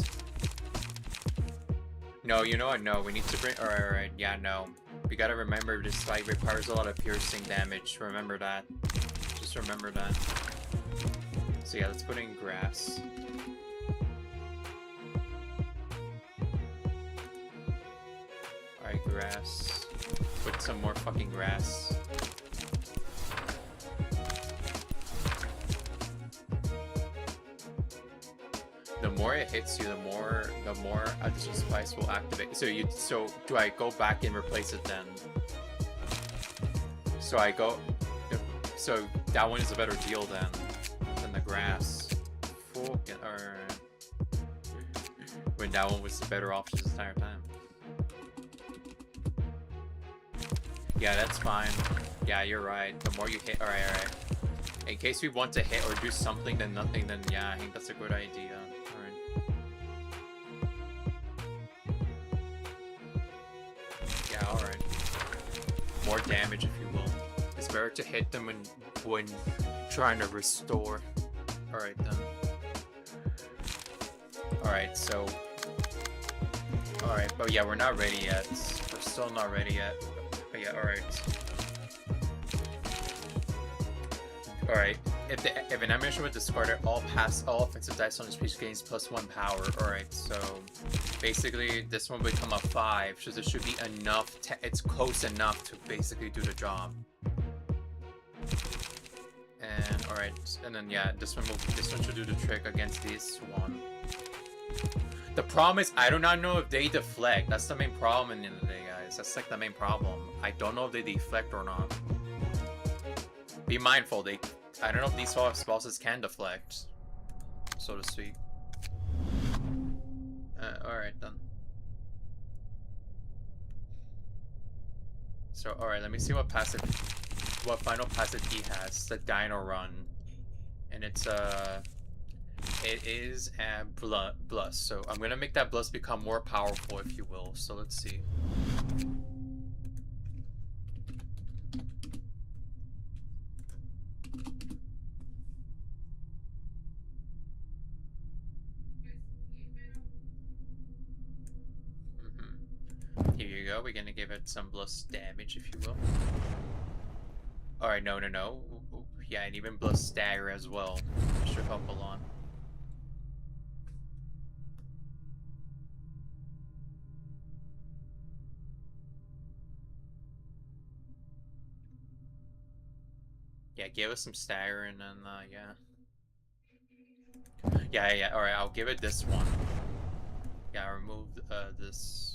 No, you know what? No, we need to bring. Alright, yeah, no. We gotta remember this fight requires a lot of piercing damage. Remember that. Just remember that. So yeah, let's put in grass. Alright, grass. Put some more fucking grass. The more it hits you, the more additional spice will activate. So do I go back and replace it then? So that one is a better deal then than the grass. Fucking alright. When that one was the better option this entire time. Yeah, that's fine. Yeah, you're right. The more you hit, alright. In case we want to hit or do something then nothing, then yeah, I think that's a good idea. Alright, more damage if you will. It's better to hit them when trying to restore. Alright then. Alright, so alright, but yeah, we're not ready yet. We're still not ready yet. But yeah, alright. Alright. If an animation would discard it, all offensive dice on this piece gains +1 power. Alright, so basically this one would become a 5, so there should be enough. It's close enough to basically do the job. And alright, and then yeah, this one should do the trick against this one. The problem is I do not know if they deflect. That's the main problem in the end of the day, guys. That's like the main problem. I don't know if they deflect or not. Be mindful, I don't know if these bosses can deflect, so to speak. Alright then. So, alright, let me see what final passive he has. The Dino Run. And it is a Blus. So I'm gonna make that Blus become more powerful, if you will. So let's see. Here you go. We're gonna give it some Blus damage, if you will. Alright, no. Ooh, yeah, and even Blus Stagger as well. Should help a lot. Yeah, give us some Stagger and then, yeah. Yeah, alright, I'll give it this one. Yeah, I'll remove, this.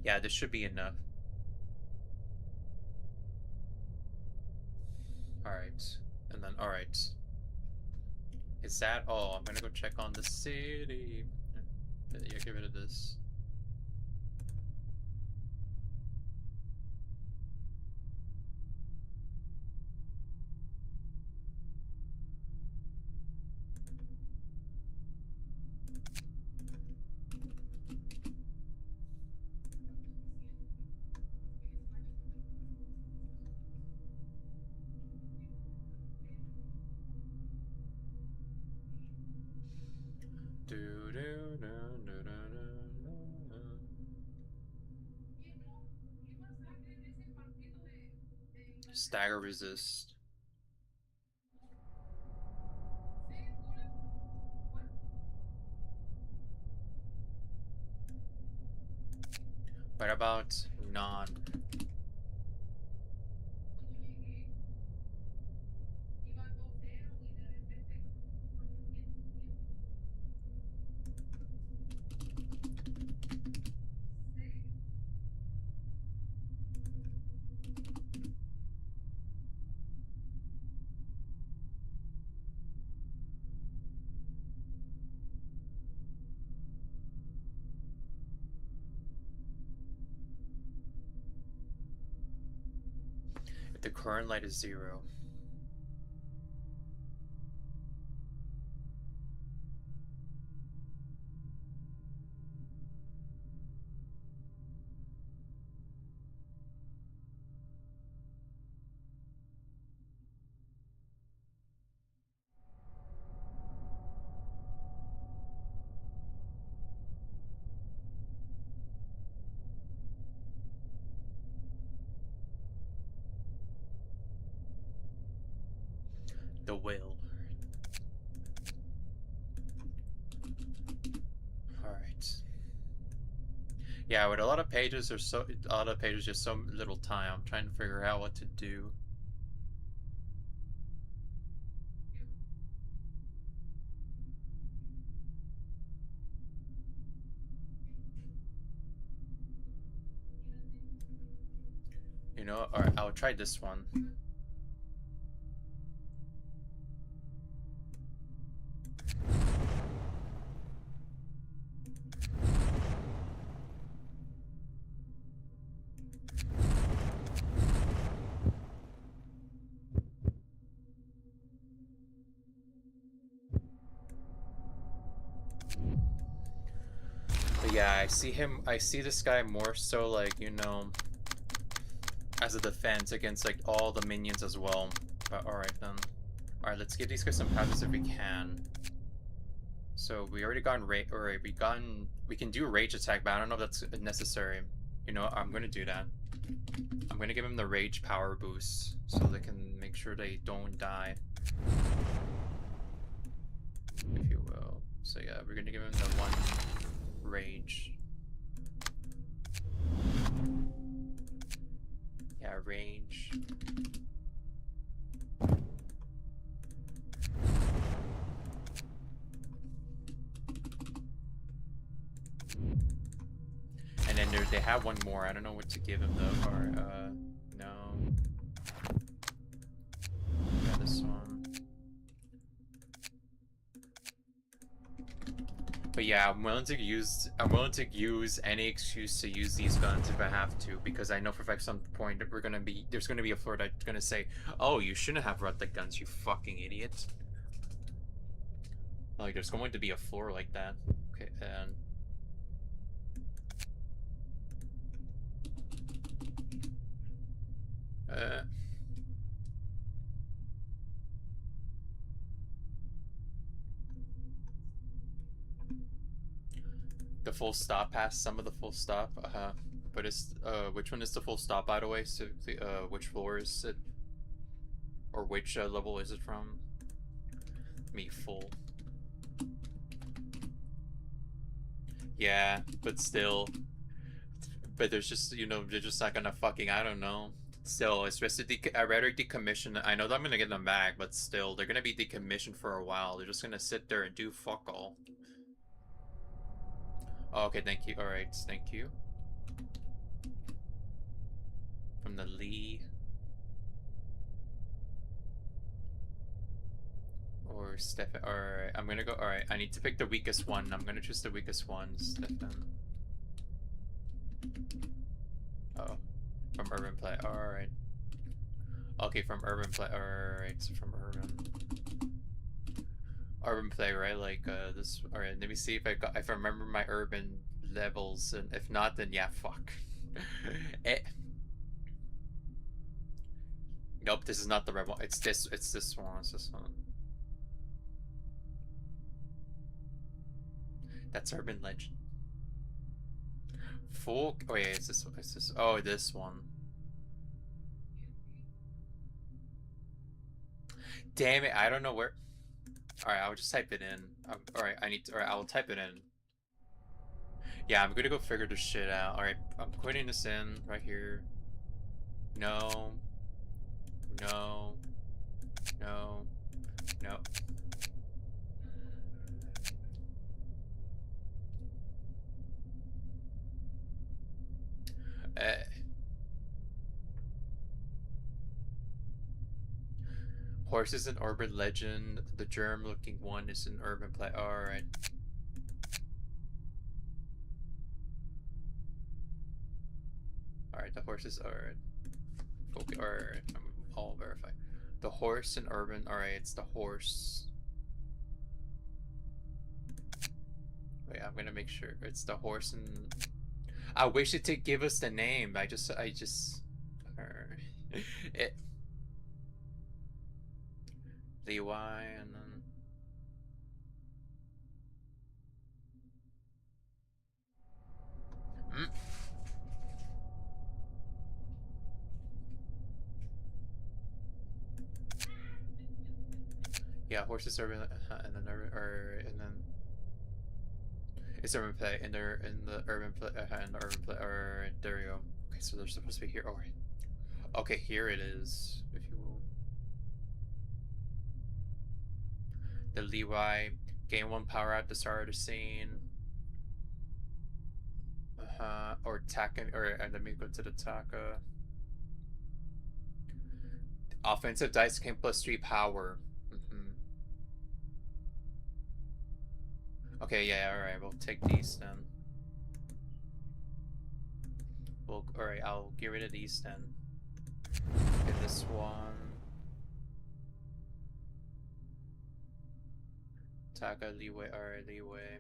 Yeah, this should be enough. Alright. And then, alright. Is that all? I'm gonna go check on the city. Yeah, get rid of this. Stagger resist. What about non? The current light is 0. The will. Alright. Yeah, with a lot of pages, there's a lot of pages, just so little time. I'm trying to figure out what to do. You know, alright, I'll try this one. But yeah, I see this guy more so like, you know, as a defense against like all the minions as well. But alright then. Alright, let's give these guys some passes if we can. So we already gotten alright, we can do rage attack, but I don't know if that's necessary. You know, I'm gonna do that. I'm gonna give him the rage power boost so they can make sure they don't die. If you will. So yeah, we're gonna give him the 1 rage. Yeah, rage. And then they have one more. I don't know what to give him though. Or no. Yeah, this one. But yeah, I'm willing to use any excuse to use these guns if I have to, because I know for a fact some point there's gonna be a floor that's gonna say, "Oh, you shouldn't have brought the guns, you fucking idiot." Like there's going to be a floor like that. Okay, and the full stop past some of the full stop. But it's which one is the full stop, by the way? So which floor is it, or which level is it from? Me full. Yeah, but still, but there's just, you know, they're just not gonna fucking, I don't know. Still, it's just I'd rather decommission. I know that I'm gonna get them back, but still, they're gonna be decommissioned for a while. They're just gonna sit there and do fuck all. Oh, okay, thank you. All right, thank you. From the Lee. Or Stefan. Alright, I'm gonna go. Alright, I need to pick the weakest one. I'm gonna choose the weakest one, Stefan. Oh, from Urban Play. Alright. Okay, from Urban Play. Alright, so from Urban Play, right? Like, this. Alright, let me see if I remember my urban levels, and if not, then yeah, fuck. eh. Nope, this is not the red one. It's this one. It's this one. That's Urban Legend. Full. Oh yeah, it's this one. It's this. Oh, this one. Damn it! I don't know where. All right, I'll just type it in. All right, I need to. All right, I will type it in. Yeah, I'm gonna go figure this shit out. All right, I'm putting this in right here. No. No. No. No. Horse is an urban legend. The germ-looking one is an urban play. All right. All right. The horse is all right. Okay, or I'll verify. The horse and urban. Alright, it's the horse. Wait, I'm gonna make sure it's the horse and. I wish it to give us the name. I just. It. Levi and then. Mm. Yeah, horses urban and then urban, and then it's urban play in the urban play and the urban play or there you go. Okay, so they're supposed to be here. Oh, right. Okay, here it is, if you will. The Levi gain 1 power at the start of the scene. Or Taka, or and let me go to the Taka. Offensive dice gain +3 power. Okay, yeah, alright, we'll take these then. Alright, I'll get rid of these then. Get this one. Taka, leeway, alright, leeway.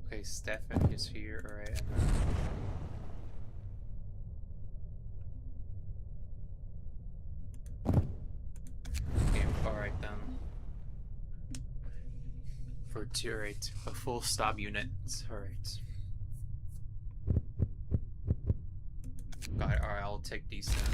Okay, Stefan is here, alright, and then... Okay, alright then. For two, alright, a full stop unit, alright. Got it, alright, I'll take these then.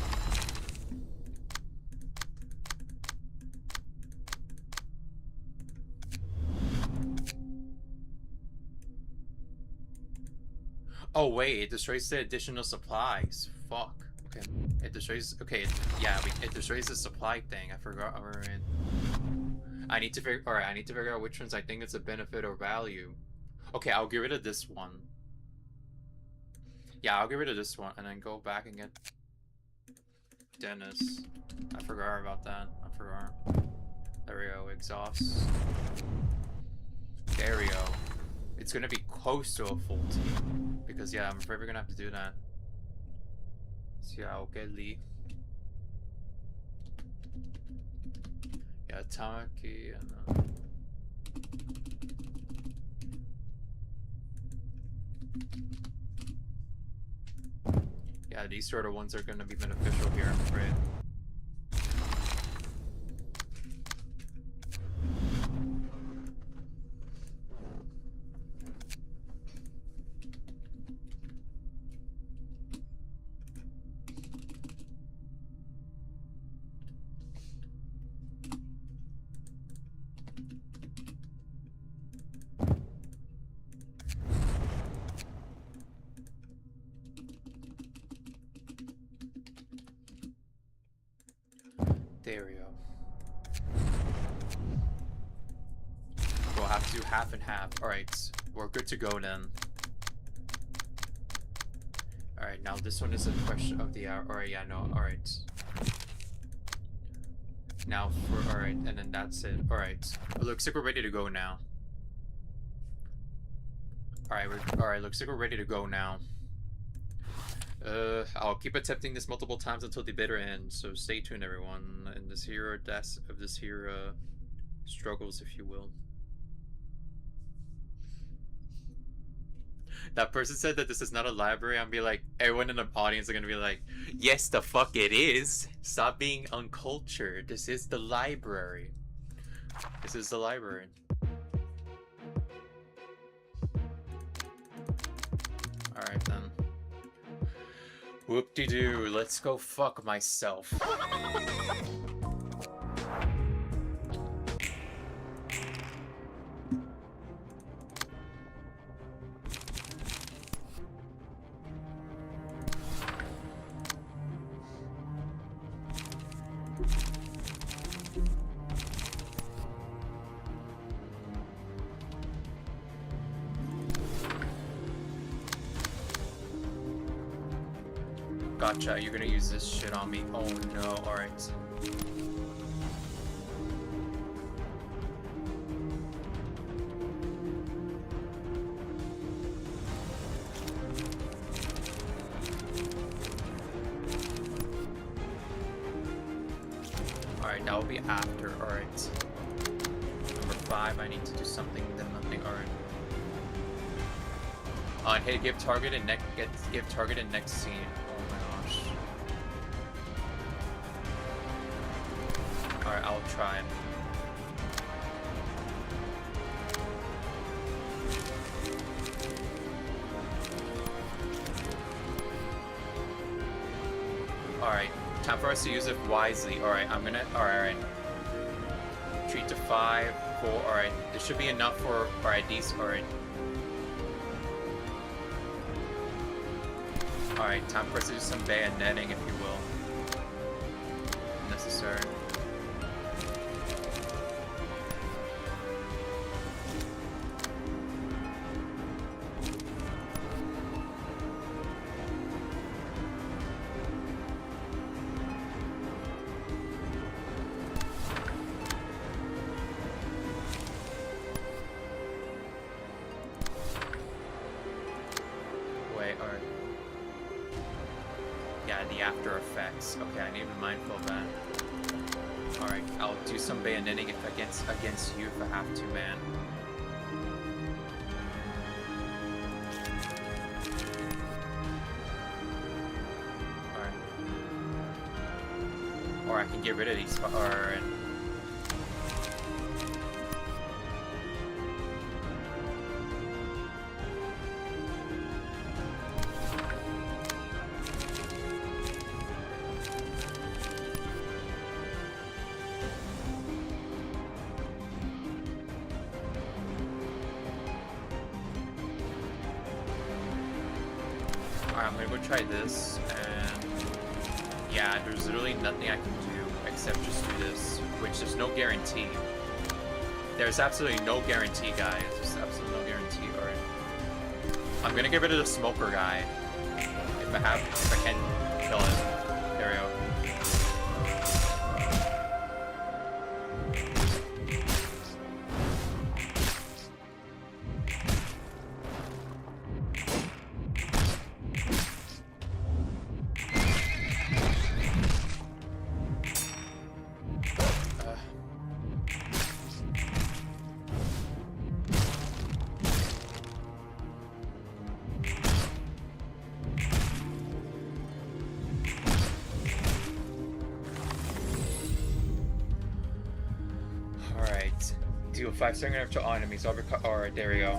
Oh wait, it destroys the additional supplies. Fuck. Okay. It destroys. Okay, yeah, it destroys the supply thing. I forgot. Alright. I need to figure. Alright, I need to figure out which ones I think it's a benefit or value. Okay, I'll get rid of this one. Yeah, I'll get rid of this one and then go back and get Dennis. I forgot about that. I forgot. There we go. Exhaust. There we go. It's gonna be close to a full team. Because yeah, I'm afraid we're gonna have to do that. So yeah, I'll get Lee. Yeah, Tamaki and yeah, these sort of ones are gonna be beneficial here, I'm afraid. There we go. We'll have to do half and half. Alright, we're good to go then. Alright, now this one is a question of the hour. Alright, yeah, no, alright. Now for, alright, and then that's it. Alright, it looks like we're ready to go now. Alright, looks like we're ready to go now. I'll keep attempting this multiple times until the bitter end, so stay tuned everyone, in this hero death of this hero struggles, if you will. That person said that this is not a library. I'm be like, everyone in the audience are gonna be like, yes, the fuck it is. Stop being uncultured. This is the library. This is the library. Alright then. Whoop-de-doo, let's go fuck myself. Gotcha, you're gonna use this shit on me. Oh no, alright. that will be after. Alright. Number 5, I need to do something, then nothing. Alright. Hey, give target and give target and next scene. Oh my gosh. Alright, I'll try. Alright, time for us to use it wisely. Alright, I'm gonna. Alright. Treat to 5, 4. Alright, this should be enough for. Alright, these. Alright. Alright, time for us to do some bayoneting, if you will. Necessary. Okay, I need to be mindful of that. Alright, I'll do some bayoneting if against you if I have to, man. Alright. Or I can get rid of these. Alright. I'm gonna go try this, and yeah, there's literally nothing I can do except just do this, which there's no guarantee. There's absolutely no guarantee, guys. There's absolutely no guarantee. Alright. I'm gonna get rid of the smoker guy. If I can kill him. There we go. Deal 5 second to all enemies. Alright, there we go.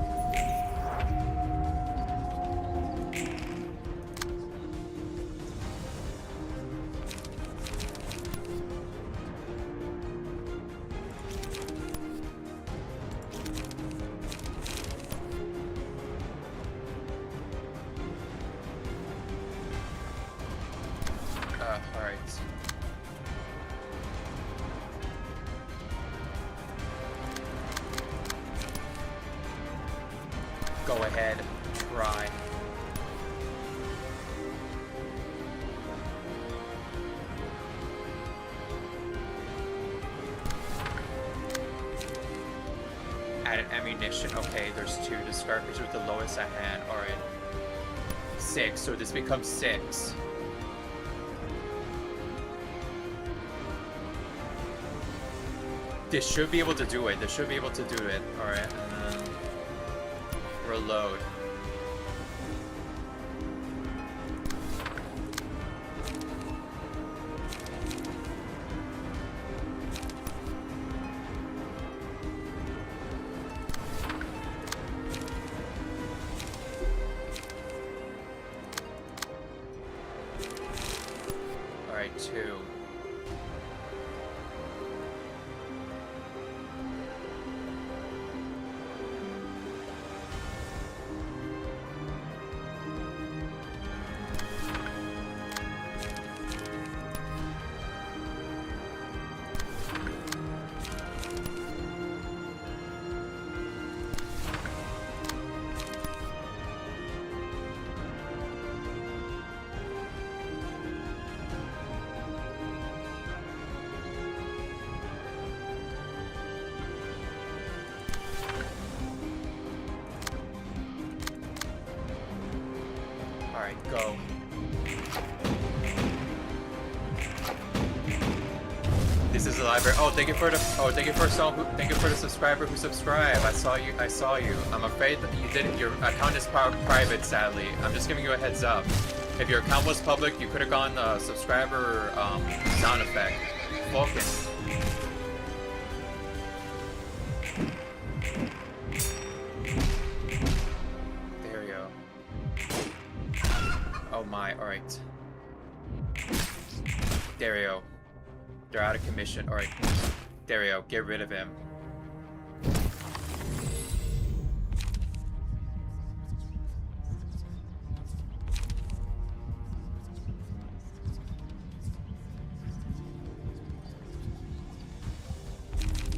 Alright. Go ahead, try. Add an ammunition. Okay, there's 2. Discard creature with the lowest at hand. Alright. 6, so this becomes 6. This should be able to do it. This should be able to do it. Alright, and then reload. Alright, 2. Alright, go. This is a library. Oh, thank you for the. Oh, thank you for thank you for the subscriber who subscribed. I saw you. I saw you. I'm afraid that you didn't. Your account is private, sadly. I'm just giving you a heads up. If your account was public, you could have gone subscriber sound effect. Focus. There we go. Oh my. All right. There we go. They're out of commission. Alright. There we go. Get rid of him.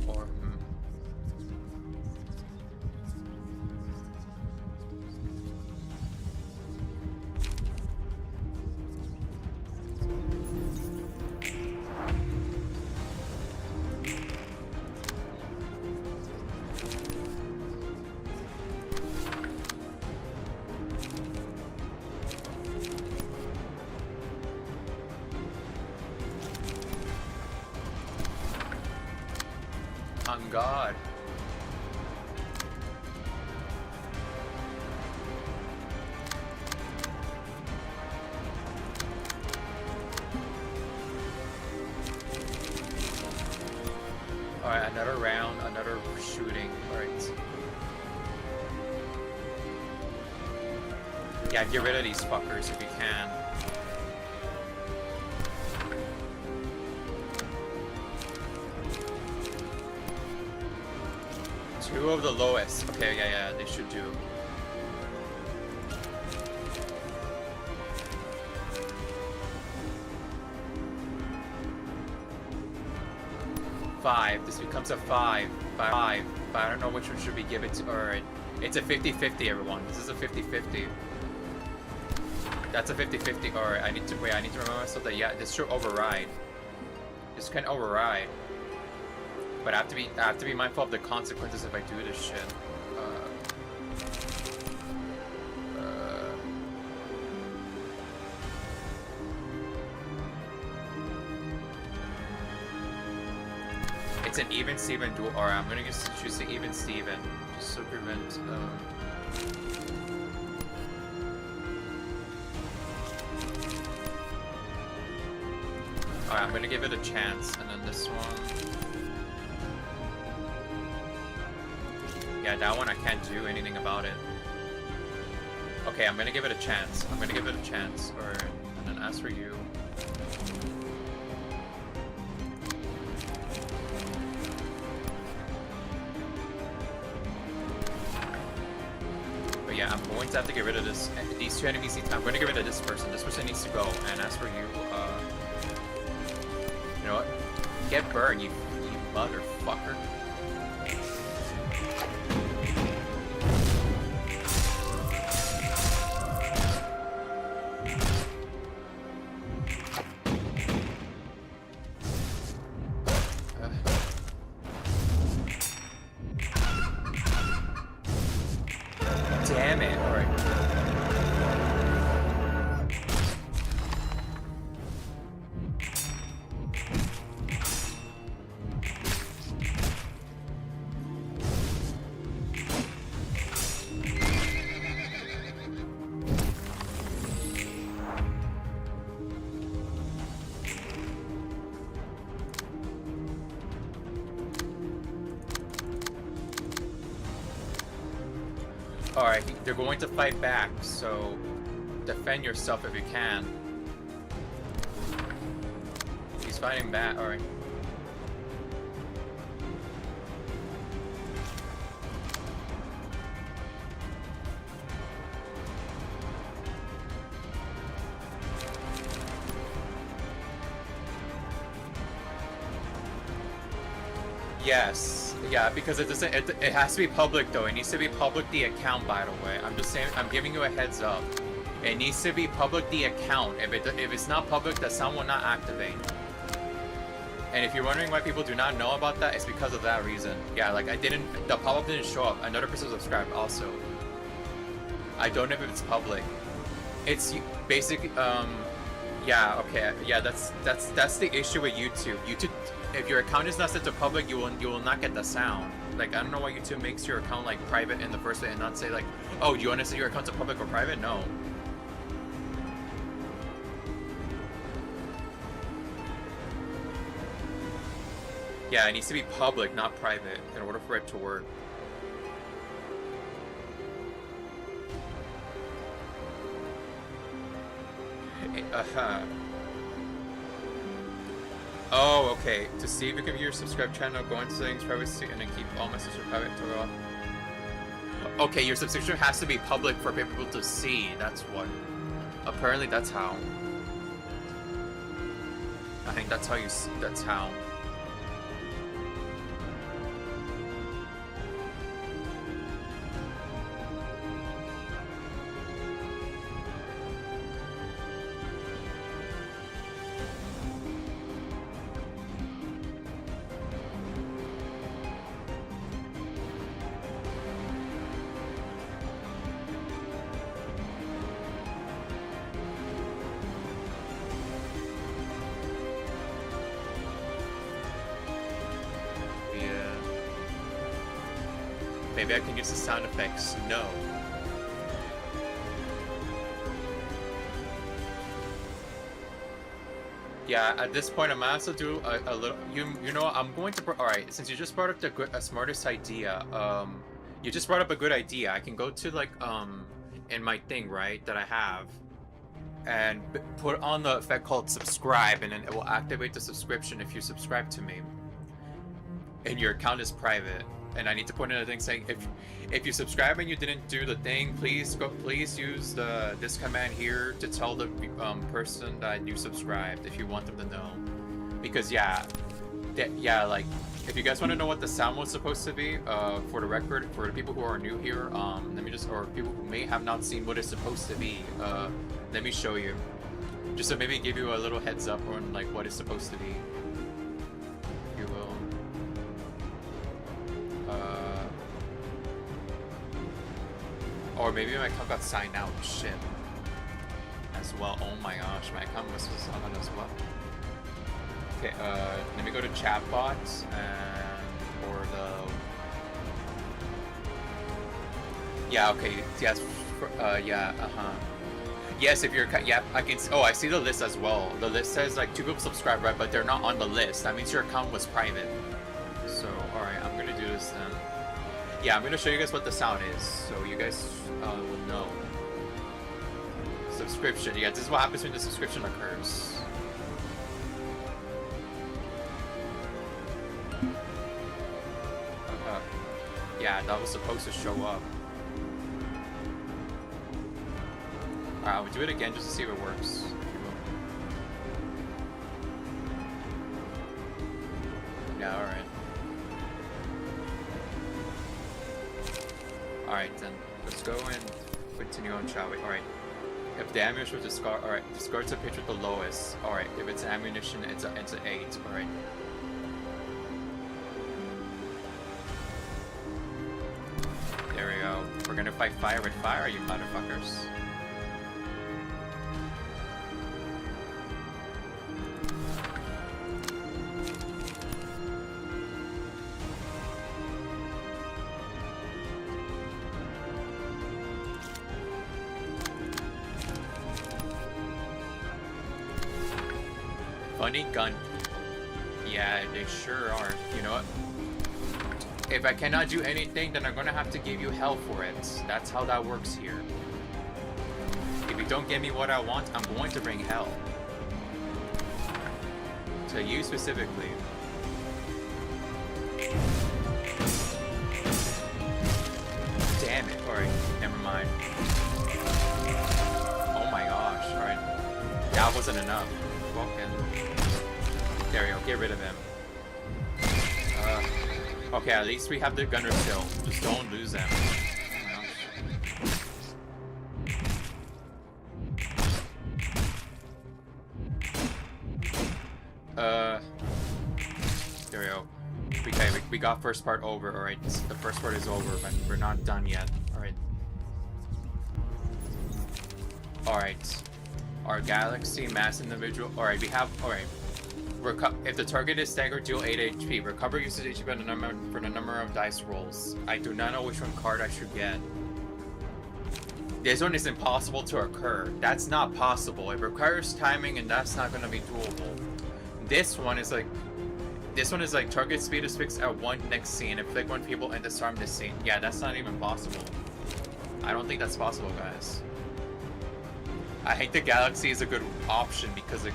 Or, on God. Alright, another round, another shooting. Alright. Yeah, get rid of these fuckers if you can. Two of the lowest. Okay, yeah, they should do. Five. This becomes a five. Five. But I don't know which one should we give it to. Alright. It's a 50-50, everyone. This is a 50-50. That's a 50-50. Alright, I need to remember myself that yeah, this should override. This can override. But I have to be mindful of the consequences if I do this shit. It's an even Steven duel. Alright, I'm gonna just choose the even Steven. Just to prevent Alright, I'm gonna give it a chance, and then this one. Yeah, that one I can't do anything about it. Okay, I'm gonna give it a chance. I'm gonna give it a chance. Alright, and then as for you. But yeah, I'm going to have to get rid of this. These two enemies need to, I'm gonna get rid of this person. This person needs to go. And as for you, you know what? Get burned, you motherfucker. Damn it, alright. Alright, they're going to fight back, so defend yourself if you can. He's fighting back, alright. Yes. Yeah, because it doesn't. It has to be public though. It needs to be public the account. By the way, I'm just saying. I'm giving you a heads up. It needs to be public the account. If it's not public, the sound will not activate. And if you're wondering why people do not know about that, it's because of that reason. Yeah, like the pop-up didn't show up. Another person subscribed also. I don't know if it's public. It's basic. Yeah. Okay. Yeah. That's the issue with YouTube. YouTube. if your account is not set to public, you will not get the sound. Like, I don't know why YouTube makes your account like private in the first place and not say like, oh, do you want to set your account to public or private? No. Yeah, it needs to be public, not private, in order for it to work. Oh, okay. To see if you can view your subscribe channel, go into settings, privacy, and then keep all messages private to go off. Okay, your subscription has to be public for people to see. That's what. Apparently, that's how. I think that's how you. That's how. Maybe I can use the sound effects. No. Yeah, at this point, I might also do a little. You know, I'm going to. All right, since you just brought up the smartest idea. You just brought up a good idea. I can go to like in my thing, right, that I have, and put on the effect called subscribe, and then it will activate the subscription if you subscribe to me. And your account is private. And I need to put in a thing saying if you subscribe and you didn't do the thing, please use this command here to tell the person that you subscribed if you want them to know. Because yeah, like if you guys want to know what the sound was supposed to be, for the record, for the people who are new here, let me just, or people who may have not seen what it's supposed to be, let me show you, just to maybe give you a little heads up on like what it's supposed to be. Or maybe my account got signed out. Shit. As well. Oh my gosh, my account was signed out as well. Okay, let me go to chatbots and for the. Yeah. Okay. Yes. Yeah. Yes, if you're. Yeah, I can. Oh, I see the list as well. The list says like 2 people subscribed, right? But they're not on the list. That means your account was private. So, all right, I'm gonna do this then. Yeah, I'm gonna show you guys what the sound is, so you guys will know. Subscription. Yeah, this is what happens when the subscription occurs. Yeah, that was supposed to show up. Alright, I'll do it again just to see if it works. Yeah, alright. Alright then, let's go and continue on, shall we? Alright. If the ammunition was discard, alright, discards a pitch with the lowest. Alright, if it's ammunition, it's an 8. Alright. There we go. We're gonna fight fire with fire, you motherfuckers. Funny gun. Yeah, they sure are. You know what? If I cannot do anything, then I'm gonna have to give you hell for it. That's how that works here. If you don't give me what I want, I'm going to bring hell. To you specifically. Damn it. Alright, never mind. Oh my gosh, alright. That wasn't enough. There we go, get rid of him. Okay, at least we have the gunner still. Just don't lose them. There we go. Okay, we got first part over. Alright, the first part is over, but we're not done yet. Alright. Alright. Our galaxy mass individual. Alright, we have. Alright. If the target is staggered, deal 8 HP. Recover usage HP for the number of dice rolls. I do not know which one card I should get. This one is impossible to occur. That's not possible. It requires timing, and that's not going to be doable. This one is like target speed is fixed at 1 next scene. Inflict 1 people and disarm this scene. Yeah, that's not even possible. I don't think that's possible, guys. I think the Galaxy is a good option because it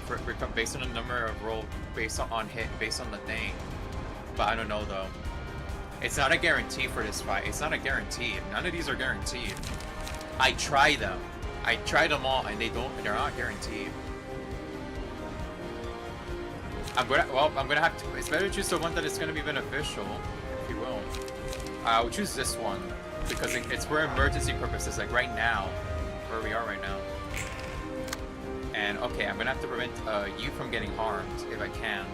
based on the number of roll, based on hit, based on the thing. But I don't know though. It's not a guarantee for this fight. It's not a guarantee. None of these are guaranteed. I try them. I tried them all, and they're not guaranteed. I'm gonna have to. It's better to choose the one that is gonna be beneficial, if you will. I'll choose this one because it's for emergency purposes, like right now, where we are right now. And okay, I'm gonna have to prevent you from getting harmed if I can.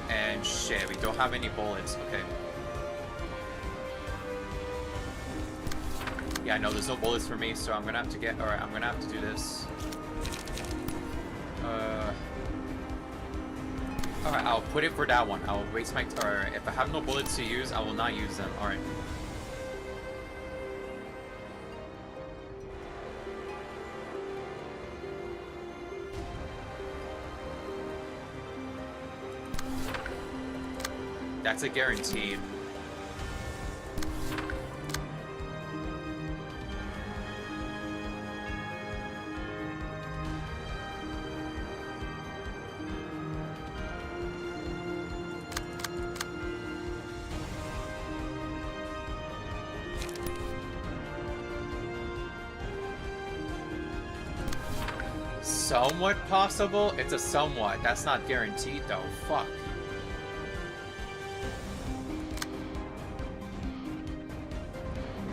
And shit, we don't have any bullets. Okay. Yeah, no, there's no bullets for me, so I'm gonna have to get. Alright, I'm gonna have to do this. Alright, I'll put it for that one. I'll waste my. Alright, if I have no bullets to use, I will not use them. Alright. That's a guaranteed. Somewhat possible? It's a somewhat. That's not guaranteed though. Fuck.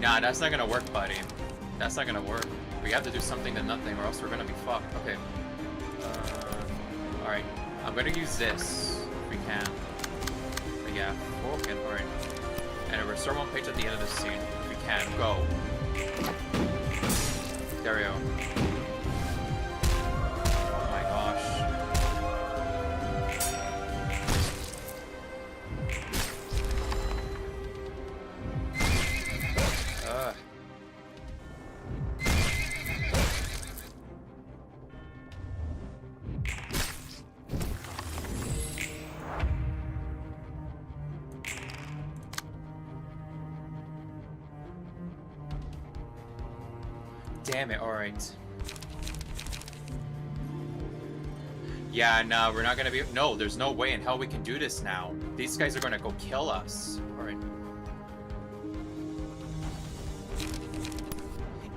Nah, that's not gonna work, buddy. That's not gonna work. We have to do something to nothing or else we're gonna be fucked. Okay. Alright. I'm gonna use this if we can. But yeah. Okay, alright. And a restore 1 page at the end of the scene. If we can. Go. There we go. Oh my gosh. Damn it, alright. Yeah, no, we're not gonna be. No, there's no way in hell we can do this now. These guys are gonna go kill us. Alright.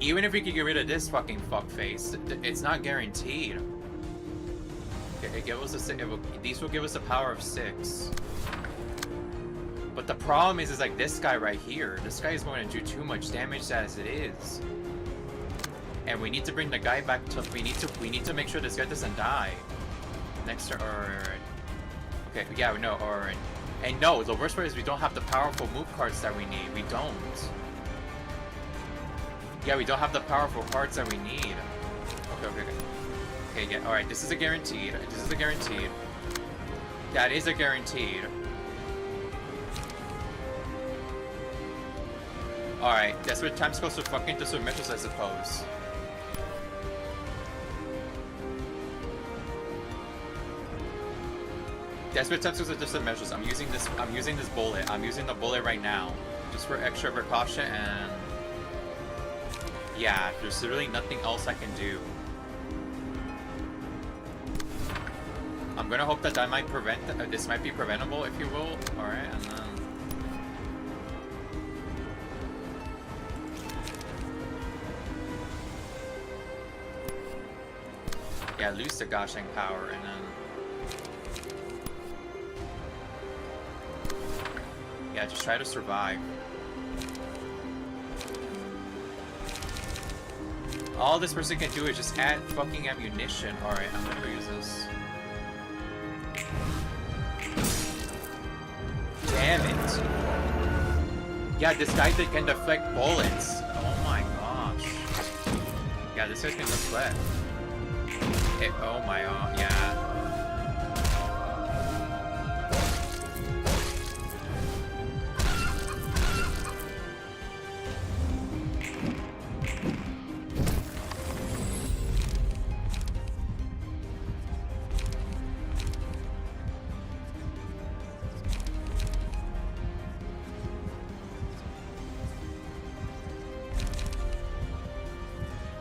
Even if we can get rid of this fucking fuckface, it's not guaranteed. These will give us a power of 6. But the problem is like this guy right here. This guy is going to do too much damage as it is. And we need to bring the guy back to. We need to make sure this guy doesn't die. Next turn, alright. Okay, yeah, no, alright. And no, the worst part is we don't have the powerful move cards that we need. We don't. Yeah, we don't have the powerful cards that we need. Okay. Okay, yeah, alright, this is a guaranteed. This is a guaranteed. That is a guaranteed. Alright, that's what time goes to fucking discern measures, I suppose. Desperate times with different measures. I'm using this bullet. I'm using the bullet right now. Just for extra precaution and yeah, there's really nothing else I can do. I'm gonna hope that might prevent this might be preventable, if you will. Alright, and then yeah, lose the gushing power and then yeah, just try to survive. All this person can do is just add fucking ammunition. Alright, I'm gonna go use this. Damn it. Yeah, this guy that can deflect bullets. Oh my gosh. Yeah, this guy can deflect. Oh my god, yeah.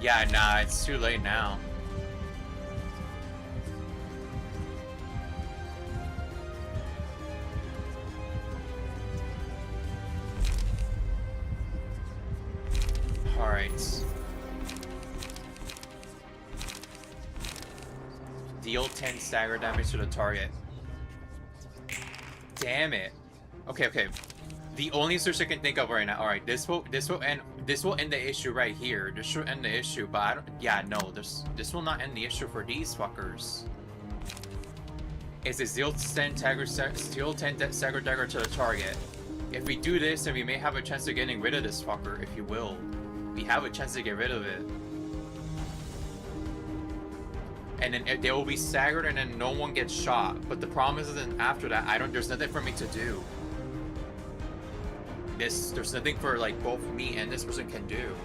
Yeah, nah, it's too late now. Alright. Deal 10 stagger damage to the target. Damn it. Okay, okay. The only search I can think of right now. Alright, this will end the issue right here. This should end the issue, but I don't, yeah, no, this will not end the issue for these fuckers. Is a deal 10 stagger dagger to the target. If we do this, then we may have a chance of getting rid of this fucker, if you will. We have a chance to get rid of it. And then they will be staggered and then no one gets shot. But the problem is that after that, there's nothing for me to do. There's nothing for like both me and this person can do.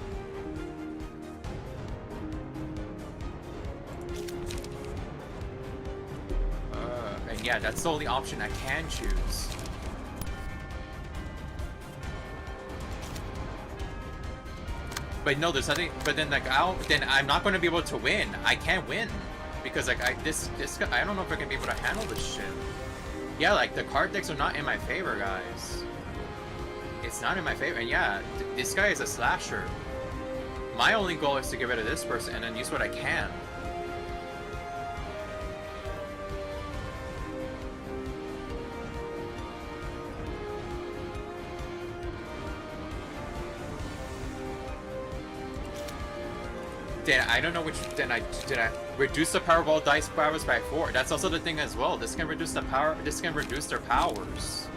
And yeah, that's the only option I can choose. But no, there's nothing. But then like then I'm not going to be able to win. I can't win because like this I don't know if I can be able to handle this shit. Yeah, like the card decks are not in my favor, guys. It's not in my favor, and yeah, this guy is a slasher. My only goal is to get rid of this person and then use what I can. Then I don't know which. Did I reduce the power of all dice powers by 4? That's also the thing as well. This can reduce the power. This can reduce their powers.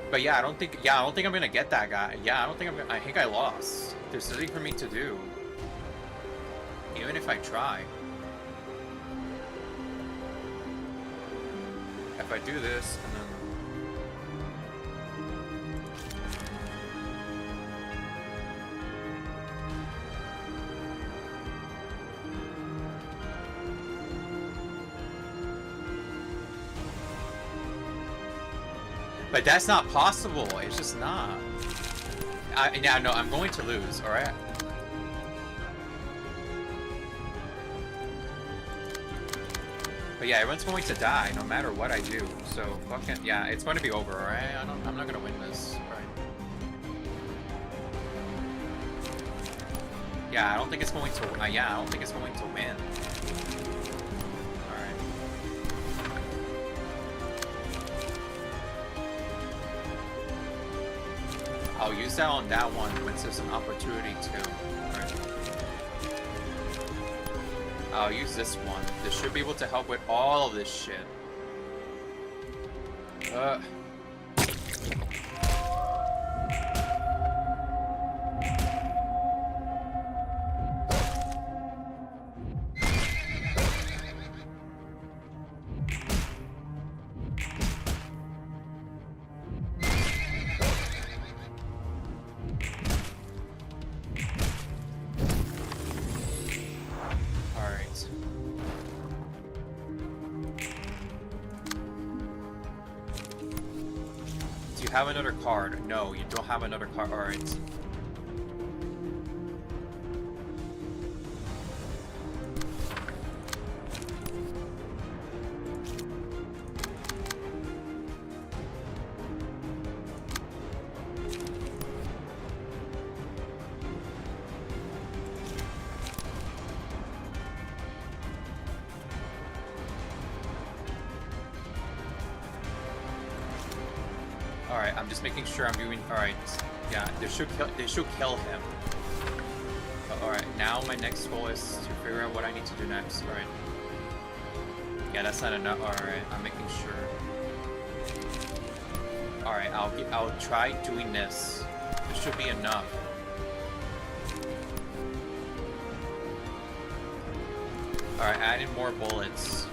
But yeah, I don't think I'm gonna get that guy. Yeah, I think I lost. There's nothing for me to do. Even if I try. If I do this, and then... But that's not possible. It's just not. Yeah, no, I'm going to lose, alright? But yeah, everyone's going to die no matter what I do. So, fucking, yeah, it's going to be over, alright? I'm not going to win this, alright? Yeah, I don't think it's going to, yeah, I don't think it's going to win. I'll use that on that one when there's an opportunity to. Right. I'll use this one. This should be able to help with all of this shit. Have another card. No, you don't have another card. Alright. Alright, I'm just making sure I'm doing. Alright, yeah, they should kill him. Alright, now my next goal is to figure out what I need to do next. Alright. Yeah, that's not enough. Alright, I'm making sure. Alright, I'll try doing this. This should be enough. Alright, adding more bullets.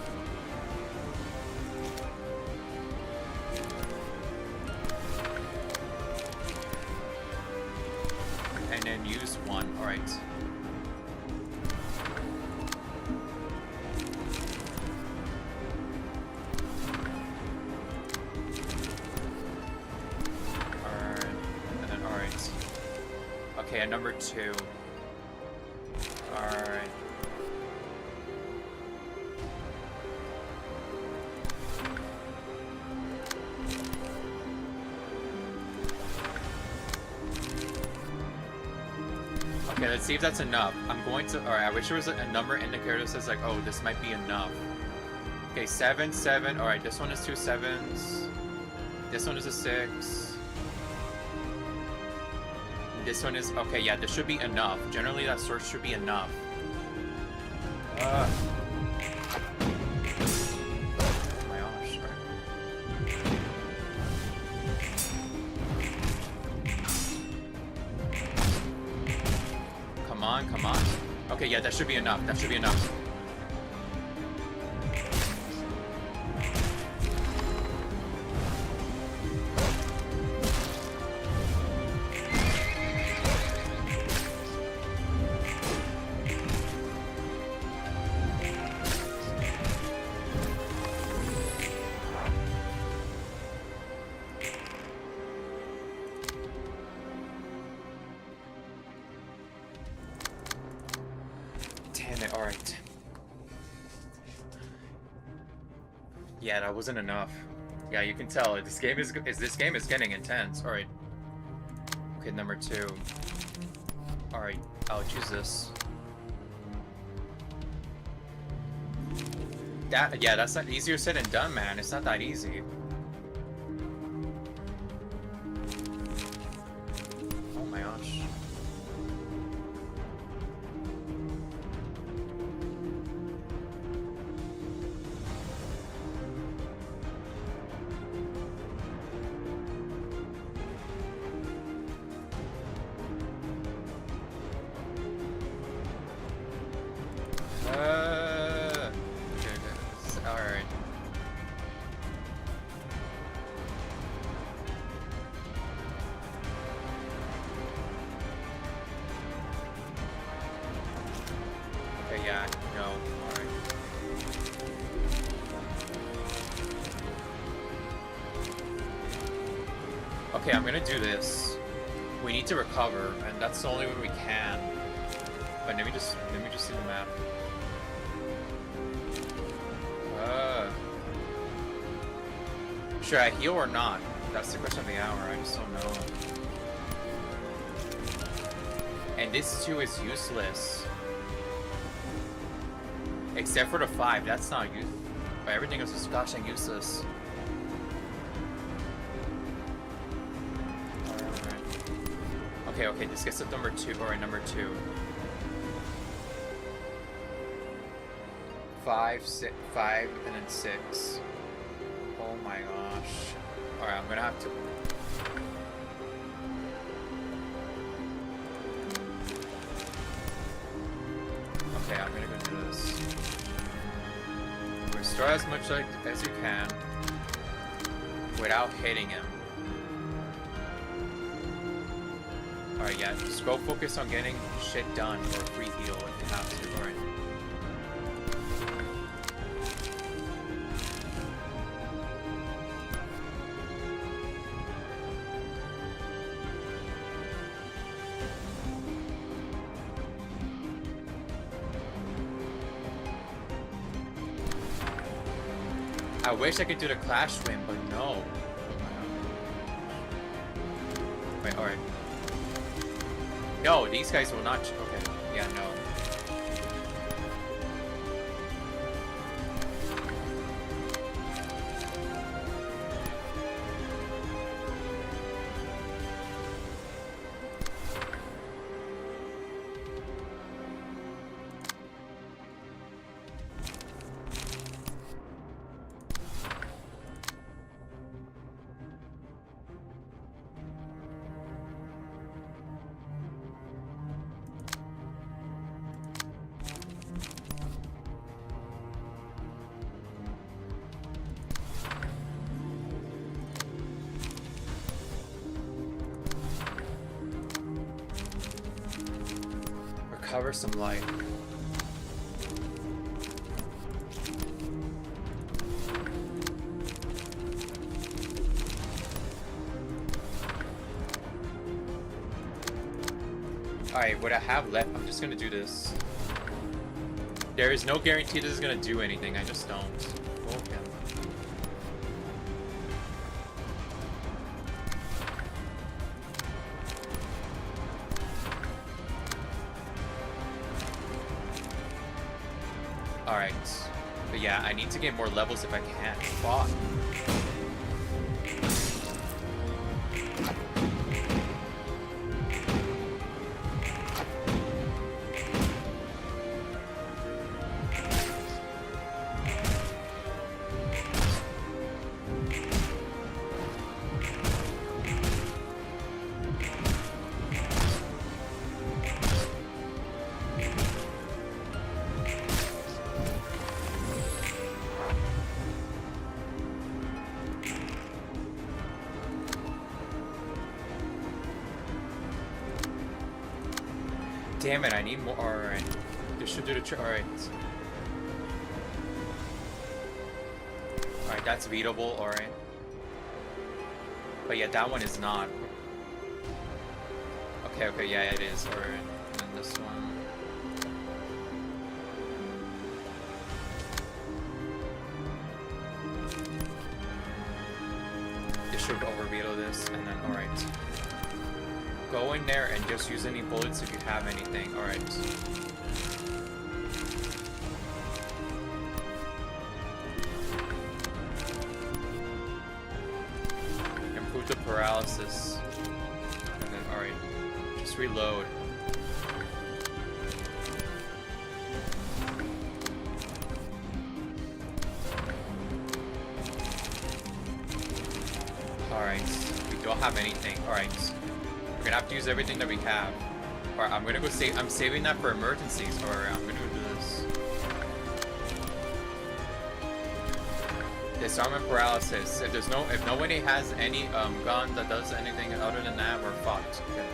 And then use one. Alright. Okay, at number 2. Alright. Okay, let's see if that's enough. I'm going to... Alright, I wish there was a number indicator that says like, oh, this might be enough. Okay, 7, 7. Alright, this one is 2 7s. This one is a 6. This one is... Okay, yeah, this should be enough. Generally, that source should be enough. Oh my gosh, right. Come on, come on. Okay, yeah, that should be enough. That should be enough. Alright. Yeah, that wasn't enough. Yeah, you can tell. This game is getting intense. Alright. Okay, number 2. Alright, I'll choose this. Yeah, that's not easier said than done, man. It's not that easy. Oh my gosh. Alright. Okay, yeah, no, alright. Okay, I'm gonna do this. We need to recover, and that's the only way we can. But let me just see the map. Should I heal or not? That's the question of the hour. I just don't know. And this too is useless. Except for the 5. That's not useful. But everything else is gosh dang useless. Alright. Okay, okay, this gets to number 2. Alright, number 2. 5, 6, 5, and then 6. Oh my gosh. Alright, I'm gonna have to... Okay, I'm gonna go do this. Restore as much as you can without hitting him. Alright, yeah, just go focus on getting shit done or free heal if you have to, alright. I wish I could do the clash win, but no. Wait, alright. No, these guys will not. Okay, yeah, no. Cover some light. Alright, what I have left, I'm just gonna do this. There is no guarantee this is gonna do anything, I just don't. Okay. Alright. But yeah, I need to get more levels if I can. Fuck. Damn it, I need more. Alright. This should do the trick. Alright. Alright, that's beatable. Alright. But yeah, that one is not. Okay, okay, yeah, it is. Alright. And then this one. This should over beetle this. And then, alright. Go in there and just use any bullets if you have anything. Alright. Improve the paralysis. And then, alright. Just reload. Alright. We don't have anything. Alright. We're gonna have to use everything that we have. Or I'm gonna go save. I'm saving that for emergencies. Or I'm gonna do this. Disarm and paralysis. If nobody has any gun that does anything other than that, we're fucked. Okay.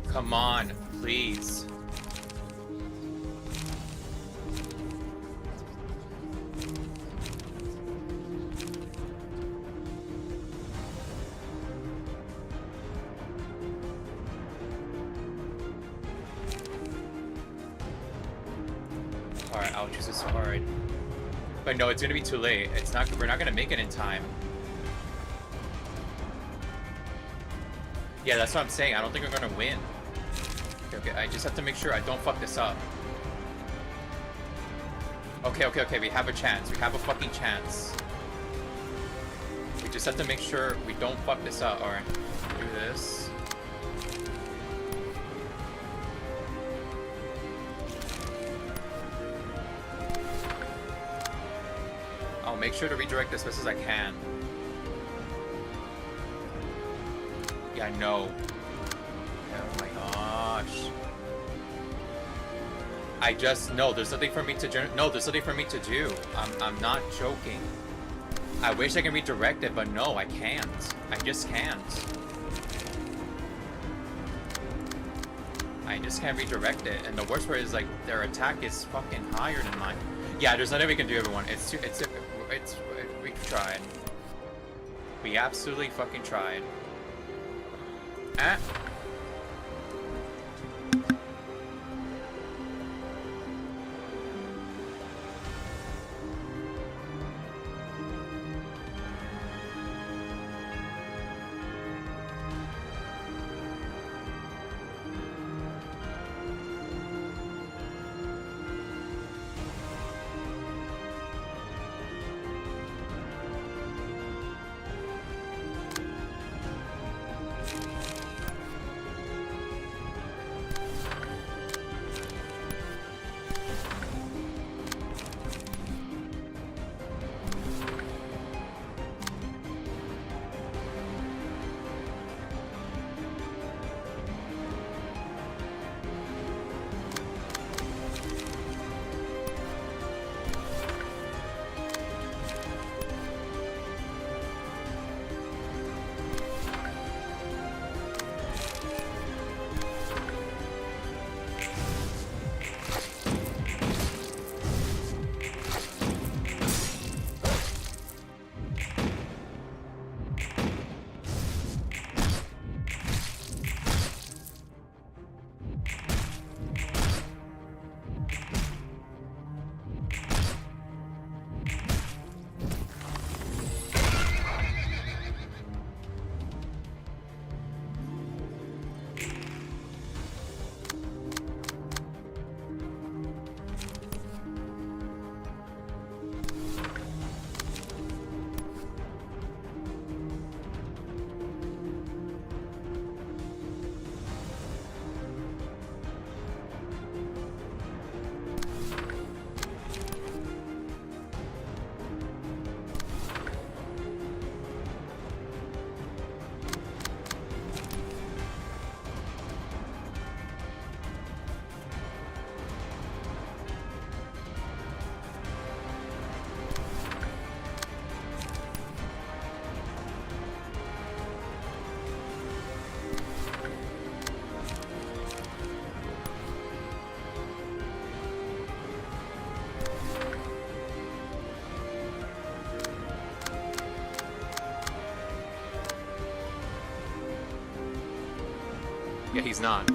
Come on, please. Alright, I'll choose this. Alright. But no, it's gonna be too late. We're not gonna make it in time. Yeah, that's what I'm saying. I don't think we're gonna win. Okay, I just have to make sure I don't fuck this up. Okay, we have a chance. We have a fucking chance. We just have to make sure we don't fuck this up. Alright, do this. I'll make sure to redirect as best as I can. Yeah, no. Oh my gosh. I just no. There's nothing for me to no. There's nothing for me to do. I'm not joking. I wish I can redirect it, but no, I can't. I just can't. I just can't redirect it. And the worst part is like their attack is fucking higher than mine. Yeah, there's nothing we can do, everyone. We tried. We absolutely fucking tried. Ah. Yeah, he's not.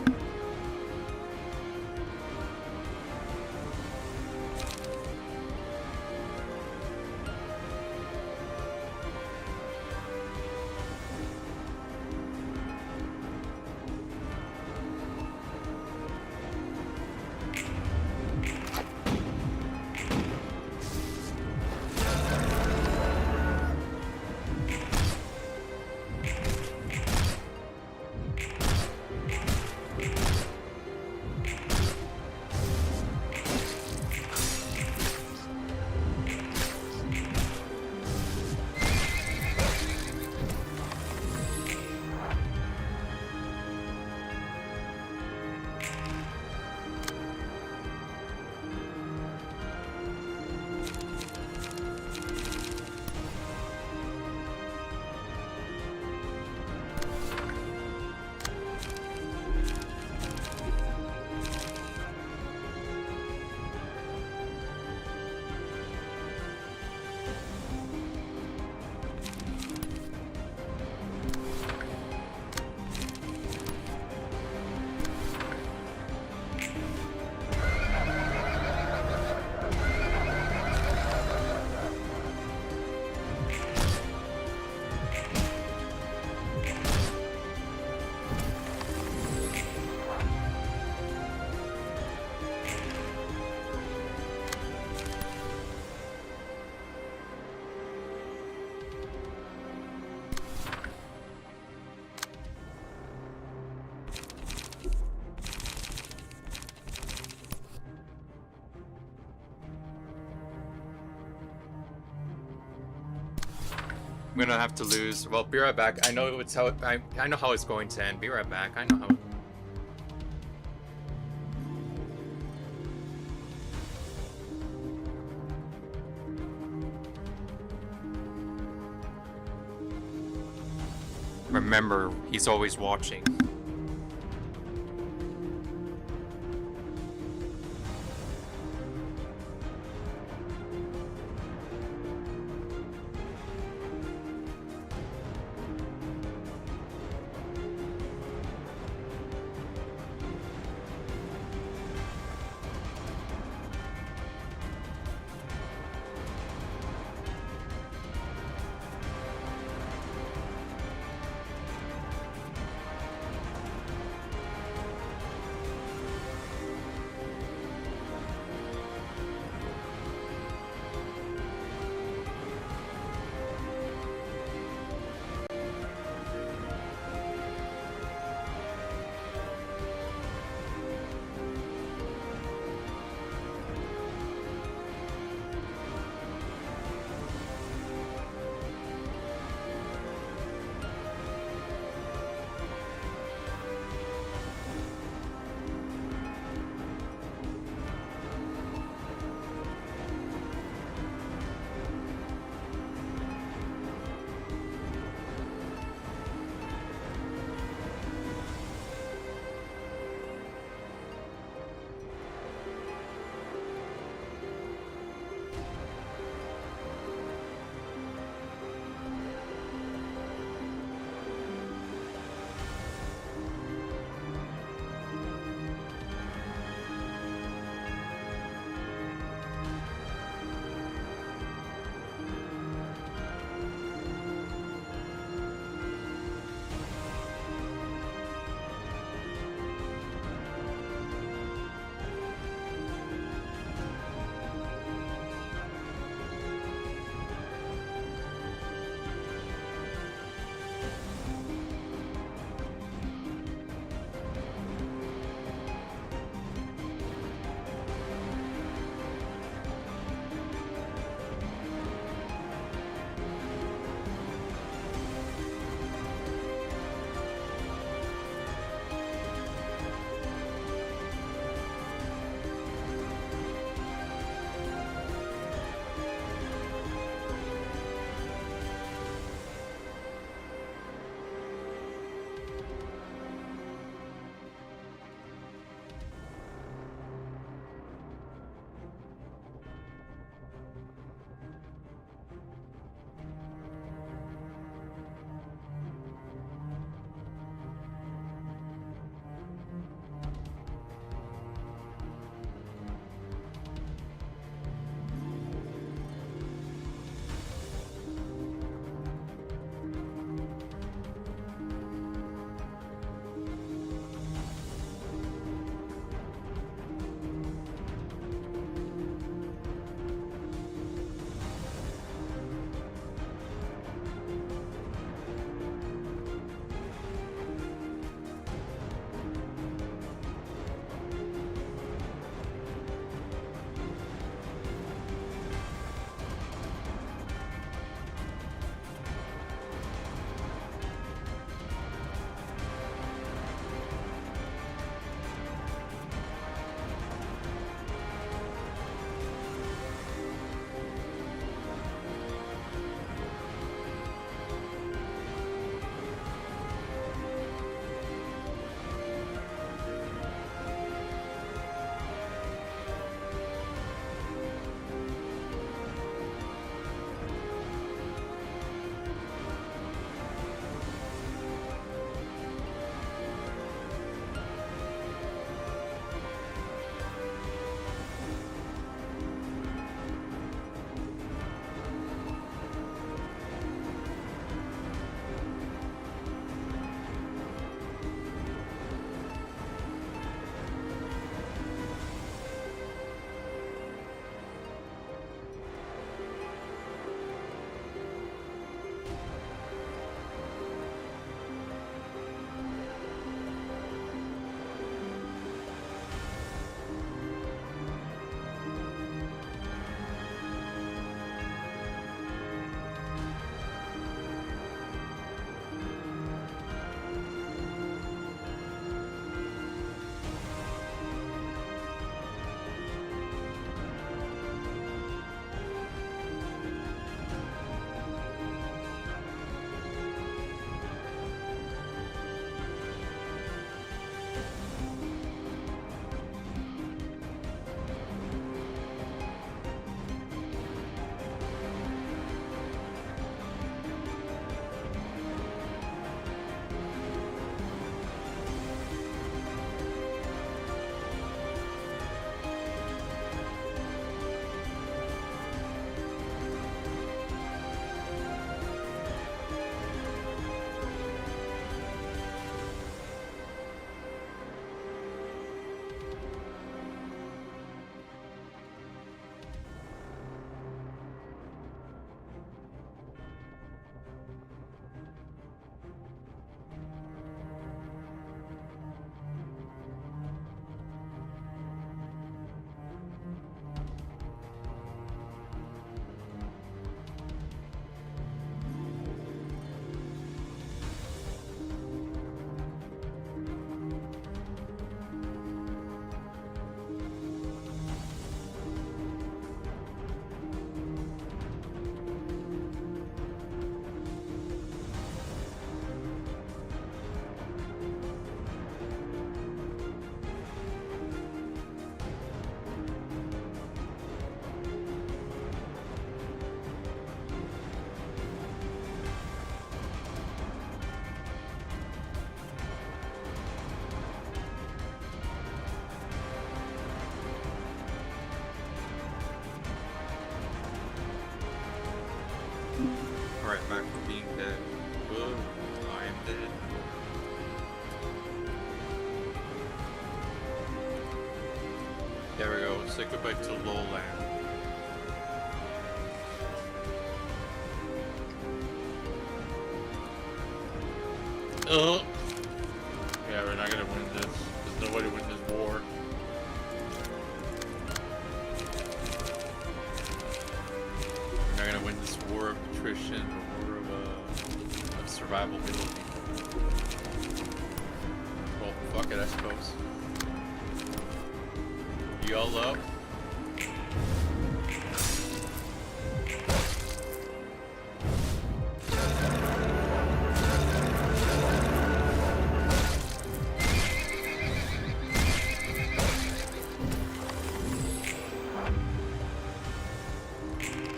I'm gonna have to lose. Well, be right back. I know it's how I know how it's going to end. Be right back. I know how. Remember, he's always watching. Alright, back from being dead. Whoa, I am dead. There we go. Say goodbye to Lowland. Yeah, we're not gonna win this. There's no way to win this war. We're not gonna win this war of attrition, the war of survivability. Well, fuck it, I suppose. You all up?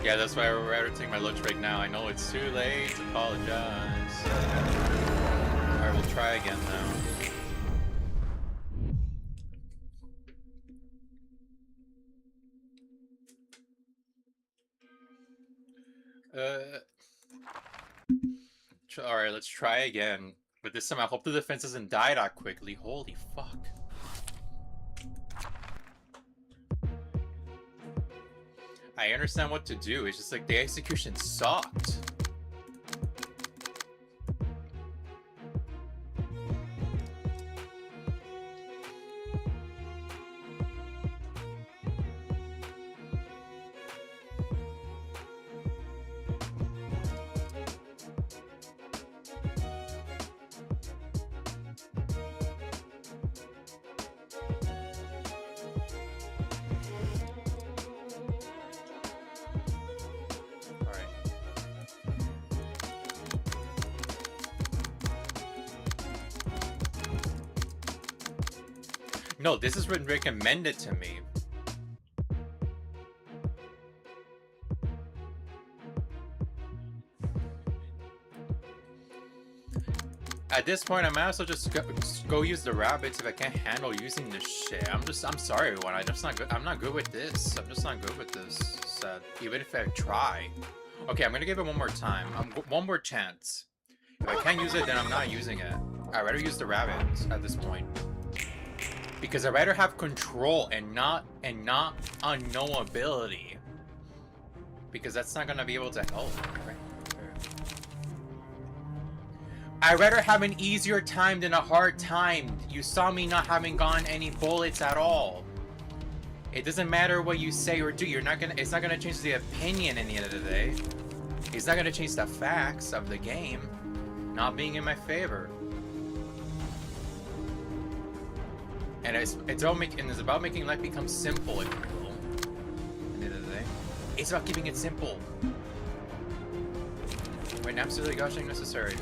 Yeah, that's why we're editing my lunch break now. I know it's too late to apologize. Alright, we'll try again now. Alright, let's try again. But this time I hope the defense doesn't die that quickly. Holy fuck. I understand what to do. It's just like the execution sucked. No, this has been recommended to me. At this point, I might as well just go use the rabbits if I can't handle using this shit. I'm sorry, everyone. I'm not good with this. I'm just not good with this. Sad. Even if I try. Okay, I'm gonna give it one more time. One more chance. If I can't use it, then I'm not using it. I'd rather use the rabbits at this point. Because I'd rather have control and not unknowability. Because that's not gonna be able to help. Right? I'd rather have an easier time than a hard time. You saw me not having gotten any bullets at all. It doesn't matter what you say or do. It's not gonna change the opinion at the end of the day. It's not gonna change the facts of the game not being in my favor. And it's about making life become simple, if you will. At the end of the day, it's about keeping it simple when absolutely gosh dang necessary.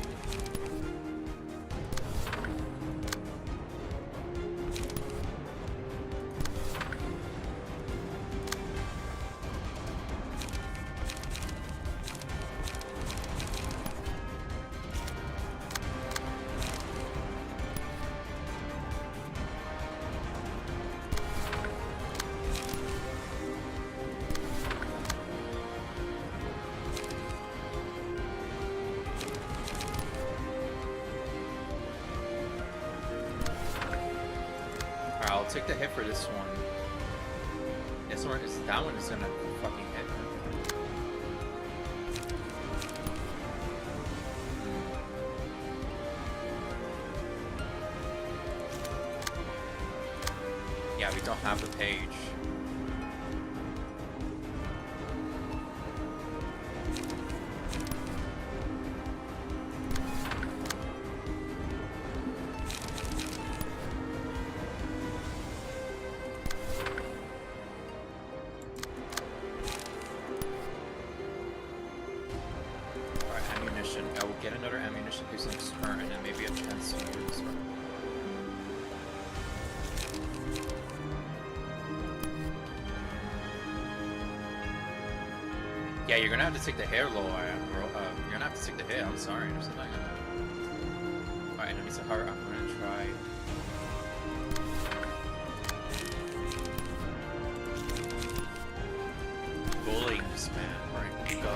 I'll take the hit for this one. That one is gonna fucking hit him. Yeah, we don't have the page. I will get another ammunition piece next turn, and then maybe a chance to use this one. Yeah, you're gonna have to take the hit, low. You're gonna have to take the hit. I'm sorry, there's nothing gonna. Alright, enemies at heart. I'm gonna try. Bullying this man. Alright, go.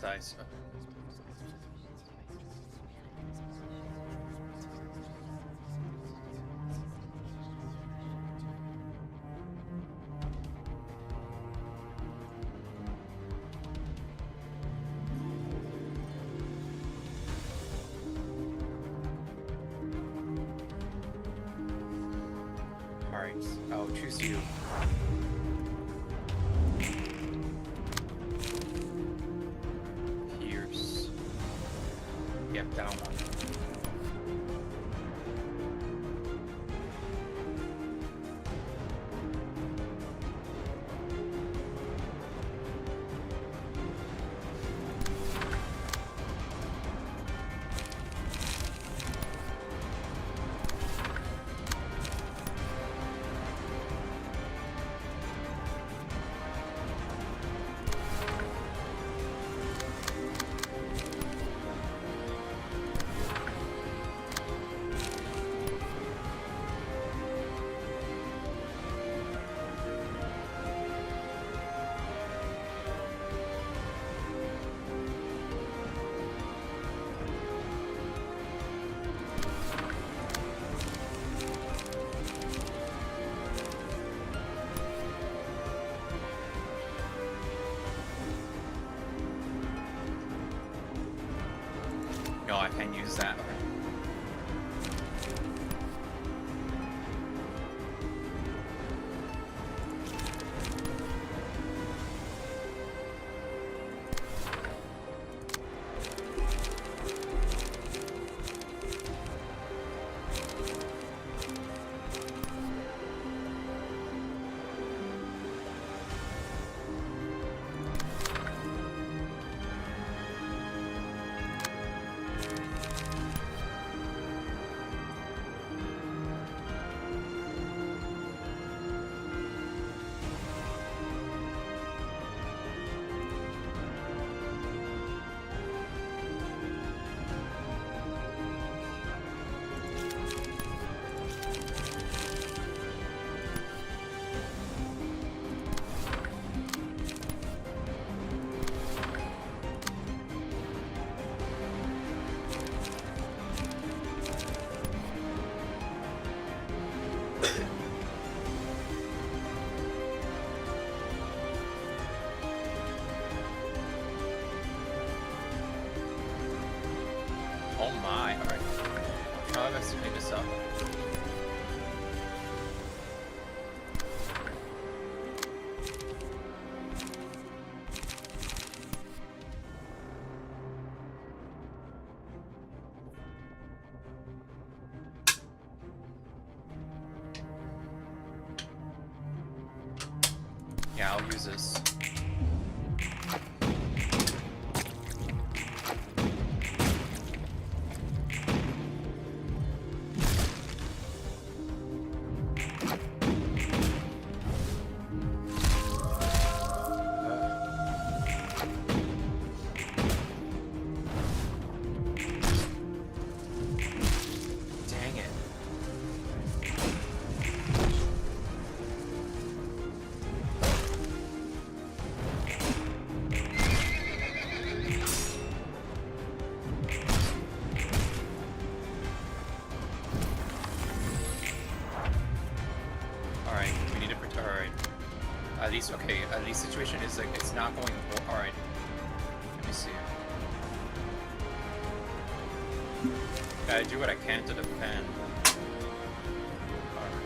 dice. Alright, I'll choose you. Pierce. Yep, that one. No, I can't use that. Oh my, alright. I'll try my best to clean this up. Yeah, I'll use this. Dang it. Alright, we need to protect. Alright. At least, okay, at least situation is like, it's not going. Alright. Let me see. Gotta do what I can to defend. Alright.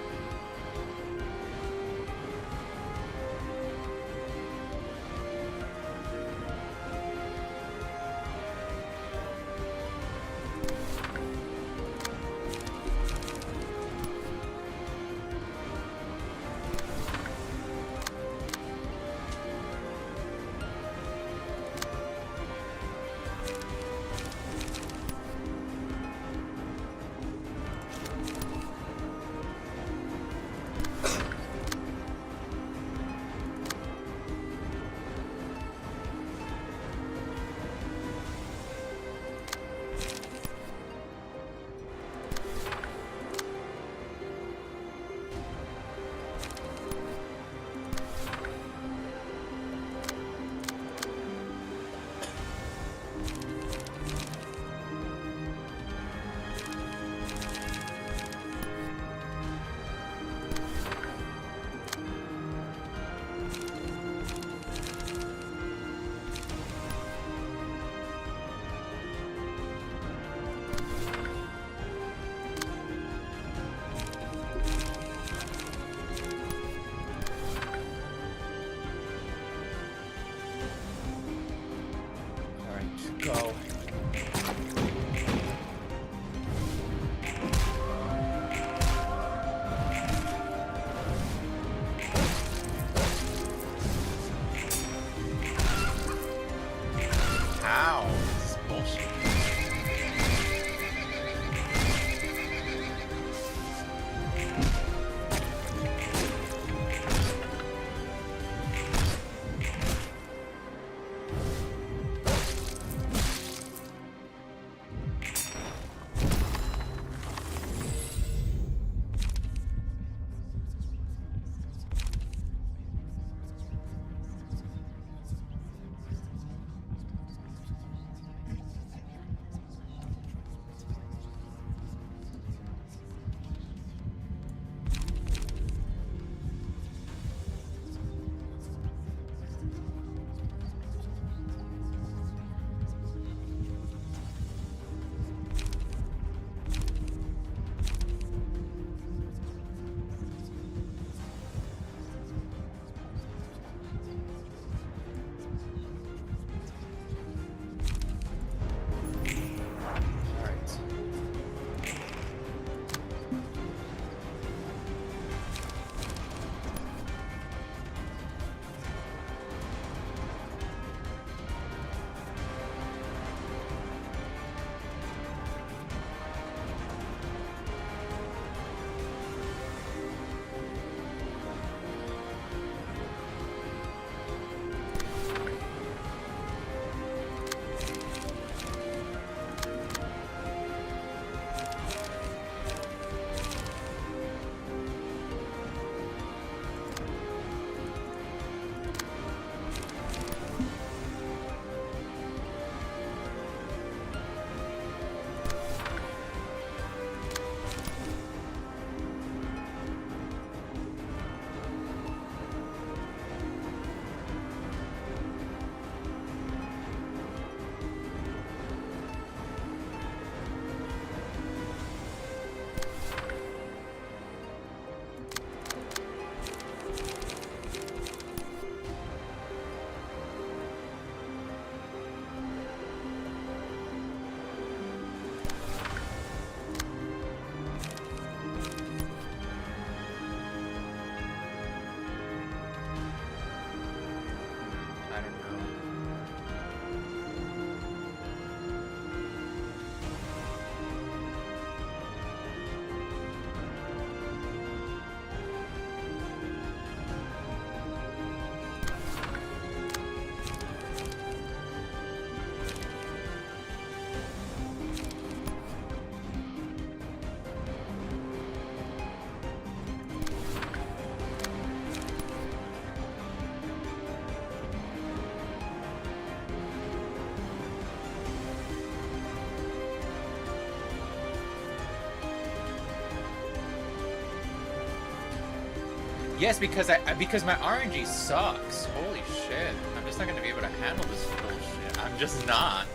Yes, because because my RNG sucks. Holy shit. I'm just not gonna be able to handle this bullshit. I'm just not.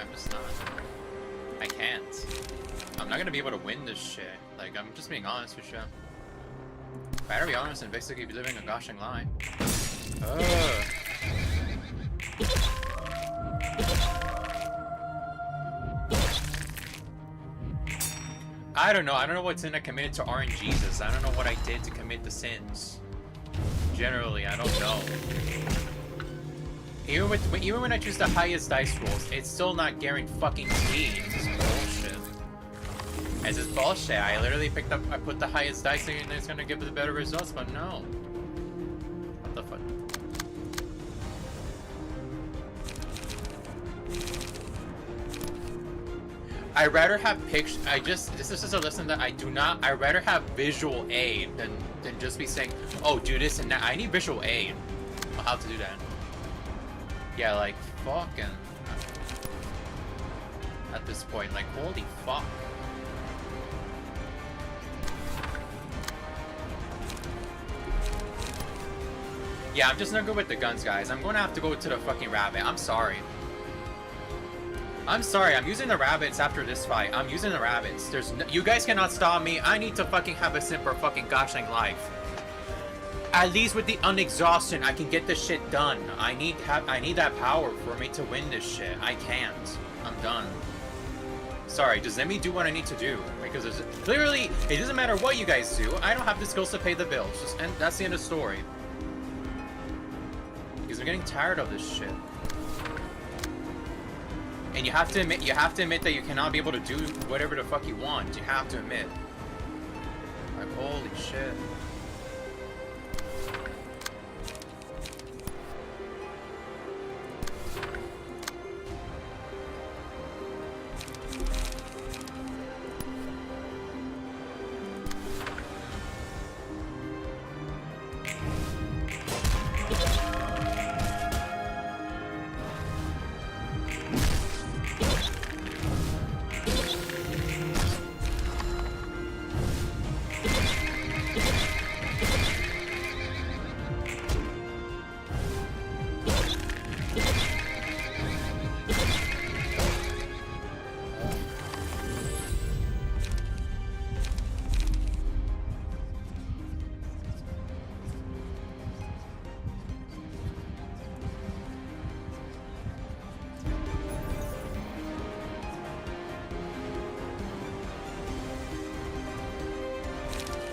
I'm just not. I can't. I'm not gonna be able to win this shit. Like, I'm just being honest with you. Better be honest and basically be living a goshing lie. Ugh. I don't know. I don't know what sin I committed to RNGesus. I don't know what I did to commit the sins. Generally, I don't know. Even when I choose the highest dice rolls, it's still not guaranteed. It's just bullshit. It's just bullshit. I literally I put the highest dice and it's gonna give us better results, but no. What the fuck? I'd rather have pictures. This is a lesson that I'd rather have visual aid than just be saying, oh, do this and that. I need visual aid on how to do that. Yeah, like, fucking. At this point, like, holy fuck. Yeah, I'm just not good with the guns, guys. I'm gonna have to go to the fucking rabbit. I'm sorry. I'm sorry, I'm using the rabbits after this fight. I'm using the rabbits. You guys cannot stop me. I need to fucking have a simple fucking goshing life. At least with the unexhaustion, I can get this shit done. I need that power for me to win this shit. I can't. I'm done. Sorry, just let me do what I need to do. Because clearly, it doesn't matter what you guys do. I don't have the skills to pay the bills. And that's the end of the story. Because I'm getting tired of this shit. And you have to admit that you cannot be able to do whatever the fuck you want. You have to admit. Like, holy shit.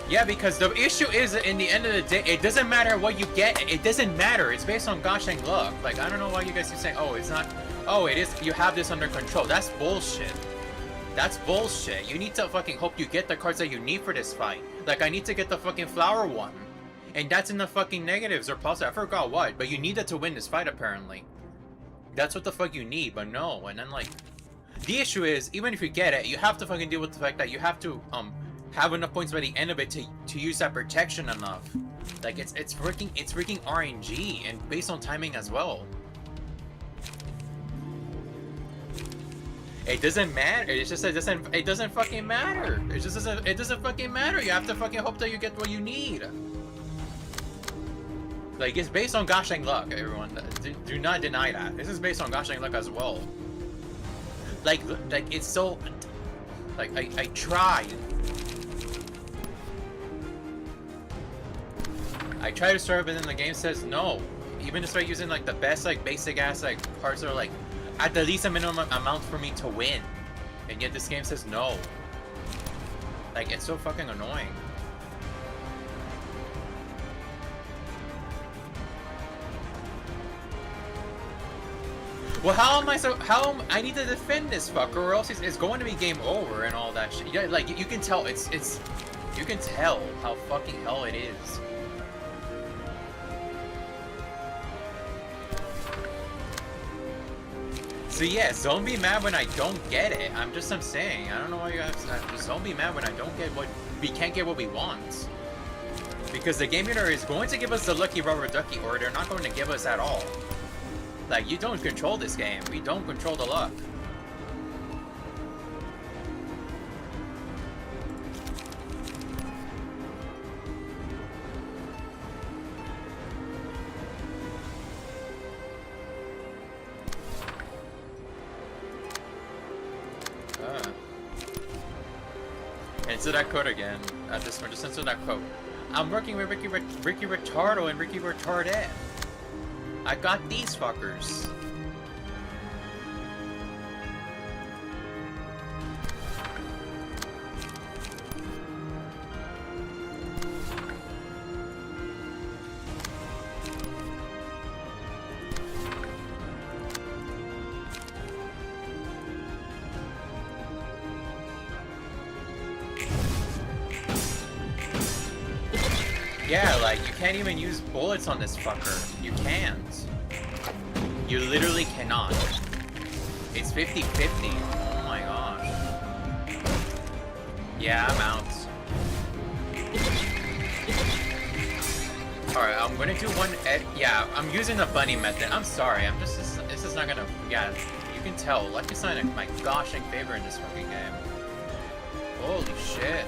Yeah, because the issue is, in the end of the day, it doesn't matter what you get. It doesn't matter. It's based on goshing luck. Like, I don't know why you guys keep saying, oh, it's not. Oh, it is. You have this under control. That's bullshit. That's bullshit. You need to fucking hope you get the cards that you need for this fight. Like, I need to get the fucking flower one. And that's in the fucking negatives or positive. I forgot what. But you need that to win this fight, apparently. That's what the fuck you need, but no. And then, like, the issue is, even if you get it, you have to fucking deal with the fact that you have to, have enough points by the end of it to use that protection enough. Like, it's freaking RNG and based on timing as well. It doesn't matter. It's just it doesn't fucking matter. It doesn't fucking matter. You have to fucking hope that you get what you need. Like, it's based on goshing luck, everyone. Do not deny that. This is based on goshing luck as well. Like it's so, like, I tried. I try to start, but then the game says no. Even to start using like the best, like, basic ass, like, parts that are like at the least a minimum amount for me to win, and yet this game says no. Like, it's so fucking annoying. Well, I need to defend this fucker, or else it's going to be game over and all that shit. Yeah, like, you can tell you can tell how fucking hell it is. So yes, don't be mad when I don't get it. I'm saying. I don't know why you guys. Just don't be mad when I don't get what we can't get what we want. Because the game editor is going to give us the lucky rubber ducky, or they're not going to give us at all. Like, you don't control this game. We don't control the luck. Answer that quote again. This one, just answer that quote. I'm working with Ricky Retardo and Ricky Retarded. I got these fuckers. Yeah, like, you can't even use bullets on this fucker. You can't. You literally cannot. It's 50-50. Oh my gosh. Yeah, I'm out. Alright, I'm gonna do one yeah, I'm using the bunny method. I'm sorry, I'm just, this is not gonna, yeah, you can tell. Lucky Sign my gosh in favor in this fucking game. Holy shit.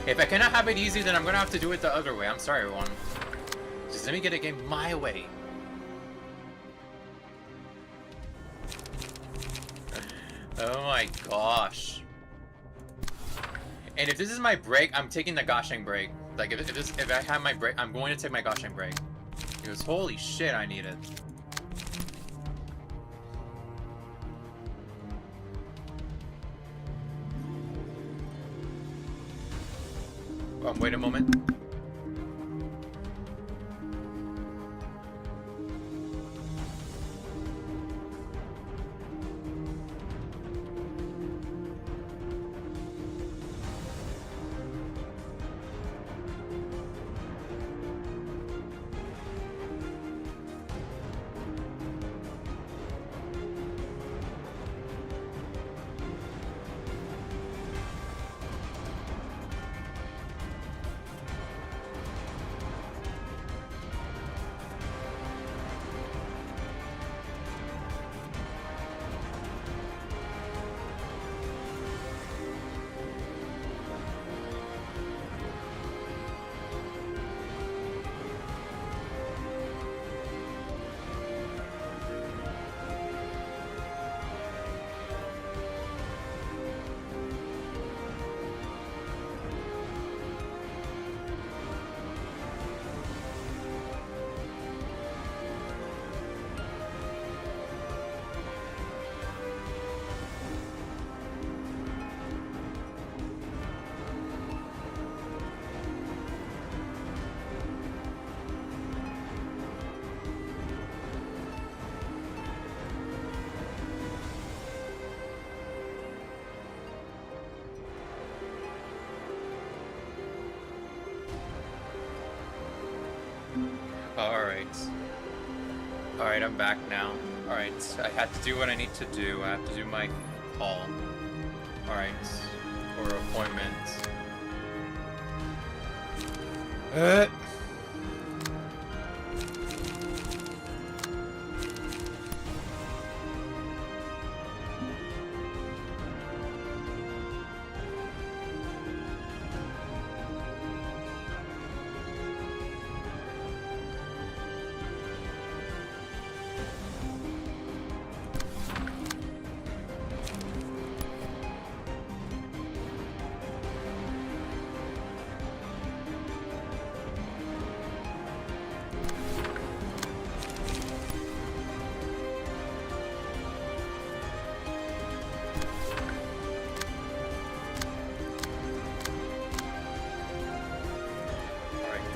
If I cannot have it easy, then I'm gonna have to do it the other way. I'm sorry, everyone. Just let me get a game my way. Oh my gosh. And if this is my break, I'm taking the goshing break. Like, if I have my break, I'm going to take my goshing break. Because holy shit, I need it. Wait a moment. Alright, I'm back now. Alright, I had to do what I need to do. I have to do my call. Alright, or appointment.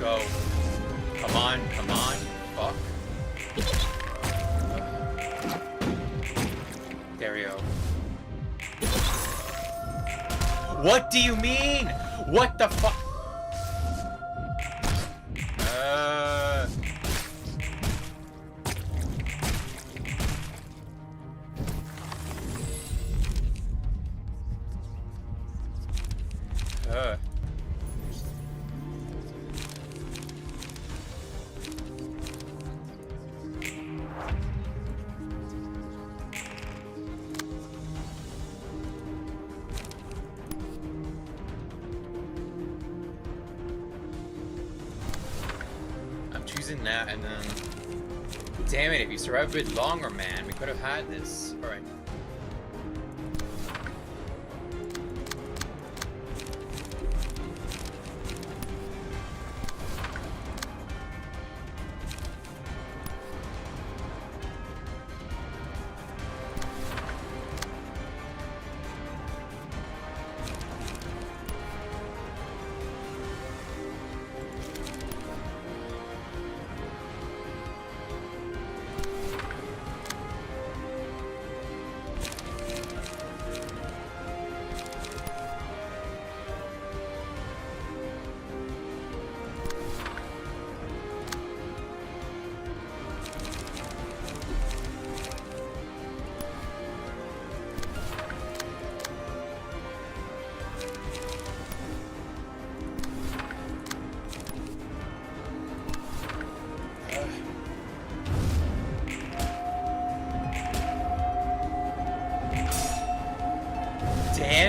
Go. Come on, come on. Fuck. There we go. What do you mean? What the fuck? That and then damn it, if you survived a bit longer, man, we could have had this. All right.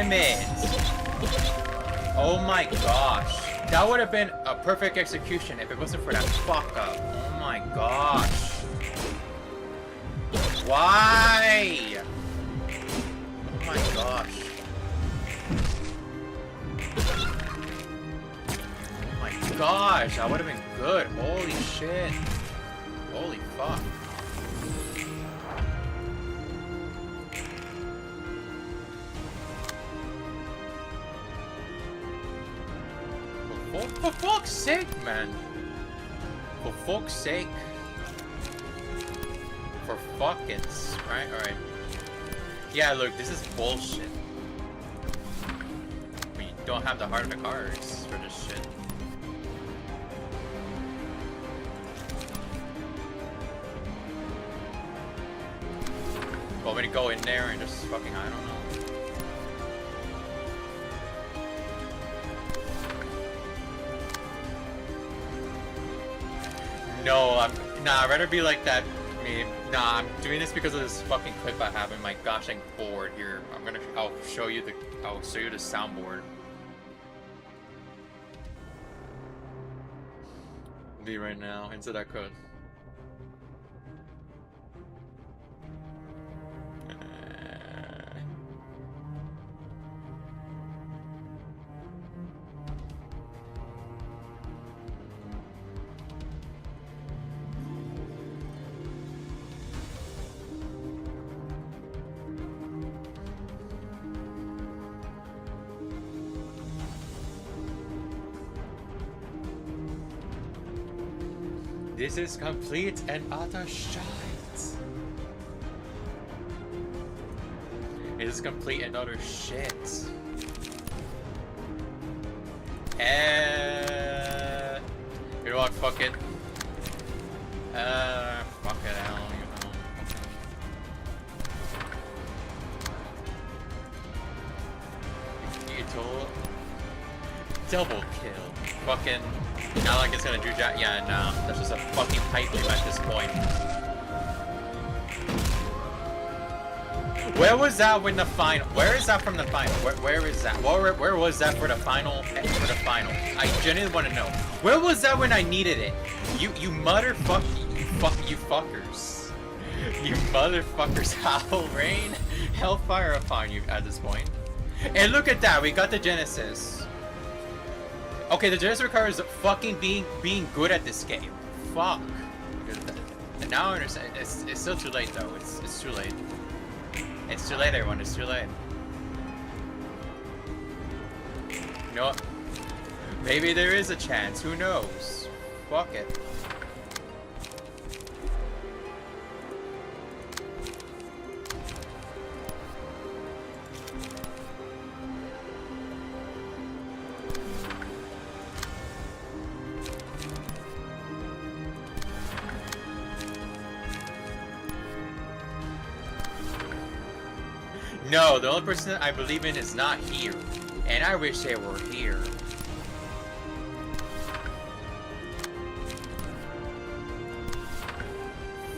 damn it! Oh my gosh. That would have been a perfect execution if it wasn't for that fuck up. Oh my gosh. Why? Oh my gosh. Oh my gosh, that would have been good. Holy shit. Holy fuck. For fuck's sake, man. For fuck's sake. For fucking... Right, alright. Yeah, look, this is bullshit. We don't have the heart of the cards for this shit. Want me to go in there and just fucking, I don't know. No, I'd rather be like that. Nah, I'm doing this because of this fucking clip I have in my gosh dang board here. I'll show you the soundboard. Me right now into that code. This is complete and utter shite. It is complete and utter shit. You know what? Fuck it. Fuck it out. You told. Double kill. Fucking. Not like it's gonna do that. Yeah, no. That's just a fucking pipe dream at this point. Where was that when the final? Where is that from the final? Where is that? Where was that for the final? For the final? I genuinely want to know. Where was that when I needed it? You motherfuck. You fuckers. You motherfuckers. Howl rain, hellfire upon you at this point. And look at that. We got the Genesis. Okay, the Genesis card is fucking being good at this game. Fuck. And now I understand. It's still too late though. It's too late. It's too late, everyone. It's too late. You know what? Maybe there is a chance. Who knows? Fuck it. No, the only person that I believe in is not here. And I wish they were here.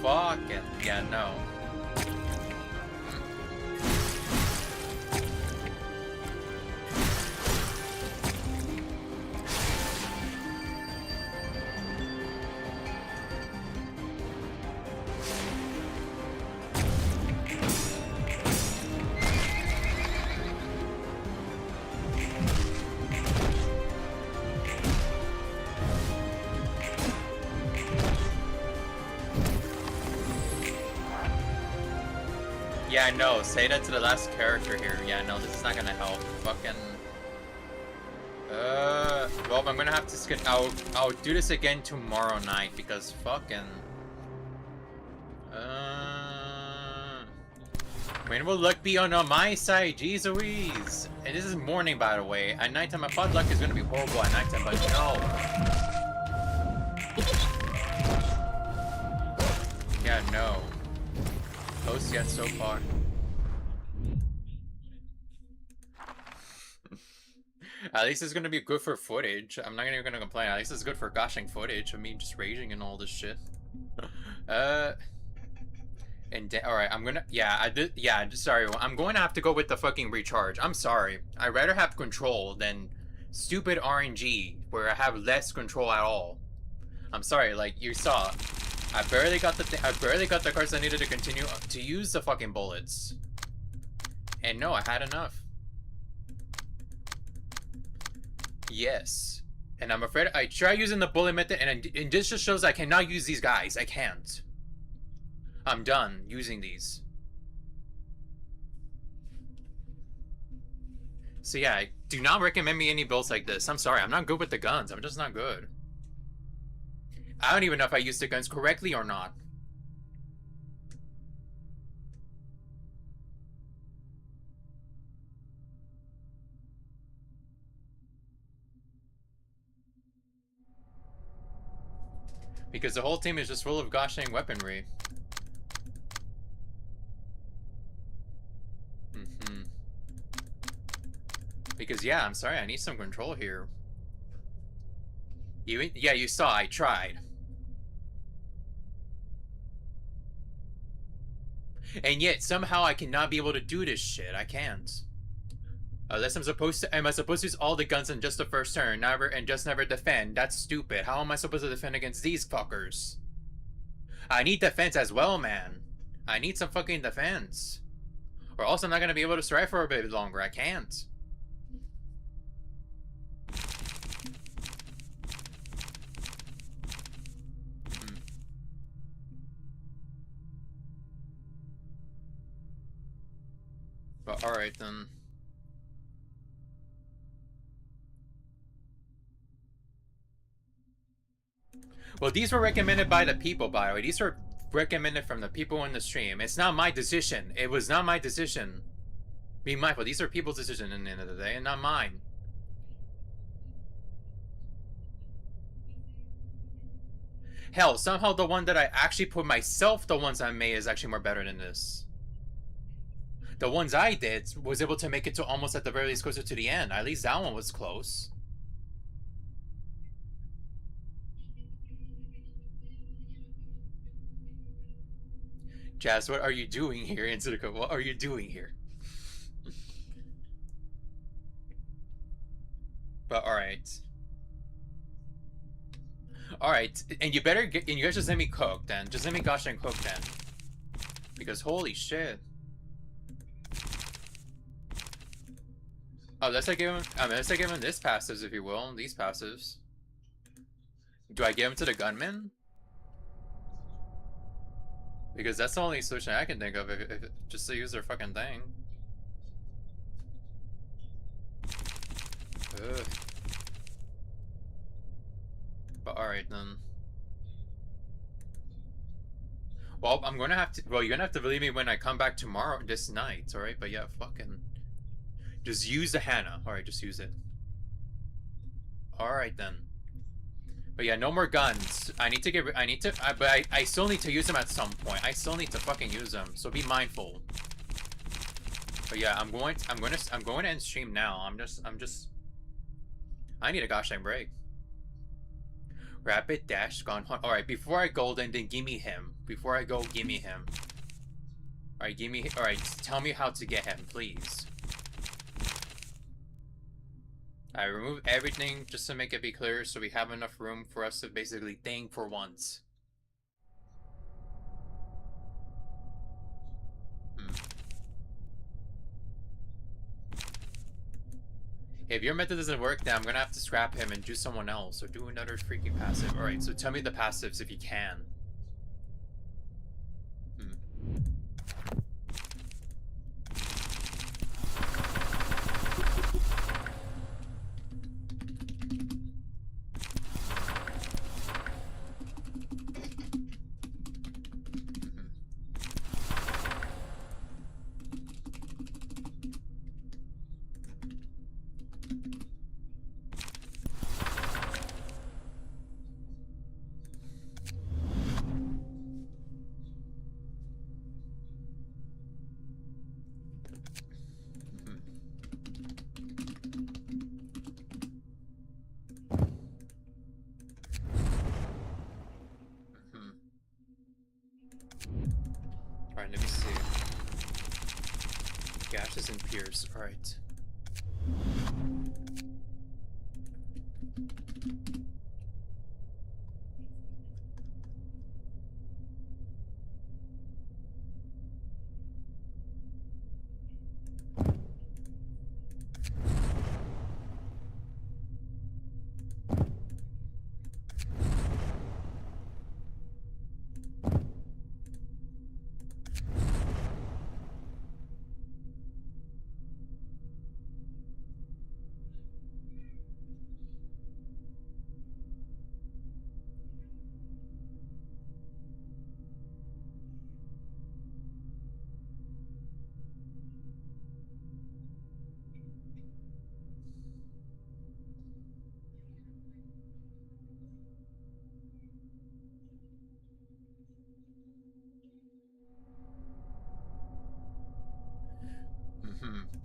Fucking, yeah, no. Yeah, no, say that to the last character here. Yeah, no, this is not gonna help. Fucking... well, I'm gonna have to skip... I'll do this again tomorrow night, because fucking... When will luck be on my side? Jeez Louise! And this is morning, by the way. At nighttime, I thought luck is gonna be horrible at nighttime, but no. Yeah, no. Close yet so far. At least it's gonna be good for footage. I'm not even gonna complain. At least it's good for goshing footage of me just raging and all this shit. And all right, I'm gonna. Yeah, I did. Yeah, sorry. I'm going to have to go with the fucking recharge. I'm sorry. I'd rather have control than stupid RNG where I have less control at all. I'm sorry. Like you saw, I barely got the. I barely got the cards I needed to continue to use the fucking bullets. And no, I had enough. Yes. And I'm afraid I try using the bullet method, and this just shows I cannot use these guys. I can't. I'm done using these. So yeah, do not recommend me any builds like this. I'm sorry, I'm not good with the guns. I'm just not good. I don't even know if I used the guns correctly or not. Because the whole team is just full of gosh dang weaponry. Because yeah, I'm sorry, I need some control here. Yeah, you saw, I tried. And yet, somehow I cannot be able to do this shit. I can't. Unless am I supposed to use all the guns in just the first turn, and just never defend? That's stupid. How am I supposed to defend against these fuckers? I need defense as well, man. I need some fucking defense. Or else I'm not gonna be able to strike for a bit longer. I can't. But alright then. Well, these were recommended by the people, by the way. These were recommended from the people in the stream. It's not my decision. It was not my decision. Be mindful, these are people's decisions in the end of the day, and not mine. Hell, somehow the one that I actually put myself, the ones I made, is actually more better than this. The ones I did was able to make it to almost at the very least closer to the end. At least that one was close. Jazz, what are you doing here, Insidico? What are you doing here? But alright. Alright, and you better get, and you guys just let me cook then. Just let me gosh and cook then. Because holy shit. Oh, let's give him, let's give him this passives, if you will. These passives. Do I give him to the gunman? Because that's the only solution I can think of, if just to use their fucking thing. Ugh. But alright then. Well, I'm gonna have to, well, you're gonna have to believe me when I come back tomorrow, this night, alright? But yeah, fucking. Just use the Hannah. Alright, just use it. Alright then. But yeah, no more guns. I need to get, but I still need to use them at some point. I still need to fucking use them, so be mindful. But yeah, I'm going to end stream now. I need a gosh dang break. Rapid dash gone hunt. Alright, before I go, then give me him. Before I go, give me him. Alright, alright, tell me how to get him, please. I remove everything just to make it be clear so we have enough room for us to basically think for once. If your method doesn't work, then I'm gonna have to scrap him and do someone else or do another freaking passive. Alright, so tell me the passives if you can. gases and piers. Alright.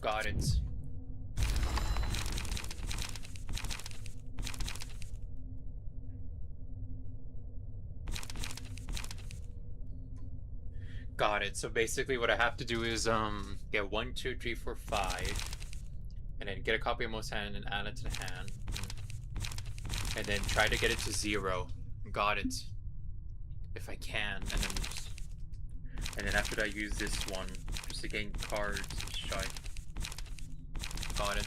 Got it. Got it. So basically what I have to do is get 1, 2, 3, 4, 5. And then get a copy of most hand and add it to the hand. And then try to get it to 0. Got it. If I can. And then after that use this one. Just to gain cards and shite. Got it.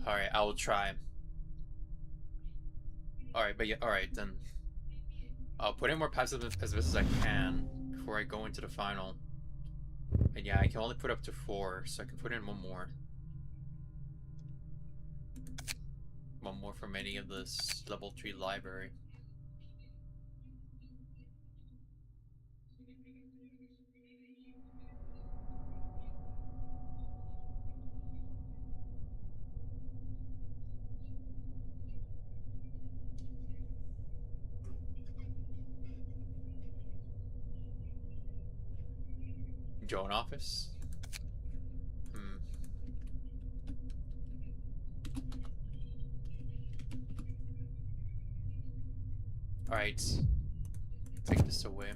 Alright, I will try. Alright, but yeah, alright then. I'll put in more passive as I can before I go into the final. And yeah, I can only put up to 4, so I can put in one more. One more from any of this level 3 library. Joan office? Alright. Take this away.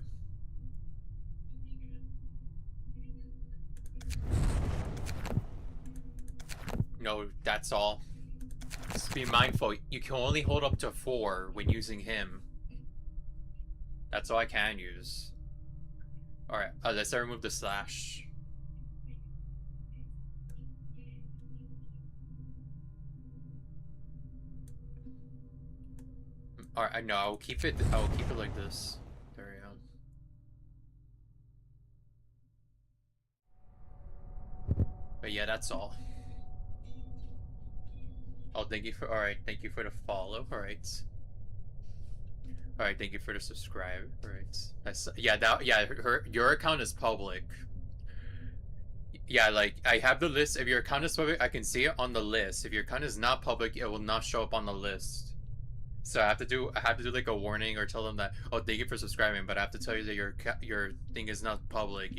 No, that's all. Just be mindful, you can only hold up to 4 when using him. That's all I can use. Alright, let's remove the slash. Alright, no, I'll keep it like this. There we go. But yeah, that's all. Oh, thank you for, alright, thank you for the follow, alright. Alright, thank you for the subscribe, alright. Yeah, your account is public. Yeah, like, I have the list. If your account is public, I can see it on the list. If your account is not public, it will not show up on the list. So I have to do like a warning or tell them that, oh, thank you for subscribing, but I have to tell you that your thing is not public.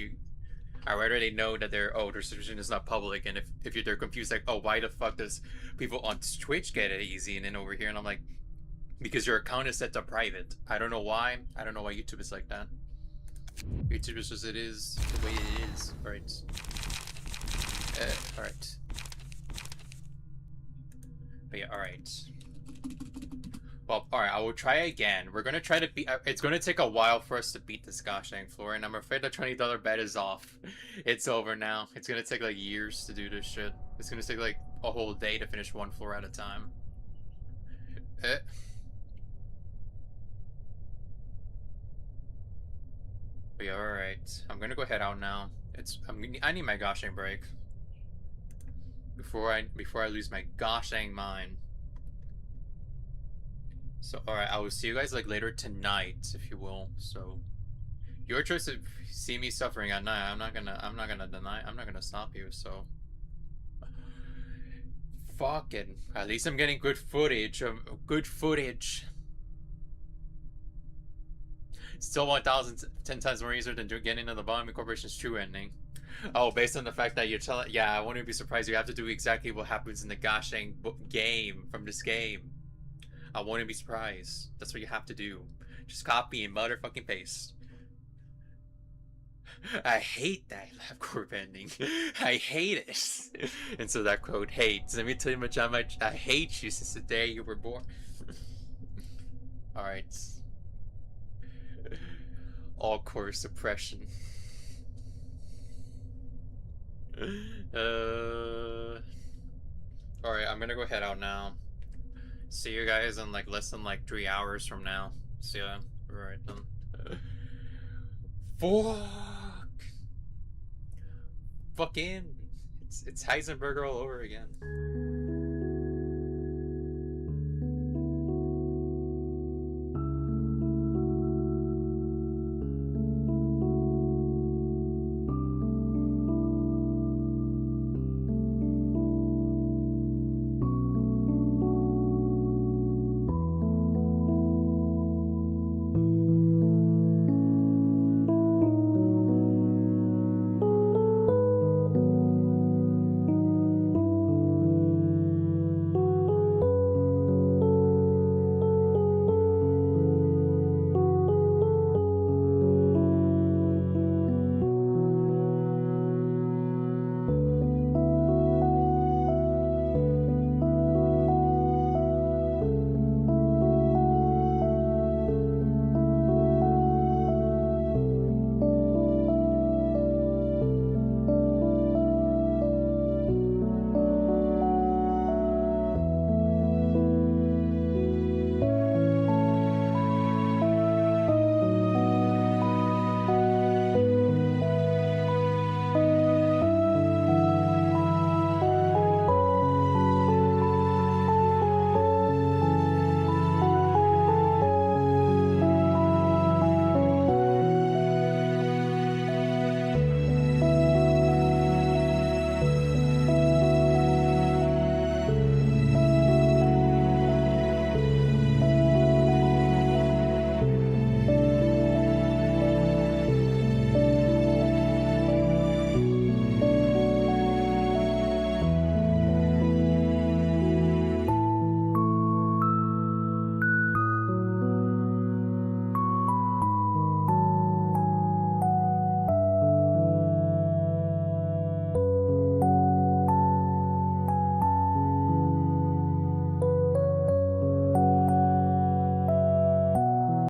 I already know that their subscription is not public, and if they're confused, like, oh, why the fuck does people on Twitch get it easy and then over here, and I'm like, because your account is set to private. I don't know why. I don't know why YouTube is like that. YouTube is just, it is the way it is. Alright. Alright. But yeah, alright. Well, alright, I will try again. We're gonna try to beat... it's gonna take a while for us to beat this gosh dang floor, and I'm afraid the $20 bet is off. It's over now. It's gonna take like years to do this shit. It's gonna take like a whole day to finish one floor at a time. But yeah, alright. I'm gonna go head out now. I need my gosh dang break. Before I lose my gosh dang mind. So, alright, I will see you guys like later tonight, if you will. So, your choice to see me suffering at night. I'm not gonna stop you. So, fucking. At least I'm getting good footage. Still 1,010 times more easier than getting into the Bottom Corporation's true ending. Oh, based on the fact that you're telling, yeah, I wouldn't be surprised. You have to do exactly what happens in the gosh dang game from this game. I wouldn't be surprised. That's what you have to do. Just copy and motherfucking paste. I hate that LabCorp ending. I hate it. And so that quote, hates. Let me tell you much how much I hate you since the day you were born. Alright. All core suppression. Alright, I'm gonna go head out now. See you guys in like less than like 3 hours from now. See ya. Alright then. Fuck. Fucking. It's Heisenberg all over again.